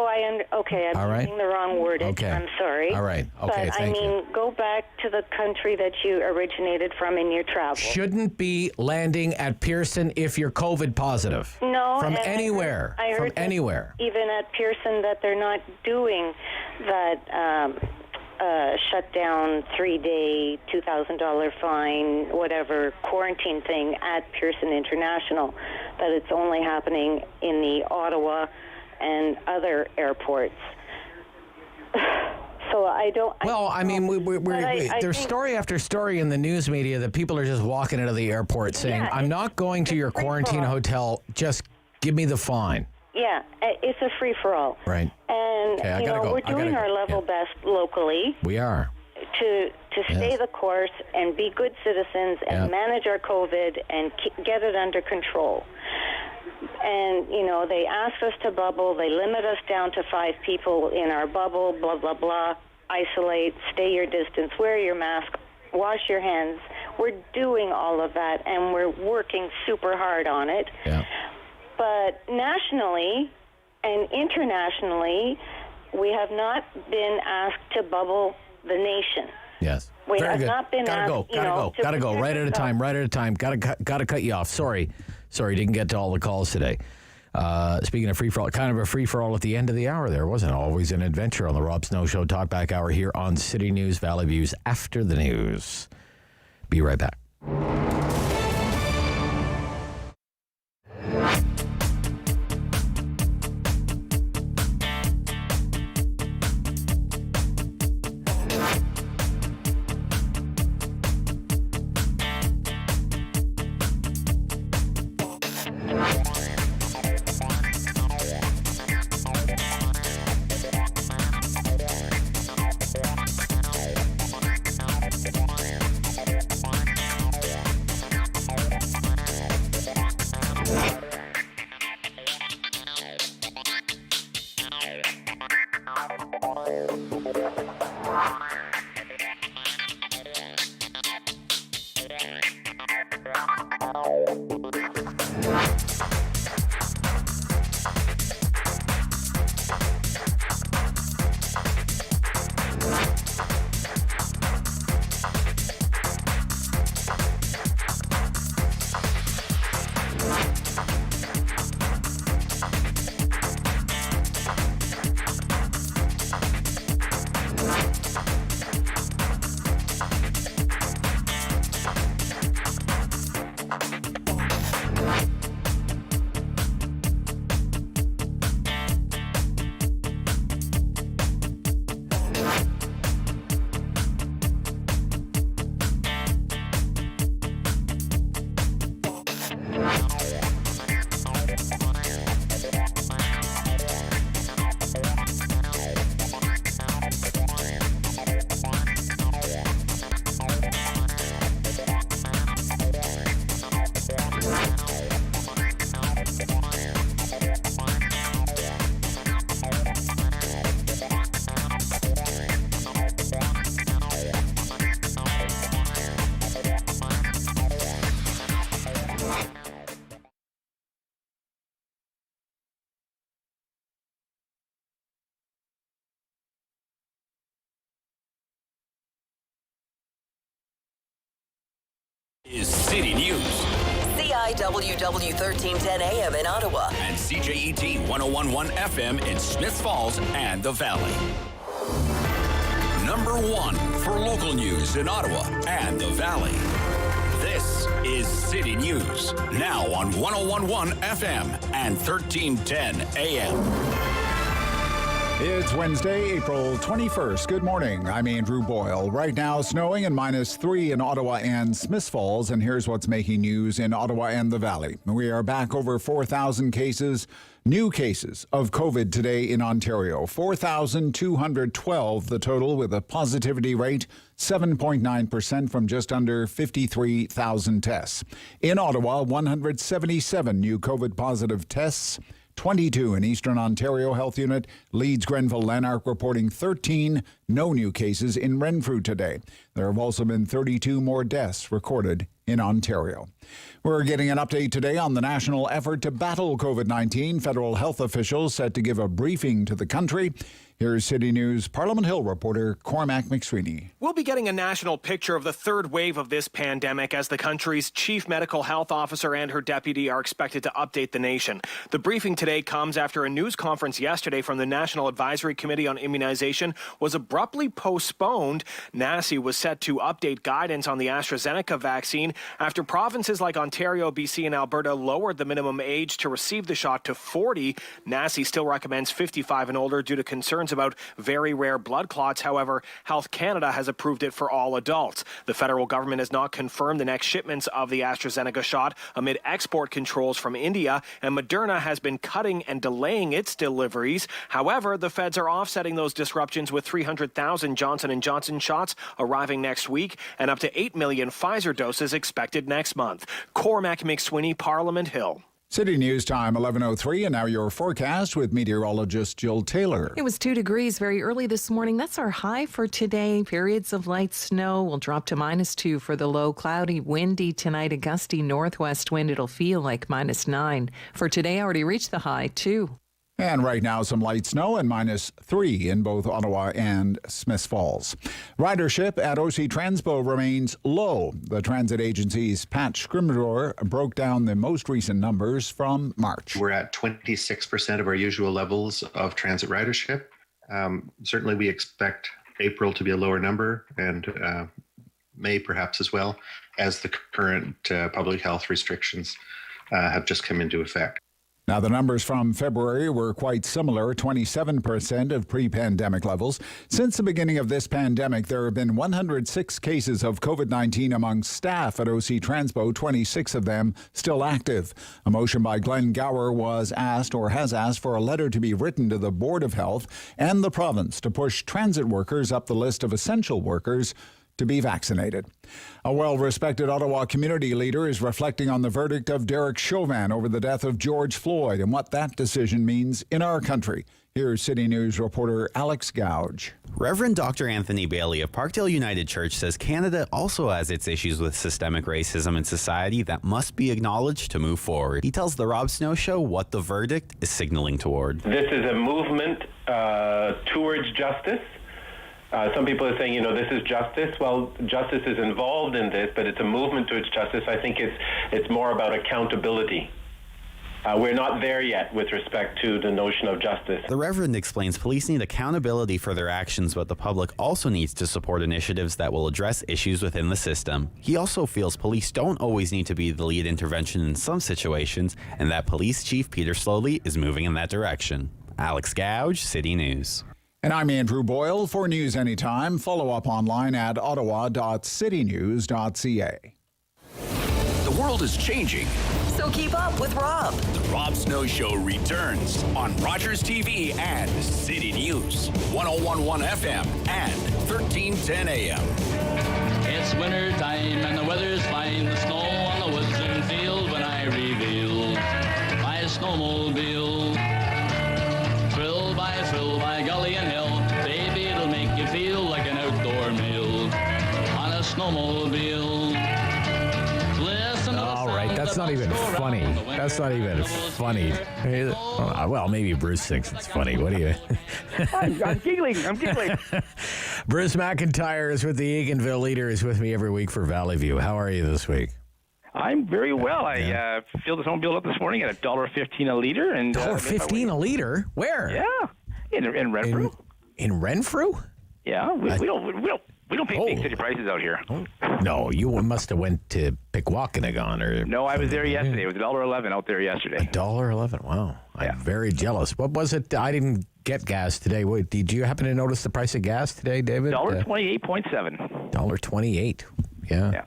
Speaker 18: okay.
Speaker 9: All
Speaker 18: I'm
Speaker 9: right.
Speaker 18: using the wrong wordage.
Speaker 9: Okay.
Speaker 18: I'm sorry.
Speaker 9: All right. Okay,
Speaker 18: But
Speaker 9: thank
Speaker 18: I mean, go back to the country that you originated from in your travel.
Speaker 9: Shouldn't be landing at Pearson if you're COVID positive.
Speaker 18: No.
Speaker 9: From
Speaker 18: and
Speaker 9: anywhere.
Speaker 18: I heard
Speaker 9: From
Speaker 18: that
Speaker 9: anywhere.
Speaker 18: Even at Pearson, that they're not doing that shut down 3-day, $2,000 fine, whatever quarantine thing at Pearson International. That it's only happening in the Ottawa and other airports. So I don't.
Speaker 9: Well, I mean, there's
Speaker 18: think-
Speaker 9: story after story in the news media that people are just walking into the airport saying,
Speaker 18: Yeah,
Speaker 9: I'm not going to your quarantine hotel, just give me the fine.
Speaker 18: Yeah, it's a free-for-all.
Speaker 9: Right.
Speaker 18: And,
Speaker 9: Okay, I gotta go.
Speaker 18: we're
Speaker 9: I gotta
Speaker 18: doing
Speaker 9: go.
Speaker 18: our level best locally
Speaker 9: We are.
Speaker 18: to stay the course and be good citizens and manage our COVID and get it under control. And, they ask us to bubble. They limit us down to 5 people in our bubble, blah, blah, blah. Isolate, stay your distance, wear your mask, wash your hands. We're doing all of that, and we're working super hard on it.
Speaker 9: Yeah.
Speaker 18: But nationally and internationally, we have not been asked to bubble the nation.
Speaker 9: Yes.
Speaker 18: We
Speaker 9: Very
Speaker 18: have
Speaker 9: good.
Speaker 18: not been
Speaker 9: Gotta
Speaker 18: asked,
Speaker 9: go. Gotta go. Right at a time. Right at a time. Gotta cut you off. Sorry, didn't get to all the calls today. Speaking of free-for-all, kind of a free-for-all at the end of the hour there, wasn't it? Always an adventure on the Rob Snow Show Talkback Hour here on City News Valley Views after the news. Be right back.
Speaker 7: Is City News.
Speaker 8: CIWW 1310 AM in Ottawa.
Speaker 7: And CJET 1011 FM in Smiths Falls and the Valley. Number 1 for local news in Ottawa and the Valley. This is City News. Now on 1011 FM and 1310 AM.
Speaker 1: It's Wednesday, April 21st. Good morning. I'm Andrew Boyle. Right now, snowing and -3 in Ottawa and Smiths Falls. And here's what's making news in Ottawa and the Valley. We are back over 4,000 cases, new cases of COVID today in Ontario. 4,212 the total, with a positivity rate 7.9% from just under 53,000 tests. In Ottawa, 177 new COVID positive tests. 22 in Eastern Ontario Health Unit. Leeds, Grenville, Lanark reporting 13 no new cases in Renfrew today. There have also been 32 more deaths recorded in Ontario. We're getting an update today on the national effort to battle COVID-19. Federal health officials set to give a briefing to the country. Here's City News Parliament Hill reporter Cormac McSweeney.
Speaker 19: We'll be getting a national picture of the third wave of this pandemic as the country's chief medical health officer and her deputy are expected to update the nation. The briefing today comes after a news conference yesterday from the National Advisory Committee on Immunization was abruptly postponed. NACI was set to update guidance on the AstraZeneca vaccine after provinces like Ontario, BC, and Alberta lowered the minimum age to receive the shot to 40. NACI still recommends 55 and older due to concerns about very rare blood clots. However, Health Canada has approved it for all adults. The federal government has not confirmed the next shipments of the AstraZeneca shot amid export controls from India, and Moderna has been cutting and delaying its deliveries. However, the feds are offsetting those disruptions with 300,000 Johnson & Johnson shots arriving next week and up to 8 million Pfizer doses expected next month. Cormac McSweeney, Parliament Hill.
Speaker 1: City News time 11:03, and now your forecast with meteorologist Jill Taylor.
Speaker 20: It was 2 degrees very early this morning. That's our high for today. Periods of light snow will drop to -2 for the low. Cloudy, windy tonight, a gusty northwest wind. It'll feel like -9. For today, I already reached the high 2.
Speaker 1: And right now, some light snow and -3 in both Ottawa and Smiths Falls. Ridership at OC Transpo remains low. The transit agency's Pat Scrimgeour broke down the most recent numbers from March.
Speaker 21: We're at 26% of our usual levels of transit ridership. Certainly, we expect April to be a lower number, and May perhaps as well, as the current public health restrictions have just come into effect.
Speaker 1: Now, the numbers from February were quite similar, 27% of pre-pandemic levels. Since the beginning of this pandemic, there have been 106 cases of COVID-19 among staff at OC Transpo, 26 of them still active. A motion by Glenn Gower was asked or has asked for a letter to be written to the Board of Health and the province to push transit workers up the list of essential workers to be vaccinated. A well-respected Ottawa community leader is reflecting on the verdict of Derek Chauvin over the death of George Floyd and what that decision means in our country. Here's City News reporter Alex Gouge.
Speaker 24: Reverend Dr. Anthony Bailey of Parkdale United Church says Canada also has its issues with systemic racism in society that must be acknowledged to move forward. He tells the Rob Snow Show what the verdict is signaling toward.
Speaker 25: This is a movement towards justice. Some people are saying, this is justice. Well, justice is involved in this, but it's a movement towards justice. I think it's more about accountability. We're not there yet with respect to the notion of justice.
Speaker 24: The Reverend explains police need accountability for their actions, but the public also needs to support initiatives that will address issues within the system. He also feels police don't always need to be the lead intervention in some situations, and that Police Chief Peter Slowly is moving in that direction. Alex Gouge, City News.
Speaker 1: And I'm Andrew Boyle. For News Anytime, follow up online at ottawa.citynews.ca.
Speaker 7: The world is changing.
Speaker 8: So keep up with Rob.
Speaker 7: The Rob Snow Show returns on Rogers TV and City News, 1011 FM and 1310 AM.
Speaker 26: It's winter time and the weather's fine. The snow on the woods and field when I reveal my snowmobile. Thrill by gully and hill. Baby, it'll make you feel like an outdoor meal on a snowmobile. Listen to
Speaker 9: all right, that's not even funny. That's not even funny. Well, maybe Bruce thinks it's funny. What do you?
Speaker 27: I'm giggling.
Speaker 9: Bruce McIntyre is with the Eganville Leader. Is with me every week for Valley View. How are you this week?
Speaker 2: I'm very well. I filled this home bill up this morning at $1.15 a liter. And
Speaker 9: $1.15 a liter? Where?
Speaker 2: Yeah, in Renfrew.
Speaker 9: In Renfrew?
Speaker 2: Yeah, we don't pay big city prices out here.
Speaker 9: No, you must have went to Pickwackinagon or.
Speaker 2: No, I was there yesterday. It was $1.11 out there yesterday.
Speaker 9: $1.11. Wow, I'm very jealous. What was it? I didn't get gas today. Wait, did you happen to notice the price of gas today, David?
Speaker 2: $1.28.7.
Speaker 9: $1.28. Yeah.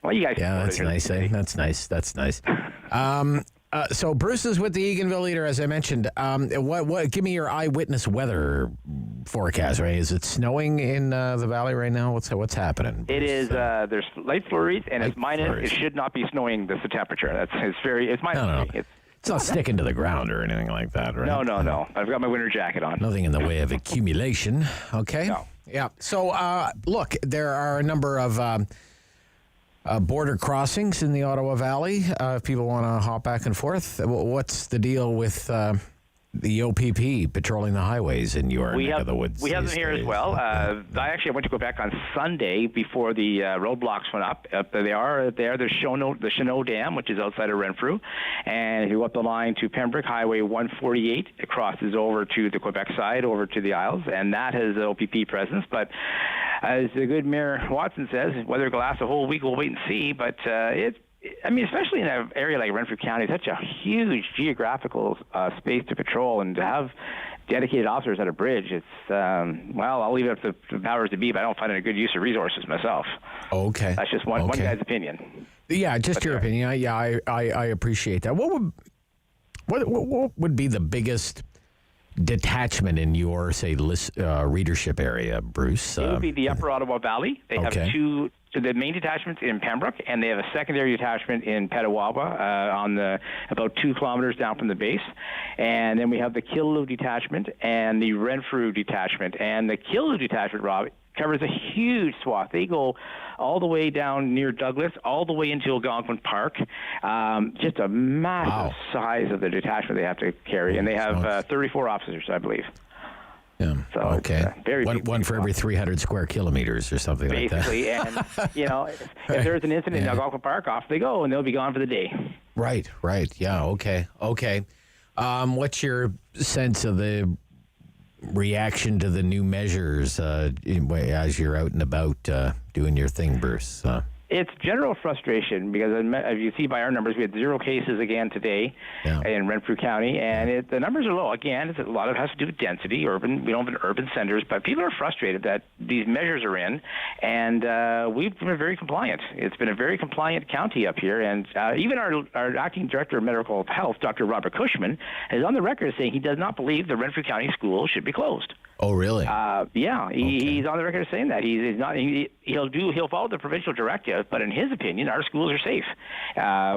Speaker 2: Well, you guys.
Speaker 9: Yeah, that's nice. That's nice. That's nice. So Bruce is with the Eganville Leader, as I mentioned. What? Give me your eyewitness weather forecast. Right? Is it snowing in the valley right now? What's happening?
Speaker 2: It is. There's light flurries, and it's minus. Flurries. It should not be snowing. That's the temperature. It's minus.
Speaker 9: No. It's not sticking to the ground or anything like that, right?
Speaker 2: No. I've got my winter jacket on.
Speaker 9: Nothing in the way of accumulation. Okay.
Speaker 2: No.
Speaker 9: Yeah. So look, there are a number of. Border crossings in the Ottawa Valley. If people want to hop back and forth, what's the deal with the OPP patrolling the highways in your neck of the woods?
Speaker 2: We have them here as well. I went to go back on Sunday before the roadblocks went up. They are there. There's the Cheneau Dam, which is outside of Renfrew. And if you go up the line to Pembroke, Highway 148, it crosses over to the Quebec side, over to the Isles, and that has OPP presence. But as the good Mayor Watson says, whether it'll last a whole week, we'll wait and see. But especially in an area like Renfrew County, such a huge geographical space to patrol, and to have dedicated officers at a bridge, it's, I'll leave it up to the powers to be, but I don't find it a good use of resources myself.
Speaker 9: Okay.
Speaker 2: That's just one guy's opinion.
Speaker 9: Yeah, just your opinion. I appreciate that. What would be the biggest detachment in your, say, readership area, Bruce?
Speaker 2: It would be the Upper Ottawa Valley. They have two. So the main detachment's in Pembroke, and they have a secondary detachment in Petawawa, about 2 kilometers down from the base. And then we have the Killaloe detachment and the Renfrew detachment. And the Killaloe detachment, Rob, covers a huge swath. They go all the way down near Douglas, all the way into Algonquin Park. Just a massive size of the detachment they have to carry. And they have 34 officers, I believe.
Speaker 9: Yeah.
Speaker 2: So
Speaker 9: okay.
Speaker 2: Very
Speaker 9: one for every 300 square kilometers or something
Speaker 2: basically,
Speaker 9: like that.
Speaker 2: And, if there's an incident in Algonquin Park, off they go, and they'll be gone for the day.
Speaker 9: Right. Yeah, okay. What's your sense of the reaction to the new measures as you're out and about doing your thing, Bruce?
Speaker 2: It's general frustration because, as you see by our numbers, we had 0 cases again today in Renfrew County, and the numbers are low. Again, a lot of it has to do with density, urban. We don't have urban centers, but people are frustrated that these measures are in, and we've been very compliant. It's been a very compliant county up here, and even our acting director of medical health, Dr. Robert Cushman, is on the record saying he does not believe the Renfrew County schools should be closed.
Speaker 9: Oh, really?
Speaker 2: He's on the record saying that he's not. He'll follow the provincial directive, but in his opinion, our schools are safe.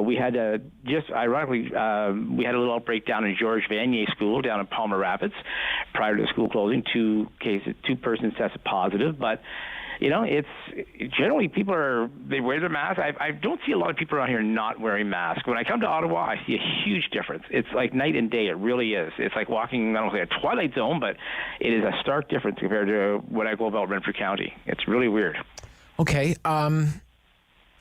Speaker 2: We had ironically, we had a little outbreak down in George Vanier School down in Palmer Rapids prior to the school closing. 2 persons tested positive, but. It's generally people they wear their masks. I don't see a lot of people around here not wearing masks. When I come to Ottawa, I see a huge difference. It's like night and day. It really is. It's like walking, I don't say a twilight zone, but it is a stark difference compared to when I go about Renfrew County. It's really weird.
Speaker 9: Okay.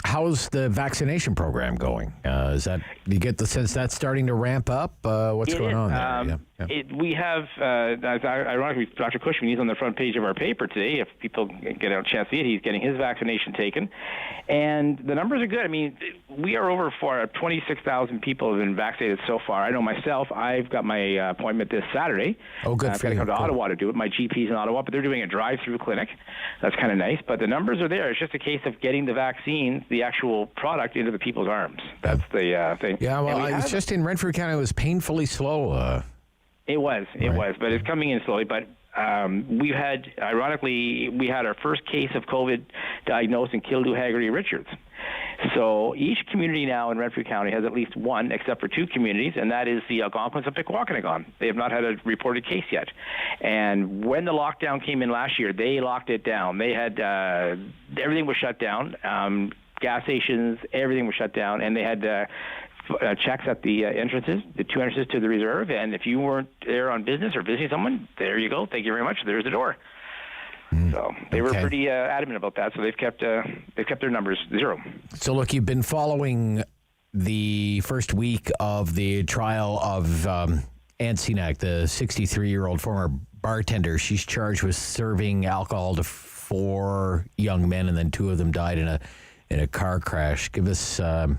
Speaker 9: How's the vaccination program going? Do you get the sense that's starting to ramp up? What's going on there?
Speaker 2: We have, ironically, Dr. Cushman, he's on the front page of our paper today. If people get a chance to see it, he's getting his vaccination taken. And the numbers are good. I mean, we are over 26,000 people have been vaccinated so far. I know myself, I've got my appointment this Saturday.
Speaker 9: Oh, good
Speaker 2: I've got to come to Ottawa to do it. My GP's in Ottawa, but they're doing a drive-through clinic. That's kind of nice. But the numbers are there. It's just a case of getting the vaccine, the actual product, into the people's arms. That's the thing.
Speaker 9: Yeah, well, it's just in Renfrew County, it was painfully slow.
Speaker 2: It was, but it's coming in slowly. But we had our first case of COVID diagnosed in Killaloe, Haggerty, Richards. So each community now in Renfrew County has at least one, except for 2 communities, and that is the Algonquins and Pickwackinagon. They have not had a reported case yet. And when the lockdown came in last year, they locked it down. They had everything was shut down. Gas stations, everything was shut down, and they had checks at the entrances, the 2 entrances to the reserve, and if you weren't there on business or visiting someone, there you go. Thank you very much. There's the door. So they were pretty adamant about that. So they've kept their numbers 0.
Speaker 9: So look, you've been following the first week of the trial of Ann Cenac, the 63-year-old former bartender. She's charged with serving alcohol to 4 young men, and then 2 of them died in a car crash. Give us kind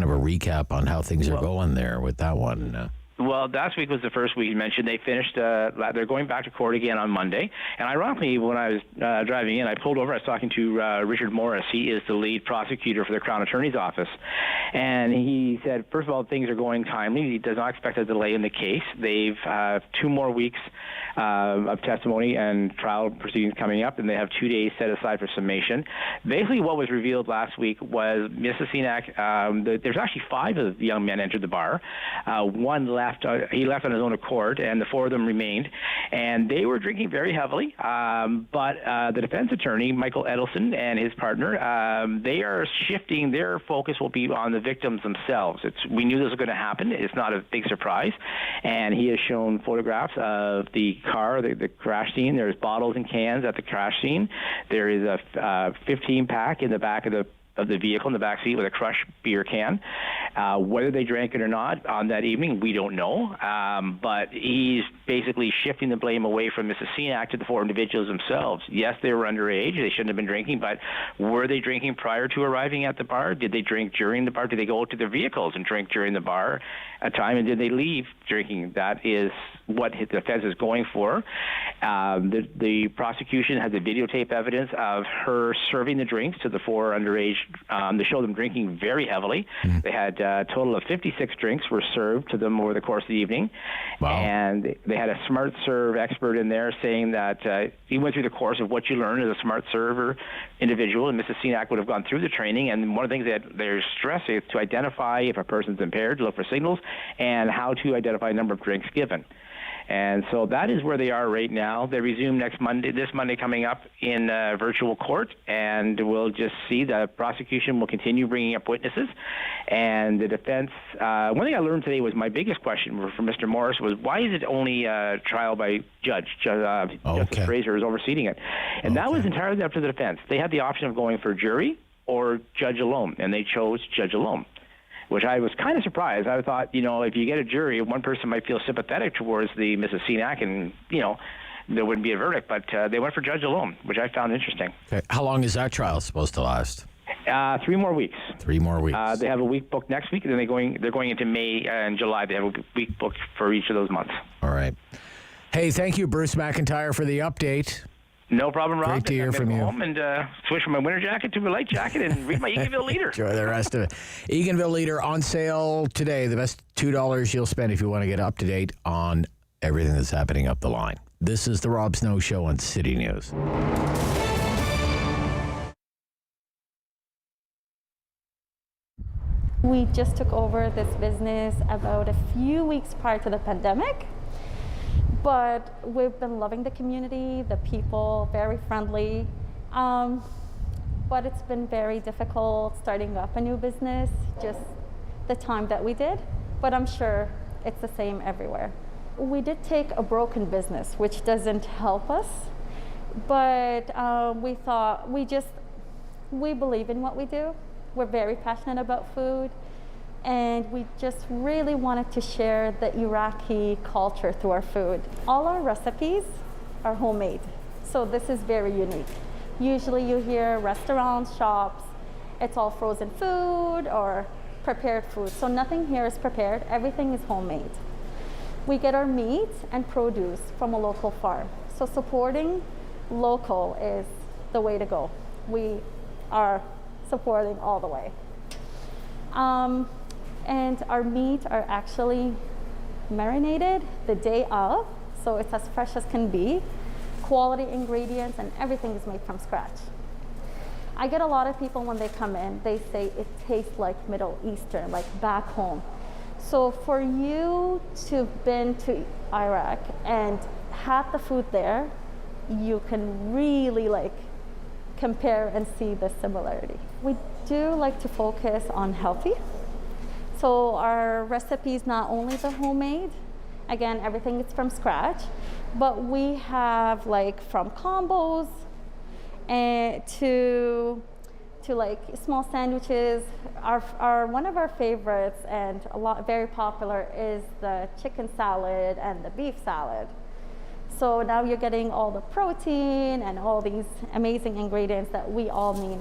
Speaker 9: of a recap on how things are going there with that one.
Speaker 2: Well, last week was the first week you mentioned. They finished, they're going back to court again on Monday. And ironically, when I was driving in, I pulled over. I was talking to Richard Morris. He is the lead prosecutor for the Crown Attorney's Office. And he said, first of all, things are going timely. He does not expect a delay in the case. They've 2 more weeks of testimony and trial proceedings coming up, and they have 2 days set aside for summation. Basically, what was revealed last week was Mrs. Cenac, there's actually 5 of the young men entered the bar. One left. He left on his own accord, and the 4 of them remained. And they were drinking very heavily. But the defense attorney, Michael Edelson, and his partner, they are shifting. Their focus will be on the victims themselves. We knew this was going to happen. It's not a big surprise. And he has shown photographs of the car, the crash scene. There's bottles and cans at the crash scene. There is a 15-pack in the back of the vehicle in the back seat with a crushed beer can. Whether they drank it or not on that evening, we don't know. But he's basically shifting the blame away from Mrs. Cenac to the 4 individuals themselves. Yes, they were underage. They shouldn't have been drinking, but were they drinking prior to arriving at the bar? Did they drink during the bar? Did they go to their vehicles and drink during the bar at time? And did they leave drinking? That is what the defense is going for. The prosecution has the videotape evidence of her serving the drinks to the 4 underage. They show them drinking very heavily. They had a total of 56 drinks were served to them over the course of the evening. Wow. And they had a smart serve expert in there saying that he went through the course of what you learn as a smart server individual, and Mrs. Cenac would have gone through the training. And one of the things that they're stressing is to identify if a person's impaired, to look for signals, and how to identify a number of drinks given. And so that is where they are right now. They resume this Monday coming up in virtual court, and we'll just see the prosecution will continue bringing up witnesses. And the defense, one thing I learned today was my biggest question from Mr. Morris was, why is it only a trial by judge? Justice Fraser is overseeing it. And that was entirely up to the defense. They had the option of going for jury or judge alone, and they chose judge alone, which I was kind of surprised. I thought, if you get a jury, one person might feel sympathetic towards the Mrs. Cenac and, there wouldn't be a verdict. But they went for judge alone, which I found interesting.
Speaker 9: Okay. How long is that trial supposed to last?
Speaker 2: 3 more weeks.
Speaker 9: 3 more weeks.
Speaker 2: They have a week booked next week, and then they're going into May and July. They have a week booked for each of those months.
Speaker 9: All right. Hey, thank you, Bruce McIntyre, for the update.
Speaker 2: No problem, Rob.
Speaker 9: Great to hear from you.
Speaker 2: Home and switch from my winter jacket to a light jacket and read my Eganville Leader.
Speaker 9: Enjoy the rest of it. Eganville Leader on sale today. The best $2 you'll spend if you want to get up to date on everything that's happening up the line. This is the Rob Snow Show on City News.
Speaker 3: We just took over this business about a few weeks prior to the pandemic. But we've been loving the community, the people, very friendly. But it's been very difficult starting up a new business, just the time that we did. But I'm sure it's the same everywhere. We did take a broken business, which doesn't help us. But we thought, we believe in what we do. We're very passionate about food. And we just really wanted to share the Iraqi culture through our food. All our recipes are homemade, so this is very unique. Usually you hear restaurants, shops, it's all frozen food or prepared food. So nothing here is prepared, everything is homemade. We get our meat and produce from a local farm. So supporting local is the way to go. We are supporting all the way. And our meat are actually marinated the day of, so it's as fresh as can be. Quality ingredients and everything is made from scratch. I get a lot of people when they come in, they say it tastes like Middle Eastern, like back home. So for you to have been to Iraq and had the food there, you can really compare and see the similarity. We do like to focus on healthy. So our recipes, not only the homemade, again, everything is from scratch, but we have from combos and to to like small sandwiches. Our one of our favorites and very popular is the chicken salad and the beef salad. So now you're getting all the protein and all these amazing ingredients that we all need.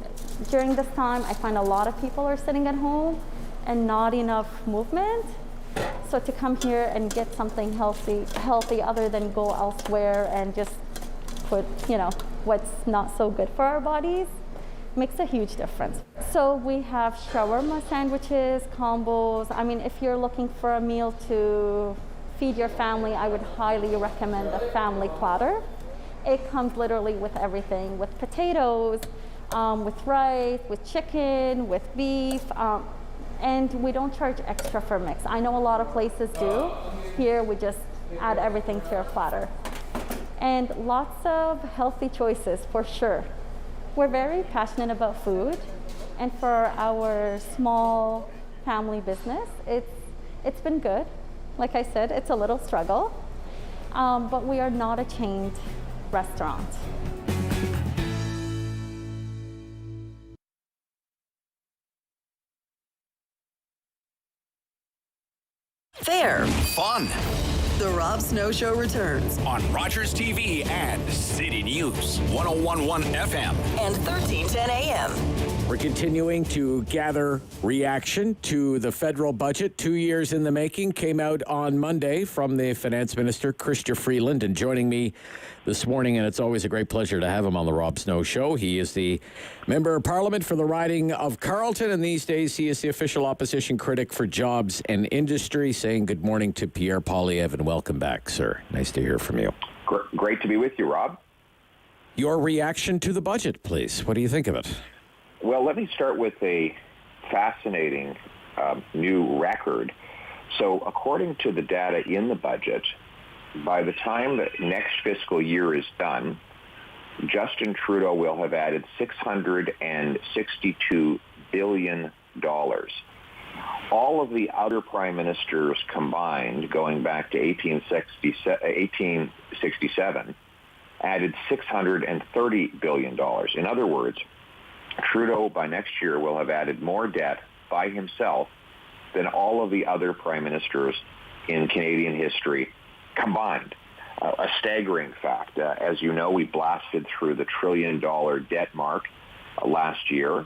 Speaker 3: During this time, I find a lot of people are sitting at home and not enough movement. So to come here and get something healthy other than go elsewhere and just put, what's not so good for our bodies, makes a huge difference. So we have shawarma sandwiches, combos. I mean, if you're looking for a meal to feed your family, I would highly recommend the family platter. It comes literally with everything, with potatoes, with rice, with chicken, with beef, and we don't charge extra for mix. I know a lot of places do. Here we just add everything to your platter. And lots of healthy choices for sure. We're very passionate about food, and for our small family business, it's been good. Like I said, it's a little struggle, but we are not a chained restaurant.
Speaker 8: Fair.
Speaker 7: Fun.
Speaker 8: The Rob Snow Show returns
Speaker 7: on Rogers TV and City News 101.1 FM
Speaker 8: and 1310 AM.
Speaker 9: We're continuing to gather reaction to the federal budget. 2 years in the making, came out on Monday from the Finance Minister, Chrystia Freeland, and joining me this morning, and it's always a great pleasure to have him on the Rob Snow Show. He is the Member of Parliament for the riding of Carleton, and these days he is the official opposition critic for Jobs and Industry, saying good morning to Pierre Poilievre, and welcome back, sir. Nice to hear from you.
Speaker 5: Great to be with you, Rob.
Speaker 9: Your reaction to the budget, please. What do you think of it?
Speaker 5: Well, let me start with a fascinating new record. So according to the data in the budget, by the time the next fiscal year is done, Justin Trudeau will have added $662 billion. All of the other prime ministers combined, going back to 1867, added $630 billion. In other words, Trudeau by next year will have added more debt by himself than all of the other prime ministers in Canadian history combined. A staggering fact. As you know, we blasted through the $1 trillion debt mark last year,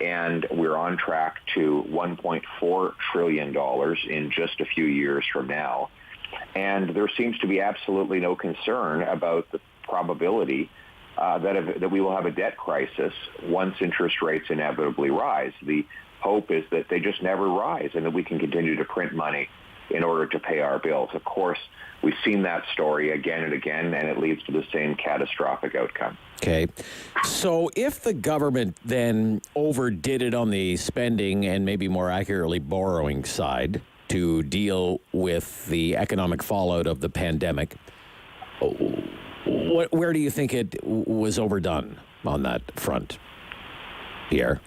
Speaker 5: and we're on track to $1.4 trillion in just a few years from now. And there seems to be absolutely no concern about the probability that we will have a debt crisis once interest rates inevitably rise. The hope is that they just never rise and that we can continue to print money in order to pay our bills. Of course, we've seen that story again and again, and it leads to the same catastrophic outcome.
Speaker 9: Okay. So if the government then overdid it on the spending and maybe more accurately borrowing side to deal with the economic fallout of the pandemic, where do you think it was overdone on that front, Pierre?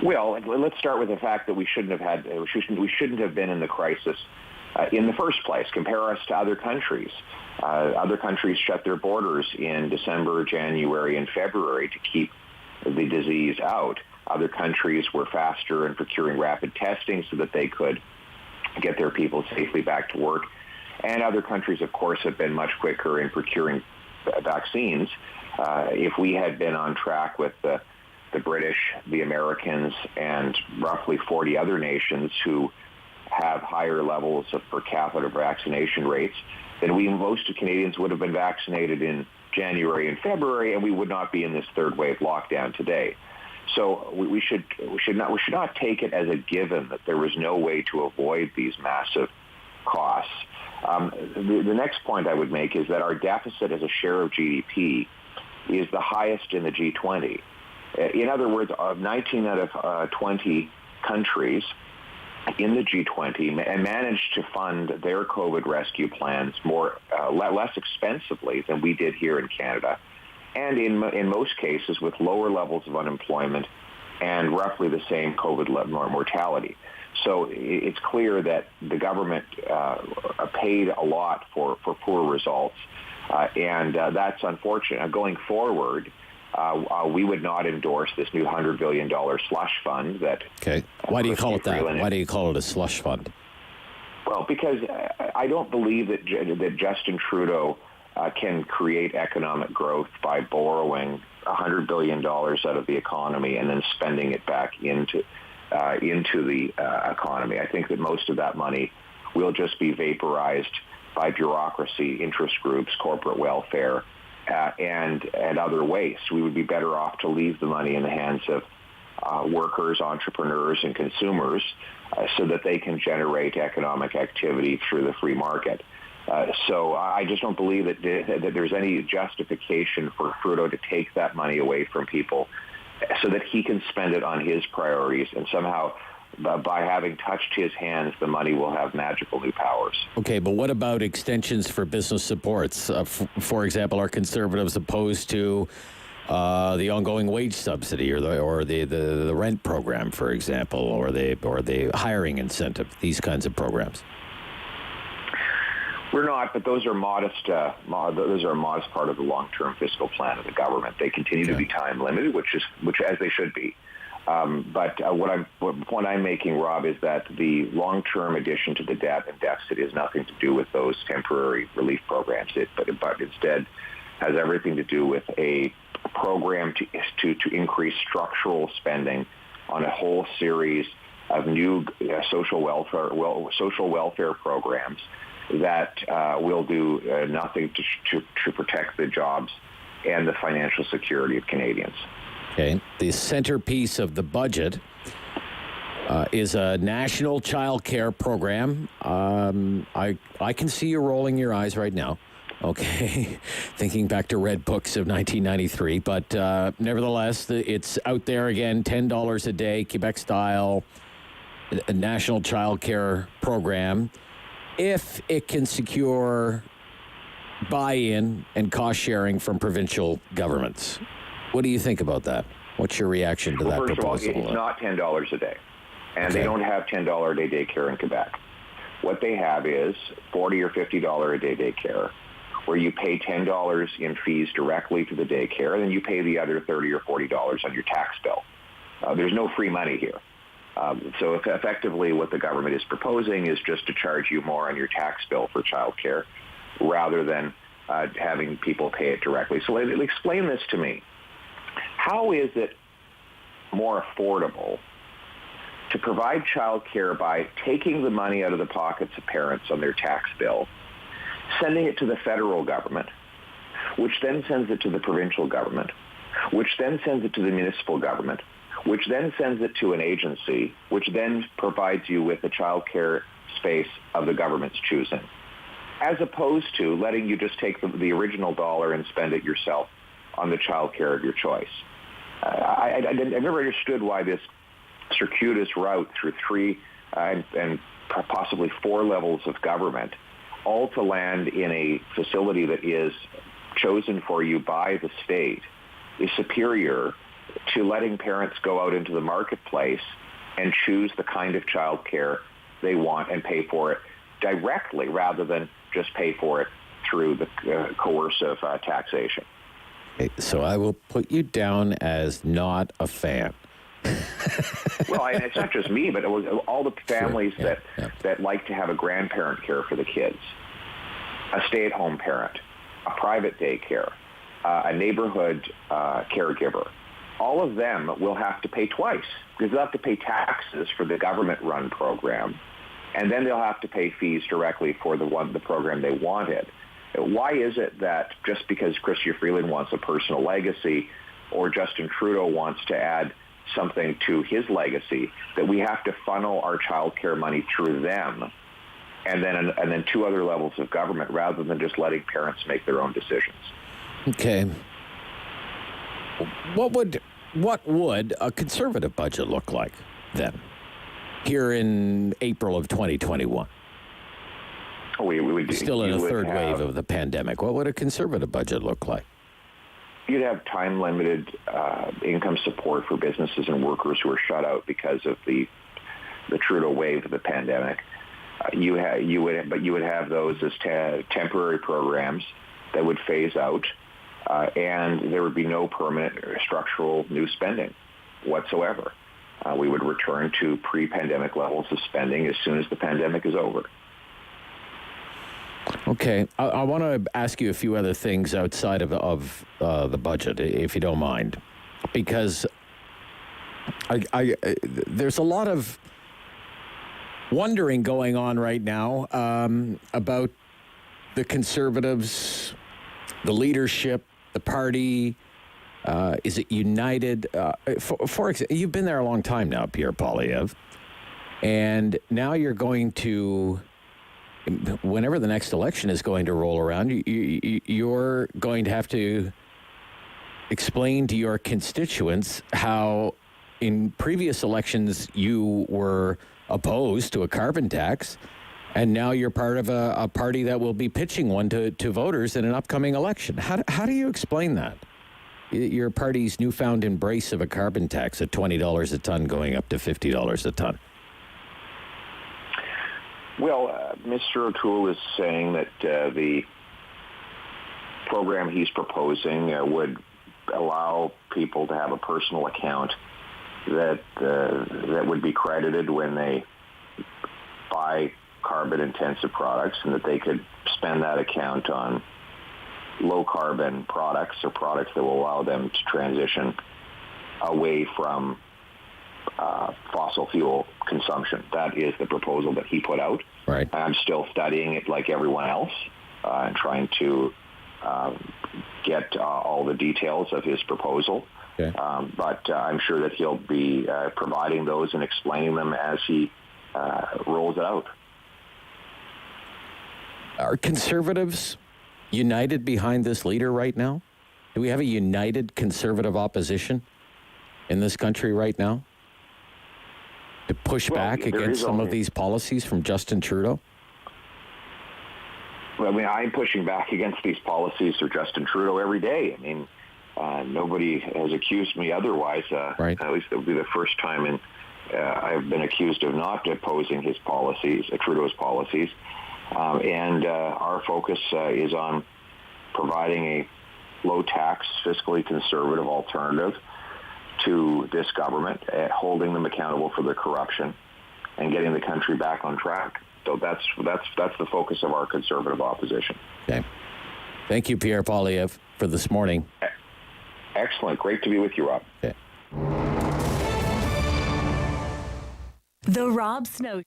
Speaker 5: Well, let's start with the fact that we shouldn't have been in the crisis in the first place. Compare us to other countries. Other countries shut their borders in December, January, and February to keep the disease out. Other countries were faster in procuring rapid testing so that they could get their people safely back to work. And other countries, of course, have been much quicker in procuring vaccines. If we had been on track with the British, the Americans, and roughly 40 other nations who have higher levels of per capita vaccination rates, then most Canadians would have been vaccinated in January and February, and we would not be in this third wave lockdown today. So we should not take it as a given that there was no way to avoid these massive costs. The next point I would make is that our deficit as a share of GDP is the highest in the G20. In other words, 19 out of 20 countries in the G20 managed to fund their COVID rescue plans less expensively than we did here in Canada, and in most cases with lower levels of unemployment and roughly the same COVID mortality. So it's clear that the government paid a lot for poor results, and that's unfortunate. Now, going forward, we would not endorse this new $100 billion slush fund that...
Speaker 9: Okay. Why do you call it that? Why do you call it a slush fund?
Speaker 5: Well, because I don't believe that Justin Trudeau can create economic growth by borrowing $100 billion out of the economy and then spending it back into the economy. I think that most of that money will just be vaporized by bureaucracy, interest groups, corporate welfare, and other wastes. We would be better off to leave the money in the hands of workers, entrepreneurs, and consumers so that they can generate economic activity through the free market. So I just don't believe that there's any justification for Trudeau to take that money away from people so that he can spend it on his priorities, and somehow by having touched his hands, the money will have magical new powers.
Speaker 9: Okay, but what about extensions for business supports? For example, are Conservatives opposed to the ongoing wage subsidy or the rent program, for example, or the hiring incentive, these kinds of programs?
Speaker 5: We're not, but those are modest. Those are a modest part of the long-term fiscal plan of the government. They continue to be time limited, which as they should be. But the point I'm making, Rob, is that the long-term addition to the debt and deficit has nothing to do with those temporary relief programs. But instead has everything to do with a program to increase structural spending on a whole series of new social welfare programs that will do nothing to protect the jobs and the financial security of Canadians.
Speaker 9: Okay. The centerpiece of the budget is a national child care program. I can see you rolling your eyes right now. Okay. Thinking back to Red Books of 1993. But nevertheless, it's out there again, $10 a day, Quebec style, a national child care program. If it can secure buy-in and cost-sharing from provincial governments. What do you think about that? What's your reaction to that proposal?
Speaker 5: First of all, it's not $10 a day, and they don't have $10 a day daycare in Quebec. What they have is $40 or $50 a day daycare, where you pay $10 in fees directly to the daycare, and then you pay the other $30 or $40 on your tax bill. There's no free money here. So effectively what the government is proposing is just to charge you more on your tax bill for childcare rather than having people pay it directly. So explain this to me. How is it more affordable to provide childcare by taking the money out of the pockets of parents on their tax bill, sending it to the federal government, which then sends it to the provincial government, which then sends it to the municipal government, which then sends it to an agency, which then provides you with a child care space of the government's choosing, as opposed to letting you just take the original dollar and spend it yourself on the child care of your choice. I never understood why this circuitous route through 3 and possibly 4 levels of government, all to land in a facility that is chosen for you by the state, is superior to letting parents go out into the marketplace and choose the kind of child care they want and pay for it directly rather than just pay for it through the coercive taxation.
Speaker 9: Okay, so I will put you down as not a fan.
Speaker 5: Well, it's not just me, but it was all the families that like to have a grandparent care for the kids, a stay-at-home parent, a private daycare, a neighborhood caregiver. All of them will have to pay twice because they'll have to pay taxes for the government-run program, and then they'll have to pay fees directly for the program they wanted. Why is it that just because Chrystia Freeland wants a personal legacy or Justin Trudeau wants to add something to his legacy, that we have to funnel our child care money through them and then 2 other levels of government rather than just letting parents make their own decisions?
Speaker 9: Okay. What would a conservative budget look like then, here in April of 2021?
Speaker 5: We would
Speaker 9: still in a third wave of the pandemic. What would a conservative budget look like?
Speaker 5: You'd have time-limited income support for businesses and workers who are shut out because of the Trudeau wave of the pandemic. You would have those as temporary programs that would phase out. and there would be no permanent structural new spending whatsoever. We would return to pre-pandemic levels of spending as soon as the pandemic is over.
Speaker 9: Okay, I want to ask you a few other things outside of the budget, if you don't mind, because there's a lot of wondering going on right now about the Conservatives, the leadership, the party. Is it united? For example, you've been there a long time now, Pierre Poilievre, and now you're going to, whenever the next election is going to roll around, you're going to have to explain to your constituents how in previous elections you were opposed to a carbon tax, and now you're part of a party that will be pitching one to voters in an upcoming election. How do you explain that? Your party's newfound embrace of a carbon tax at $20 a ton going up to $50 a ton.
Speaker 5: Well, Mr. O'Toole is saying that the program he's proposing would allow people to have a personal account that would be credited when they buy carbon-intensive products, and that they could spend that account on low-carbon products or products that will allow them to transition away from fossil fuel consumption. That is the proposal that he put out.
Speaker 9: Right.
Speaker 5: I'm still studying it like everyone else and trying to get all the details of his proposal.
Speaker 9: Okay.
Speaker 5: But I'm sure that he'll be providing those and explaining them as he rolls it out.
Speaker 9: Are Conservatives united behind this leader right now? Do we have a united Conservative opposition in this country right now to push back against some of these policies from Justin Trudeau?
Speaker 5: Well, I mean, I'm pushing back against these policies for Justin Trudeau every day. I mean, nobody has accused me otherwise.
Speaker 9: Right.
Speaker 5: At least it will be the first time I've been accused of not opposing his policies, Trudeau's policies. And our focus is on providing a low-tax, fiscally conservative alternative to this government, holding them accountable for their corruption, and getting the country back on track. So that's the focus of our Conservative opposition.
Speaker 9: Okay. Thank you, Pierre Poilievre, for this morning.
Speaker 5: Excellent. Great to be with you, Rob.
Speaker 9: Okay.
Speaker 8: The Rob Snow.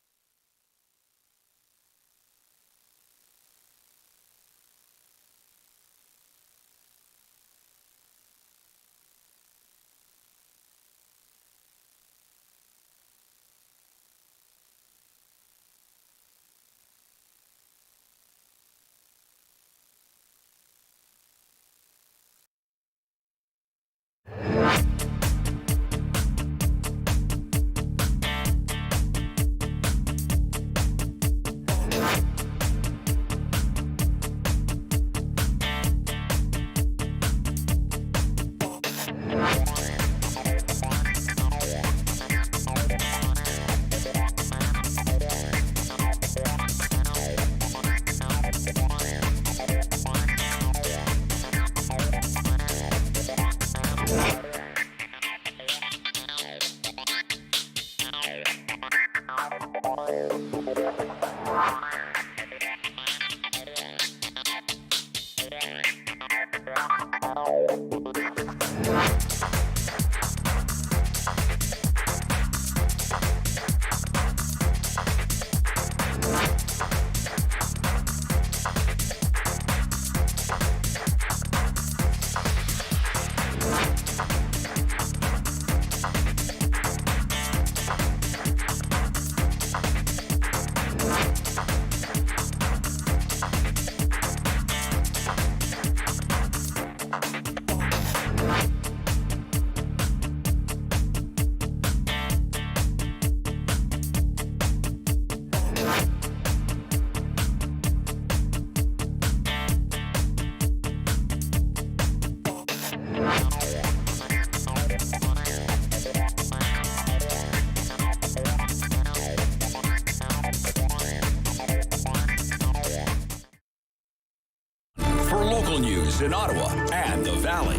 Speaker 7: news in Ottawa and the Valley.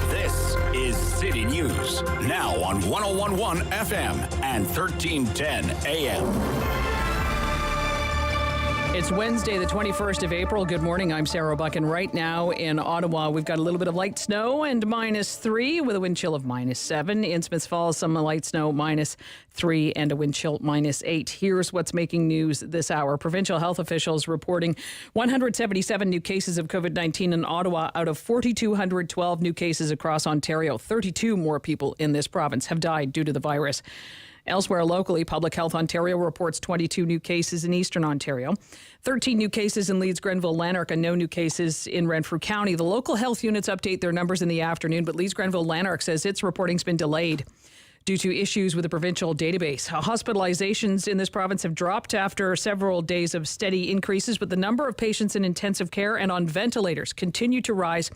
Speaker 7: This is City News, now on 101.1 FM and 1310 AM.
Speaker 6: It's Wednesday, the 21st of April. Good morning. I'm Sarah Buck, and right now in Ottawa, we've got a little bit of light snow and -3 with a wind chill of -7. In Smiths Falls, some light snow, -3 and a wind chill -8. Here's what's making news this hour. Provincial health officials reporting 177 new cases of COVID-19 in Ottawa out of 4,212 new cases across Ontario. 32 more people in this province have died due to the virus. Elsewhere locally, Public Health Ontario reports 22 new cases in Eastern Ontario, 13 new cases in Leeds, Grenville, Lanark, and no new cases in Renfrew County. The local health units update their numbers in the afternoon, but Leeds, Grenville, Lanark says its reporting's been delayed due to issues with the provincial database. Hospitalizations in this province have dropped after several days of steady increases, but the number of patients in intensive care and on ventilators continue to rise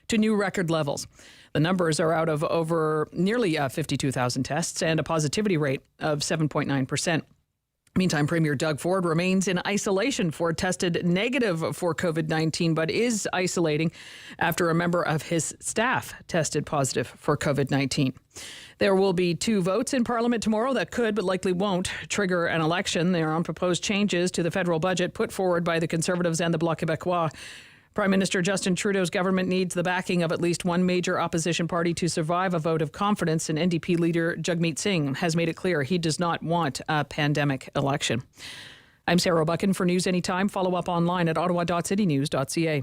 Speaker 6: to new record levels. The numbers are out of over nearly 52,000 tests and a positivity rate of 7.9%. Meantime, Premier Doug Ford remains in isolation. Ford tested negative for COVID-19, but is isolating after a member of his staff tested positive for COVID-19. There will be 2 votes in Parliament tomorrow that could, but likely won't, trigger an election. They are on proposed changes to the federal budget put forward by the Conservatives and the Bloc Québécois. Prime Minister Justin Trudeau's government needs the backing of at least one major opposition party to survive a vote of confidence, and NDP leader Jagmeet Singh has made it clear he does not want a pandemic election. I'm Sarah Buchan. For News Anytime, follow up online at ottawa.citynews.ca.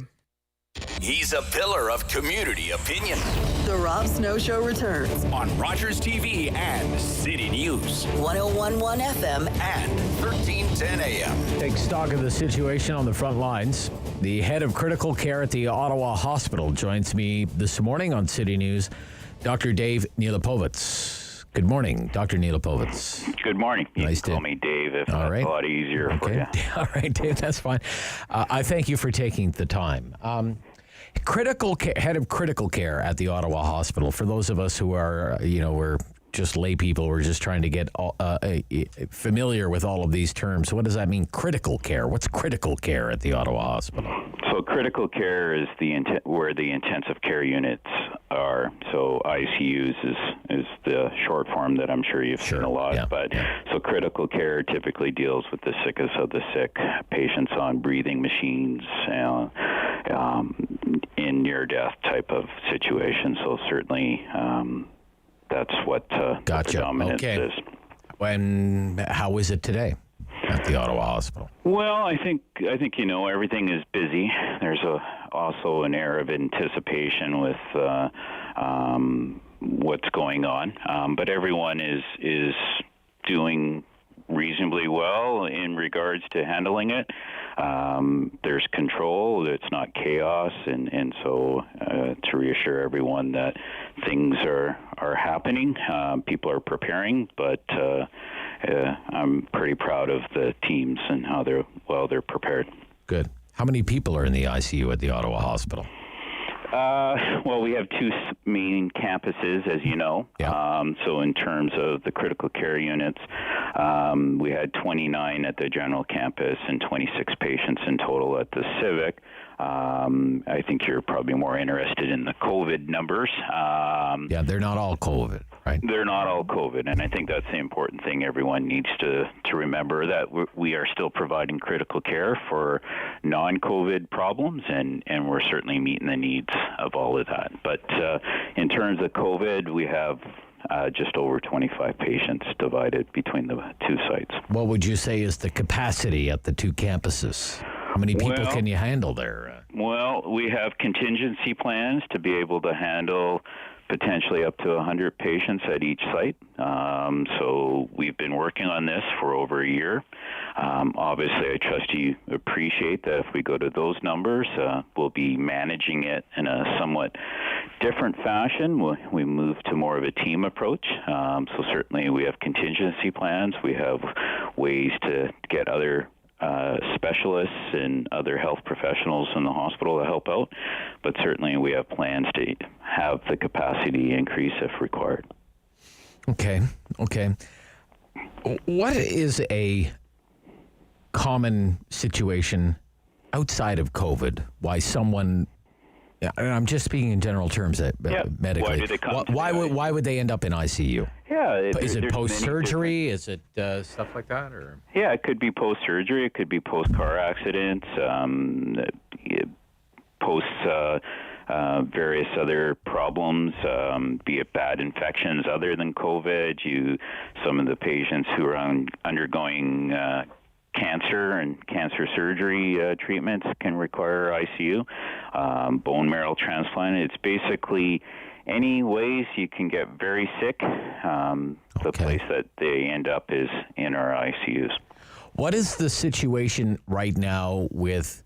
Speaker 7: He's a pillar of community opinion.
Speaker 8: The Rob Snow Show returns
Speaker 7: on Rogers TV and City News.
Speaker 8: 101.1 FM
Speaker 7: and 1310 AM.
Speaker 9: Take stock of the situation on the front lines. The head of critical care at the Ottawa Hospital joins me this morning on City News, Dr. Dave Neilipovitz. Good morning, Dr. Neilipovitz.
Speaker 10: Good morning. You
Speaker 9: nice
Speaker 10: can call me Dave if that's
Speaker 9: right.
Speaker 10: a lot easier for you.
Speaker 9: All right, Dave, that's fine. I thank you for taking the time. Critical care, head of critical care at the Ottawa Hospital. For those of us who are, we're just lay people, we're just trying to get familiar with all of these terms. So what does that mean, critical care? What's critical care at the Ottawa Hospital?
Speaker 10: So critical care is where the intensive care units are. So ICUs is the short form that I'm sure you've seen a lot. So critical care typically deals with the sickest of the sick, patients on breathing machines, in near-death type of situation. So certainly that's what the predominance is.
Speaker 9: How is it today at the Ottawa Hospital?
Speaker 10: Well, I think everything is busy. There's also an air of anticipation with what's going on, but everyone is doing reasonably well in regards to handling it. There's control. It's not chaos, and so to reassure everyone that things are happening, people are preparing, but I'm pretty proud of the teams and how they're prepared.
Speaker 9: Good. How many people are in the ICU at the Ottawa Hospital?
Speaker 10: Well, we have 2 main campuses, as you know. So in terms of the critical care units, we had 29 at the general campus and 26 patients in total at the Civic. I think you're probably more interested in the COVID numbers.
Speaker 9: They're not all COVID, right?
Speaker 10: They're not all COVID, and I think that's the important thing everyone needs to remember, that we are still providing critical care for non-COVID problems, and we're certainly meeting the needs of all of that. But in terms of COVID, we have just over 25 patients divided between the 2 sites.
Speaker 9: What would you say is the capacity at the 2 campuses? How many people can you handle there?
Speaker 10: Well, we have contingency plans to be able to handle potentially up to 100 patients at each site. So we've been working on this for over a year. Obviously, I trust you appreciate that if we go to those numbers, we'll be managing it in a somewhat different fashion. We move to more of a team approach. So certainly we have contingency plans. We have ways to get other specialists and other health professionals in the hospital to help out, but certainly we have plans to have the capacity increase if required.
Speaker 9: Okay. What is a common situation outside of COVID why someone Yeah, and I'm just speaking in general terms medically.
Speaker 10: Why do they come
Speaker 9: why would they end up in ICU?
Speaker 10: Yeah.
Speaker 9: Is it post-surgery? Is it stuff like that? Or
Speaker 10: yeah, it could be post-surgery. It could be post-car accidents, post various other problems, be it bad infections other than COVID. Some of the patients who are undergoing cancer and cancer surgery treatments can require ICU. Bone marrow transplant. It's basically any ways you can get very sick. The place that they end up is in our ICUs.
Speaker 9: What is the situation right now with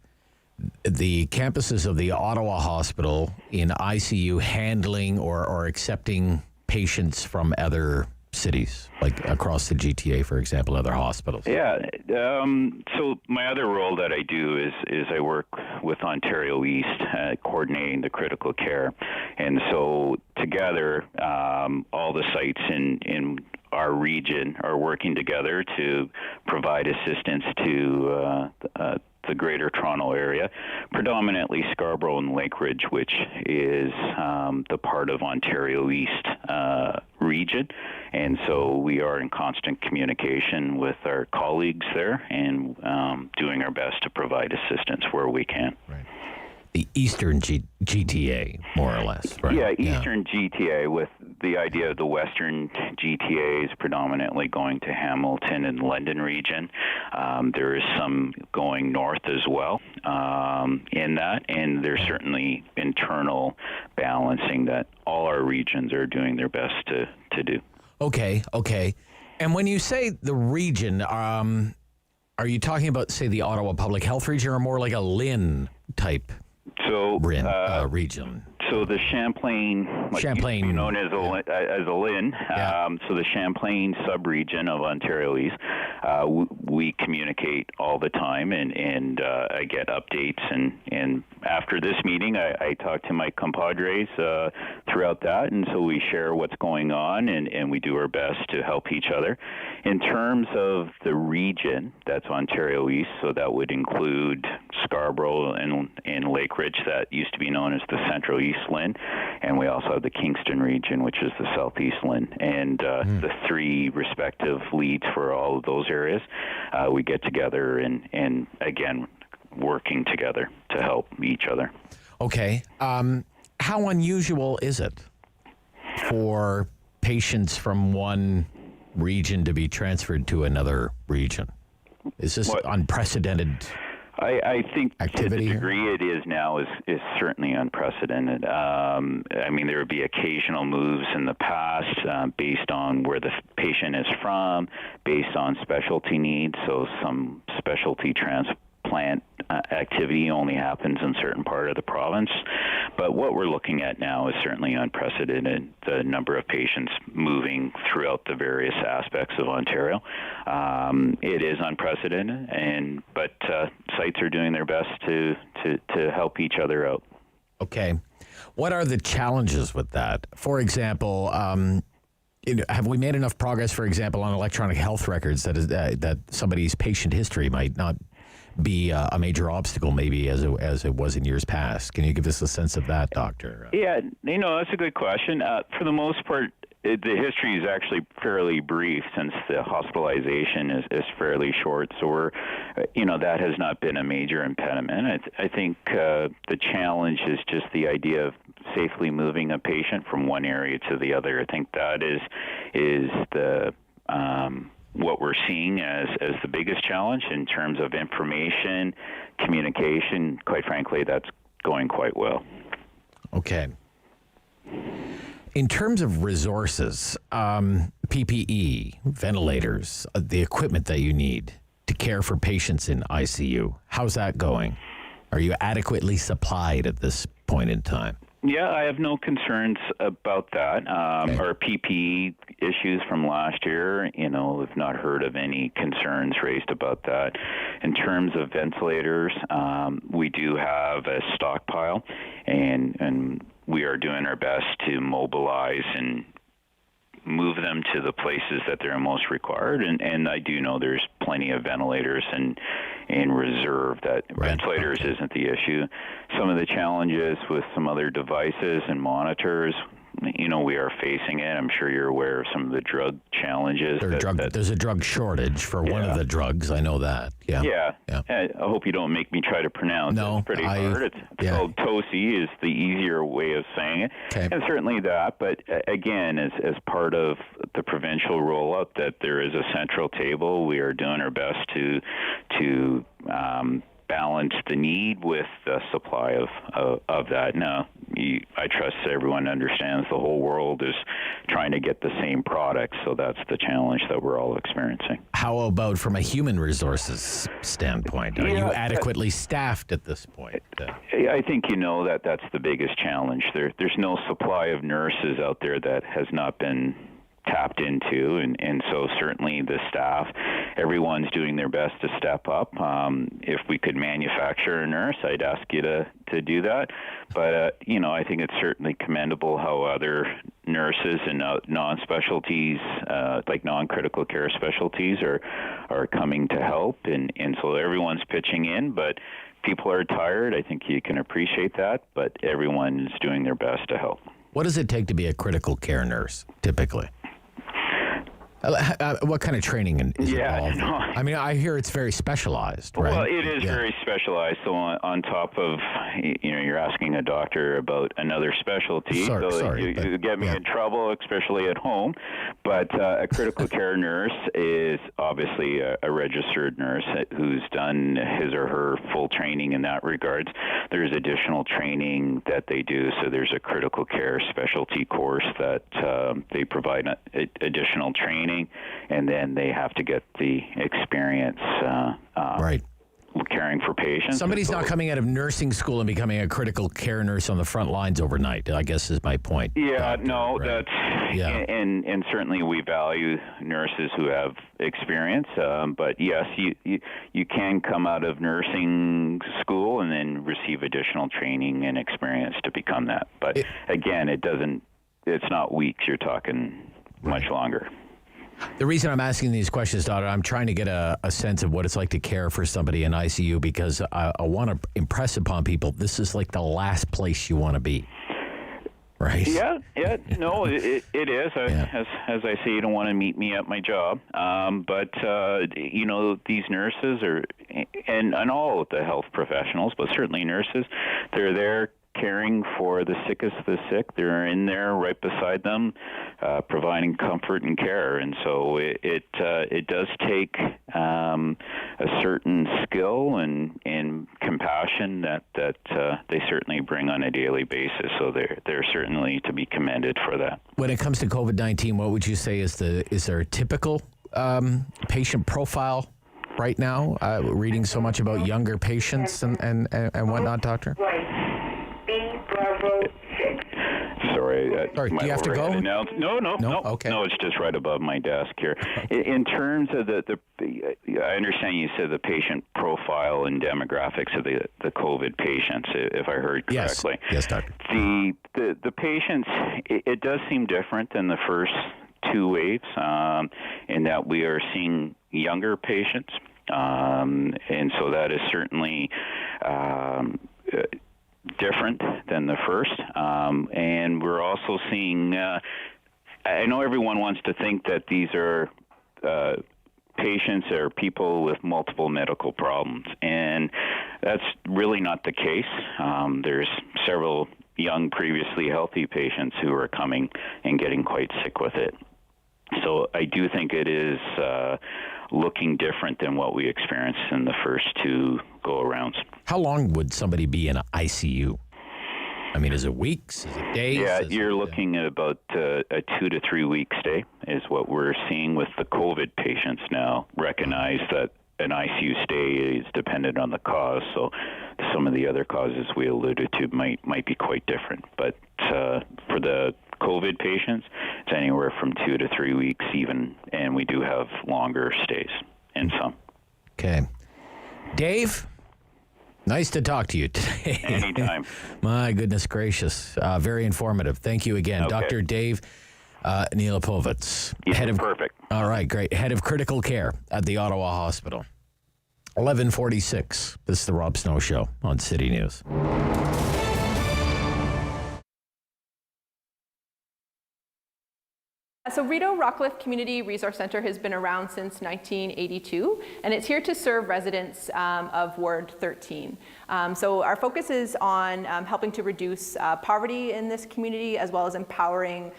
Speaker 9: the campuses of the Ottawa Hospital in ICU handling or accepting patients from other cities, like across the GTA, for example, other hospitals?
Speaker 10: Yeah. So my other role that I do is I work with Ontario East, coordinating the critical care. And so together, all the sites in our region are working together to provide assistance to the Greater Toronto area, predominantly Scarborough and Lakeridge, which is the part of Ontario East region. And so we are in constant communication with our colleagues there and doing our best to provide assistance where we can.
Speaker 9: Right. The Eastern GTA, more or less, right?
Speaker 10: Yeah, Eastern GTA, with the idea of the Western GTA is predominantly going to Hamilton and London region. There is some going north as well in that, and there's certainly internal balancing that all our regions are doing their best to do. Okay.
Speaker 9: And when you say the region, are you talking about, say, the Ottawa Public Health region, or more like a LHIN type? Region.
Speaker 10: So the Champlain, known as a LHIN, so the Champlain sub-region of Ontario East, we communicate all the time, and I get updates. And after this meeting, I talk to my compadres throughout that, and so we share what's going on, and we do our best to help each other. In terms of the region, that's Ontario East, so that would include Scarborough and Lakeridge, that used to be known as the Central East LHIN, and we also have the Kingston region, which is the Southeast LHIN, and the three respective leads for all of those areas. We get together and again, working together to help each other.
Speaker 9: Okay. How unusual is it for patients from one region to be transferred to another region? Is this unprecedented?
Speaker 10: I think
Speaker 9: activity
Speaker 10: to the degree it is now is certainly unprecedented. I mean, there would be occasional moves in the past based on where the patient is from, based on specialty needs. So some specialty transplant activity only happens in certain part of the province. But what we're looking at now is certainly unprecedented, the number of patients moving throughout the various aspects of Ontario. It is unprecedented, but sites are doing their best to help each other out.
Speaker 9: Okay. What are the challenges with that? For example, have we made enough progress, for example, on electronic health records that somebody's patient history might not be a major obstacle, maybe as it was in years past? Can you give us a sense of that, Doctor?
Speaker 10: Yeah, that's a good question. For the most part, the history is actually fairly brief, since the hospitalization is fairly short. So that has not been a major impediment. I think the challenge is just the idea of safely moving a patient from one area to the other. I think that is the what we're seeing as the biggest challenge in terms of information, communication. Quite frankly, that's going quite well.
Speaker 9: Okay. In terms of resources, PPE, ventilators, the equipment that you need to care for patients in ICU, how's that going? Are you adequately supplied at this point in time?
Speaker 10: Yeah, I have no concerns about that. Our PPE issues from last year, we've not heard of any concerns raised about that. In terms of ventilators, we do have a stockpile, and we are doing our best to mobilize and move them to the places that they're most required. And I do know there's plenty of ventilators and in reserve. That ventilators isn't the issue. Some of the challenges with some other devices and monitors, we are facing it. I'm sure you're aware of some of the drug challenges.
Speaker 9: There's a drug shortage for one of the drugs. I know that. Yeah.
Speaker 10: I hope you don't make me try to pronounce it. It's pretty hard. It's called TOSI is the easier way of saying it.
Speaker 9: Okay.
Speaker 10: And certainly that. But again, as part of the provincial rollout, that there is a central table. We are doing our best to balance the need with the supply of that. Now, I trust everyone understands the whole world is trying to get the same product, so that's the challenge that we're all experiencing.
Speaker 9: How about from a human resources standpoint? Are you adequately staffed at this point?
Speaker 10: I think that's the biggest challenge. There's no supply of nurses out there that has not been tapped into, and so certainly the staff, everyone's doing their best to step up. If we could manufacture a nurse, I'd ask you to do that. But I think it's certainly commendable how other nurses and non-specialties, like non-critical care specialties, are coming to help, and so everyone's pitching in. But people are tired. I think you can appreciate that, but everyone is doing their best to help.
Speaker 9: What does it take to be a critical care nurse, typically? What kind of training is involved? I mean, I hear it's very specialized, right?
Speaker 10: Well, it is very specialized. So on top of, you're asking a doctor about another specialty. You get me in trouble, especially at home. But a critical care nurse is obviously a registered nurse who's done his or her full training in that regards. There's additional training that they do. So there's a critical care specialty course that they provide additional training. And then they have to get the experience caring for patients.
Speaker 9: Somebody's not coming out of nursing school and becoming a critical care nurse on the front lines overnight, I guess is my point.
Speaker 10: And certainly we value nurses who have experience. But yes, you can come out of nursing school and then receive additional training and experience to become that. But again, it's not weeks, you're talking much longer.
Speaker 9: The reason I'm asking these questions, Doctor, I'm trying to get a sense of what it's like to care for somebody in ICU, because I want to impress upon people this is like the last place you want to be. Right?
Speaker 10: Yeah. No, it is. As I say, you don't want to meet me at my job. But these nurses and all of the health professionals, but certainly nurses, they're there caring for the sickest of the sick. They're in there right beside them, providing comfort and care. And so it does take a certain skill and compassion that they certainly bring on a daily basis. So they're certainly to be commended for that.
Speaker 9: When it comes to COVID-19, what would you say is there a typical patient profile right now? Reading so much about younger patients and whatnot, Doctor?
Speaker 10: Sorry,
Speaker 9: do you have to go?
Speaker 10: No.
Speaker 9: Okay.
Speaker 10: No, it's just right above my desk here. In terms of I understand you said the patient profile and demographics of the COVID patients, if I heard correctly.
Speaker 9: Yes, Doctor.
Speaker 10: The patients, it does seem different than the first two waves, in that we are seeing younger patients, and so that is certainly different than the first, and we're also seeing, I know everyone wants to think that these are patients or people with multiple medical problems, and that's really not the case. There's several young, previously healthy patients who are coming and getting quite sick with it. So I do think it is looking different than what we experienced in the first two go-arounds.
Speaker 9: How long would somebody be in an ICU? I mean, is it weeks? Is it days?
Speaker 10: Yeah, you're looking at about a 2 to 3 week stay is what we're seeing with the COVID patients now. Recognize that an ICU stay is dependent on the cause, so some of the other causes we alluded to might be quite different. But for the COVID patients, it's anywhere from 2 to 3 weeks even, and we do have longer stays in some.
Speaker 9: Okay. Dave, nice to talk to you today.
Speaker 10: Anytime.
Speaker 9: My goodness gracious. Very informative. Thank you again.
Speaker 10: Okay.
Speaker 9: Dr. Dave Neilipovitz.
Speaker 10: Perfect.
Speaker 9: All right, great. Head of critical care at the Ottawa Hospital. 11:46. This is the Rob Snow Show on City News.
Speaker 11: So Rideau Rockcliffe Community Resource Centre has been around since 1982, and it's here to serve residents of Ward 13. So our focus is on helping to reduce poverty in this community, as well as empowering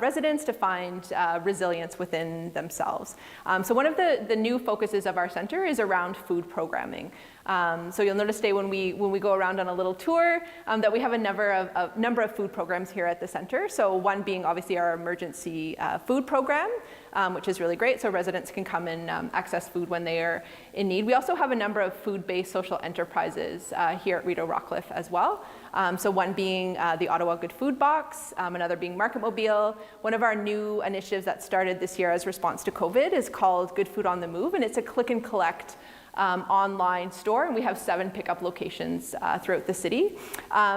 Speaker 11: residents to find resilience within themselves. So one of the new focuses of our centre is around food programming. So you'll notice today when we go around on a little tour that we have a number of food programs here at the centre. So one being obviously our emergency food program, which is really great. So residents can come and access food when they are in need. We also have a number of food-based social enterprises here at Rideau Rockcliffe as well. So one being the Ottawa Good Food Box, another being Market Mobile. One of our new initiatives that started this year as response to COVID is called Good Food on the Move, and it's a click and collect online store, and we have 7 pickup locations throughout the city.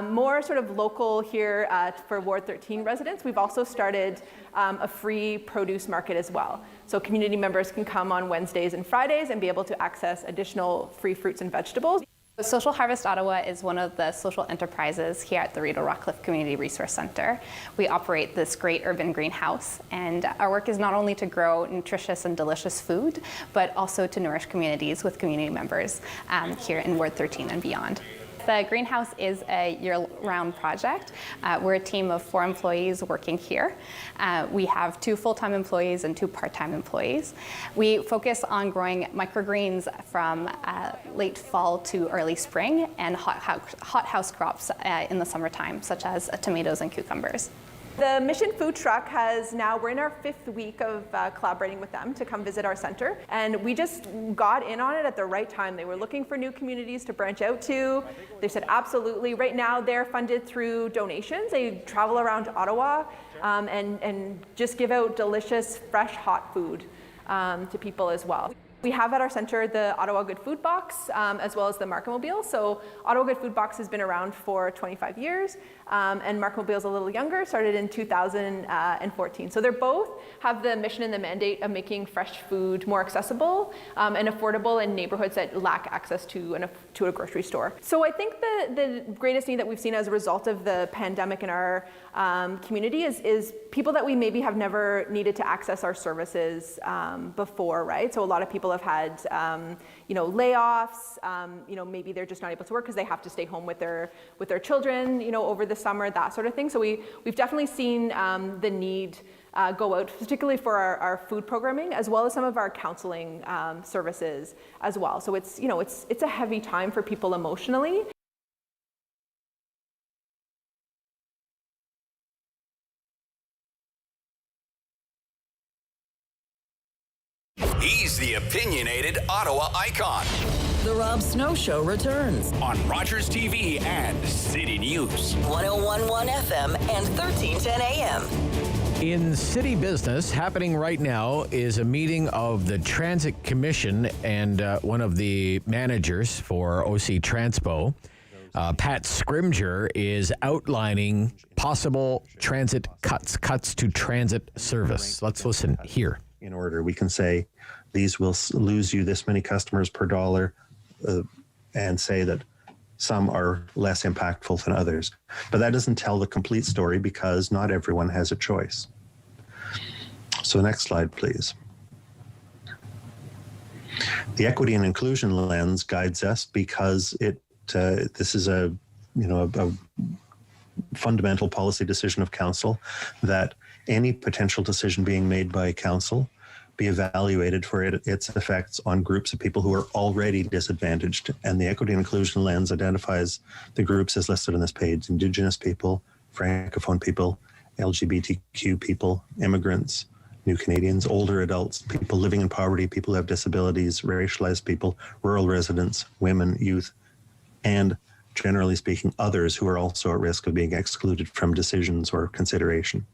Speaker 11: More sort of local here for Ward 13 residents, we've also started a free produce market as well. So community members can come on Wednesdays and Fridays and be able to access additional free fruits and vegetables.
Speaker 12: Social Harvest Ottawa is one of the social enterprises here at the Rideau Rockcliffe Community Resource Centre. We operate this great urban greenhouse, and our work is not only to grow nutritious and delicious food, but also to nourish communities with community members here in Ward 13 and beyond. The greenhouse is a year-round project. We're a team of 4 employees working here. We have 2 full-time employees and 2 part-time employees. We focus on growing microgreens from late fall to early spring, and hothouse crops in the summertime, such as tomatoes and cucumbers.
Speaker 11: The Mission Food Truck we're in our 5th week of collaborating with them to come visit our center, and we just got in on it at the right time. They were looking for new communities to branch out to. They said absolutely. Right now they're funded through donations. They travel around Ottawa and just give out delicious, fresh, hot food to people as well. We have at our center the Ottawa Good Food Box, as well as the Market Mobile. So Ottawa Good Food Box has been around for 25 years, and Market Mobile is a little younger, started in 2014. So they both have the mission and the mandate of making fresh food more accessible and affordable in neighborhoods that lack access to a grocery store. So I think the greatest need that we've seen as a result of the pandemic in our community is people that we maybe have never needed to access our services before, right? So a lot of people have had, layoffs. Maybe they're just not able to work because they have to stay home with their children, over the summer, that sort of thing. So we've definitely seen the need go out, particularly for our food programming, as well as some of our counseling services as well. So it's a heavy time for people emotionally.
Speaker 7: He's the opinionated Ottawa icon.
Speaker 8: The Rob Snow Show returns
Speaker 7: on Rogers TV and City News.
Speaker 8: 101.1 FM and 1310 AM.
Speaker 9: In city business, happening right now is a meeting of the Transit Commission and one of the managers for OC Transpo, Pat Scrimger, is outlining possible transit cuts to transit service. Let's listen here.
Speaker 21: In order, we can say these will lose you this many customers per dollar, and say that some are less impactful than others. But that doesn't tell the complete story because not everyone has a choice. So next slide, please. The equity and inclusion lens guides us because this is a fundamental policy decision of council that any potential decision being made by council be evaluated for its effects on groups of people who are already disadvantaged. And the equity and inclusion lens identifies the groups as listed on this page: Indigenous people, Francophone people, LGBTQ people, immigrants, new Canadians, older adults, people living in poverty, people who have disabilities, racialized people, rural residents, women, youth, and generally speaking, others who are also at risk of being excluded from decisions or consideration.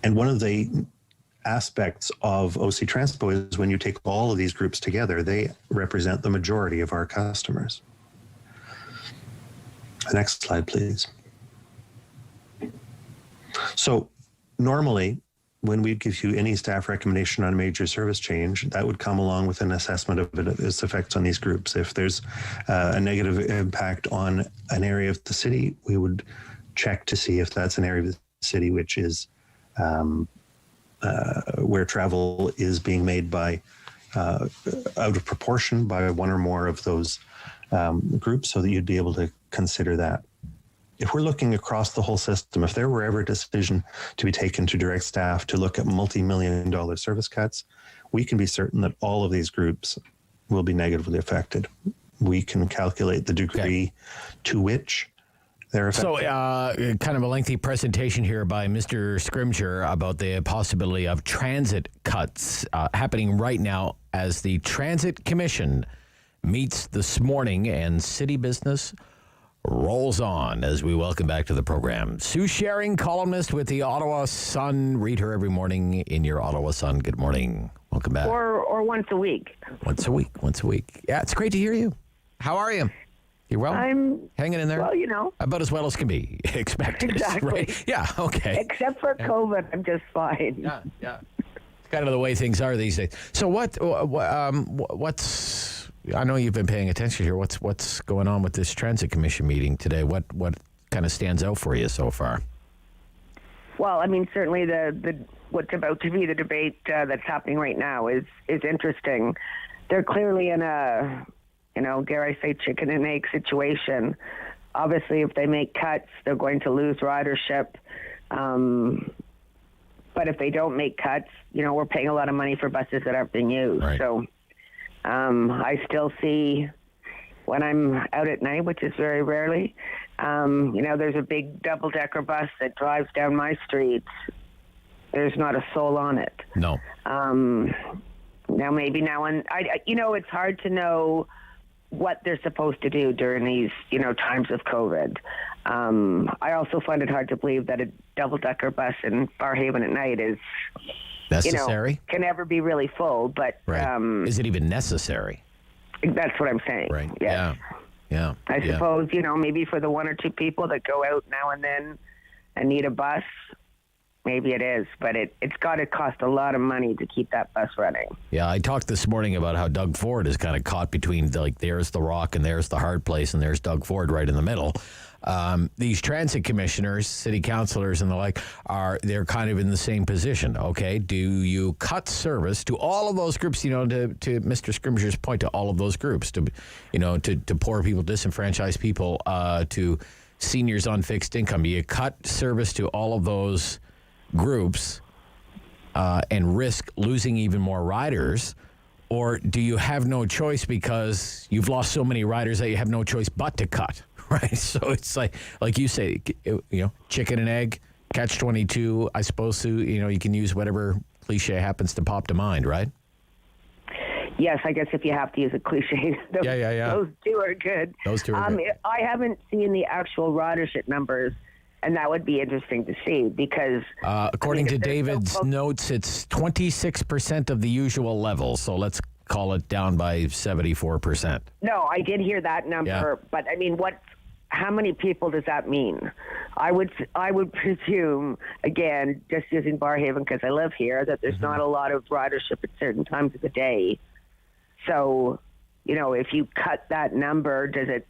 Speaker 21: And one of the aspects of OC Transpo is when you take all of these groups together, they represent the majority of our customers. The next slide, please. So Normally, when we give you any staff recommendation on a major service change, that would come along with an assessment of its effects on these groups. If there's a negative impact on an area of the city, we would check to see if that's an area of the city which is where travel is being made by out of proportion by one or more of those groups, so that you'd be able to consider that. If we're looking across the whole system, if there were ever a decision to be taken to direct staff to look at multi-million-dollar service cuts, we can be certain that all of these groups will be negatively affected. We can calculate the degree to which they're affected.
Speaker 9: So kind of a lengthy presentation here by Mr. Scrimgeour about the possibility of transit cuts happening right now as the Transit Commission meets this morning and city business rolls on. As we welcome back to the program, Sue Sharing, columnist with the Ottawa Sun. Read her every morning in your Ottawa Sun. Good morning. Welcome back.
Speaker 4: Or once a week.
Speaker 9: Once a week. Yeah, it's great to hear you. How are you? You well?
Speaker 4: I'm
Speaker 9: hanging in there.
Speaker 4: Well, you know,
Speaker 9: about as well as can be expected.
Speaker 4: Exactly.
Speaker 9: Right? Yeah. Okay.
Speaker 4: Except for COVID, I'm just fine.
Speaker 9: Yeah. It's kind of the way things are these days. So what's I know you've been paying attention here. What's going on with this Transit Commission meeting today? What kind of stands out for you so far?
Speaker 4: Well, I mean, certainly the what's about to be the debate that's happening right now is interesting. They're clearly in a, dare I say, chicken and egg situation. Obviously, if they make cuts, they're going to lose ridership. But if they don't make cuts, we're paying a lot of money for buses that aren't being used.
Speaker 9: Right.
Speaker 4: So I still see, when I'm out at night, which is very rarely, there's a big double-decker bus that drives down my street. There's not a soul on it.
Speaker 9: No.
Speaker 4: Now, it's hard to know what they're supposed to do during these, times of COVID. I also find it hard to believe that a double-decker bus in Barrhaven at night is
Speaker 9: necessary.
Speaker 4: Can never be really full, but
Speaker 9: right. Is it even necessary?
Speaker 4: That's what I'm saying.
Speaker 9: Right.
Speaker 4: Yes.
Speaker 9: Yeah.
Speaker 4: I suppose maybe for the one or two people that go out now and then and need a bus, maybe it is, but it's got to cost a lot of money to keep that bus running.
Speaker 9: Yeah, I talked this morning about how Doug Ford is kind of caught between, there's the rock and there's the hard place and there's Doug Ford right in the middle. These transit commissioners, city councilors and the like, they're kind of in the same position. Okay, do you cut service to all of those groups, to Mr. Scrimgeour's point, to all of those groups, to poor people, disenfranchised people, to seniors on fixed income? Do you cut service to all of those groups and risk losing even more riders? Or do you have no choice because you've lost so many riders that you have no choice but to cut? Right. So it's like you say, chicken and egg, catch-22, I suppose, Sue, you can use whatever cliche happens to pop to mind, right?
Speaker 4: Yes, I guess if you have to use a cliche, those two are good.
Speaker 9: Those two are good.
Speaker 4: I haven't seen the actual ridership numbers, and that would be interesting to see because...
Speaker 9: according to David's notes, it's 26% of the usual level, so let's call it down by 74%.
Speaker 4: No, I did hear that number, but I mean, how many people does that mean? I would presume, again, just using Barrhaven because I live here, that there's not a lot of ridership at certain times of the day. So, if you cut that number, does it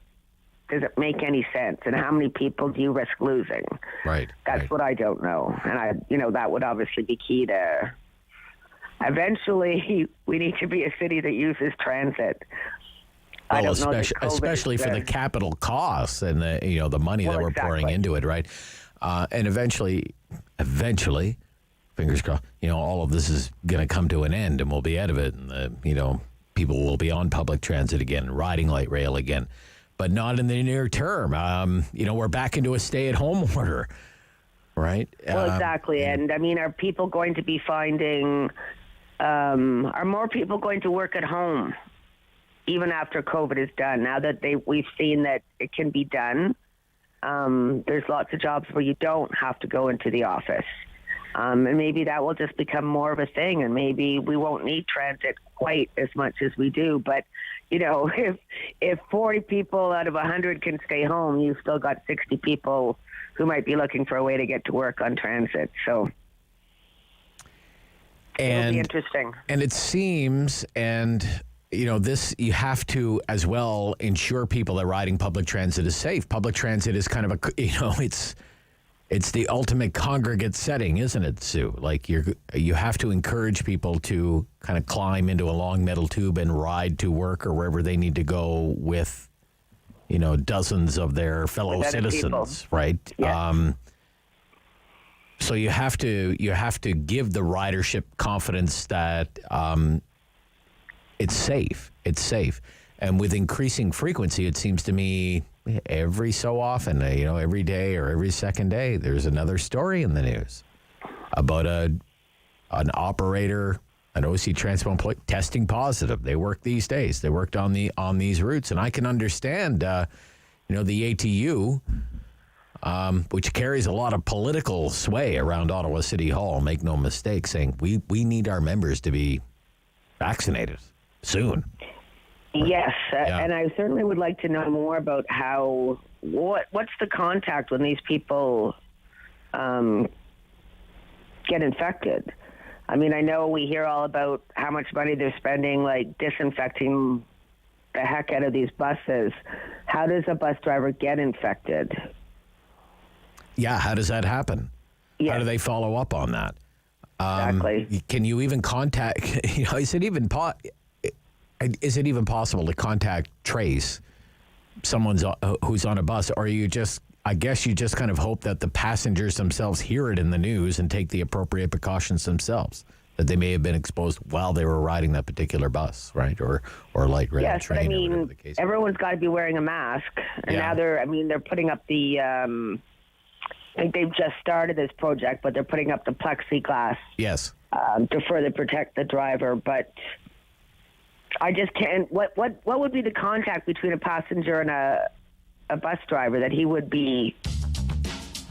Speaker 4: make any sense? And how many people do you risk losing?
Speaker 9: Right.
Speaker 4: That's what I don't know. And that would obviously be key to... Eventually, we need to be a city that uses transit.
Speaker 9: I don't know, especially for the capital costs and the money that we're pouring into it, right? And eventually, fingers crossed, all of this is going to come to an end, and we'll be out of it, and people will be on public transit again, riding light rail again, but not in the near term. We're back into a stay-at-home order, right?
Speaker 4: Well, exactly, and I mean, are people going to be finding? Are more people going to work at home? Even after COVID is done, now that we've seen that it can be done, there's lots of jobs where you don't have to go into the office. And maybe that will just become more of a thing, and maybe we won't need transit quite as much as we do. But, if 40 people out of 100 can stay home, you've still got 60 people who might be looking for a way to get to work on transit. So It'll be interesting.
Speaker 9: And it seems, and this, you have to as well ensure people that riding public transit is safe. Public transit is kind of it's the ultimate congregate setting, isn't it, Sue? Like you have to encourage people to kind of climb into a long metal tube and ride to work or wherever they need to go with, dozens of their fellow citizens, right?
Speaker 4: Yes.
Speaker 9: So you have to give the ridership confidence that it's safe. It's safe. And with increasing frequency, it seems to me every so often, every day or every second day, there's another story in the news about an operator, an OC Transport employee testing positive. They work these days. They worked on these routes. And I can understand, the ATU, which carries a lot of political sway around Ottawa City Hall, make no mistake, saying we need our members to be vaccinated soon.
Speaker 4: Yes, and I certainly would like to know more about what's the contact when these people get infected. I mean, I know we hear all about how much money they're spending, like disinfecting the heck out of these buses. How does a bus driver get infected?
Speaker 9: Yeah, how does that happen?
Speaker 4: Yes.
Speaker 9: How do they follow up on that?
Speaker 4: Exactly.
Speaker 9: Can you even contact? Is it even possible to trace someone who's on a bus, or I guess you just kind of hope that the passengers themselves hear it in the news and take the appropriate precautions themselves, that they may have been exposed while they were riding that particular bus, right? Or light rail
Speaker 4: yes,
Speaker 9: train.
Speaker 4: Yes, but I mean,
Speaker 9: the case
Speaker 4: everyone's got to be wearing a mask, and now they're putting up the. I think they've just started this project, but they're putting up the plexiglass.
Speaker 9: Yes.
Speaker 4: To further protect the driver, but. I just can't. What would be the contact between a passenger and a bus driver that he would be?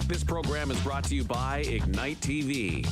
Speaker 13: This program is brought to you by Ignite TV.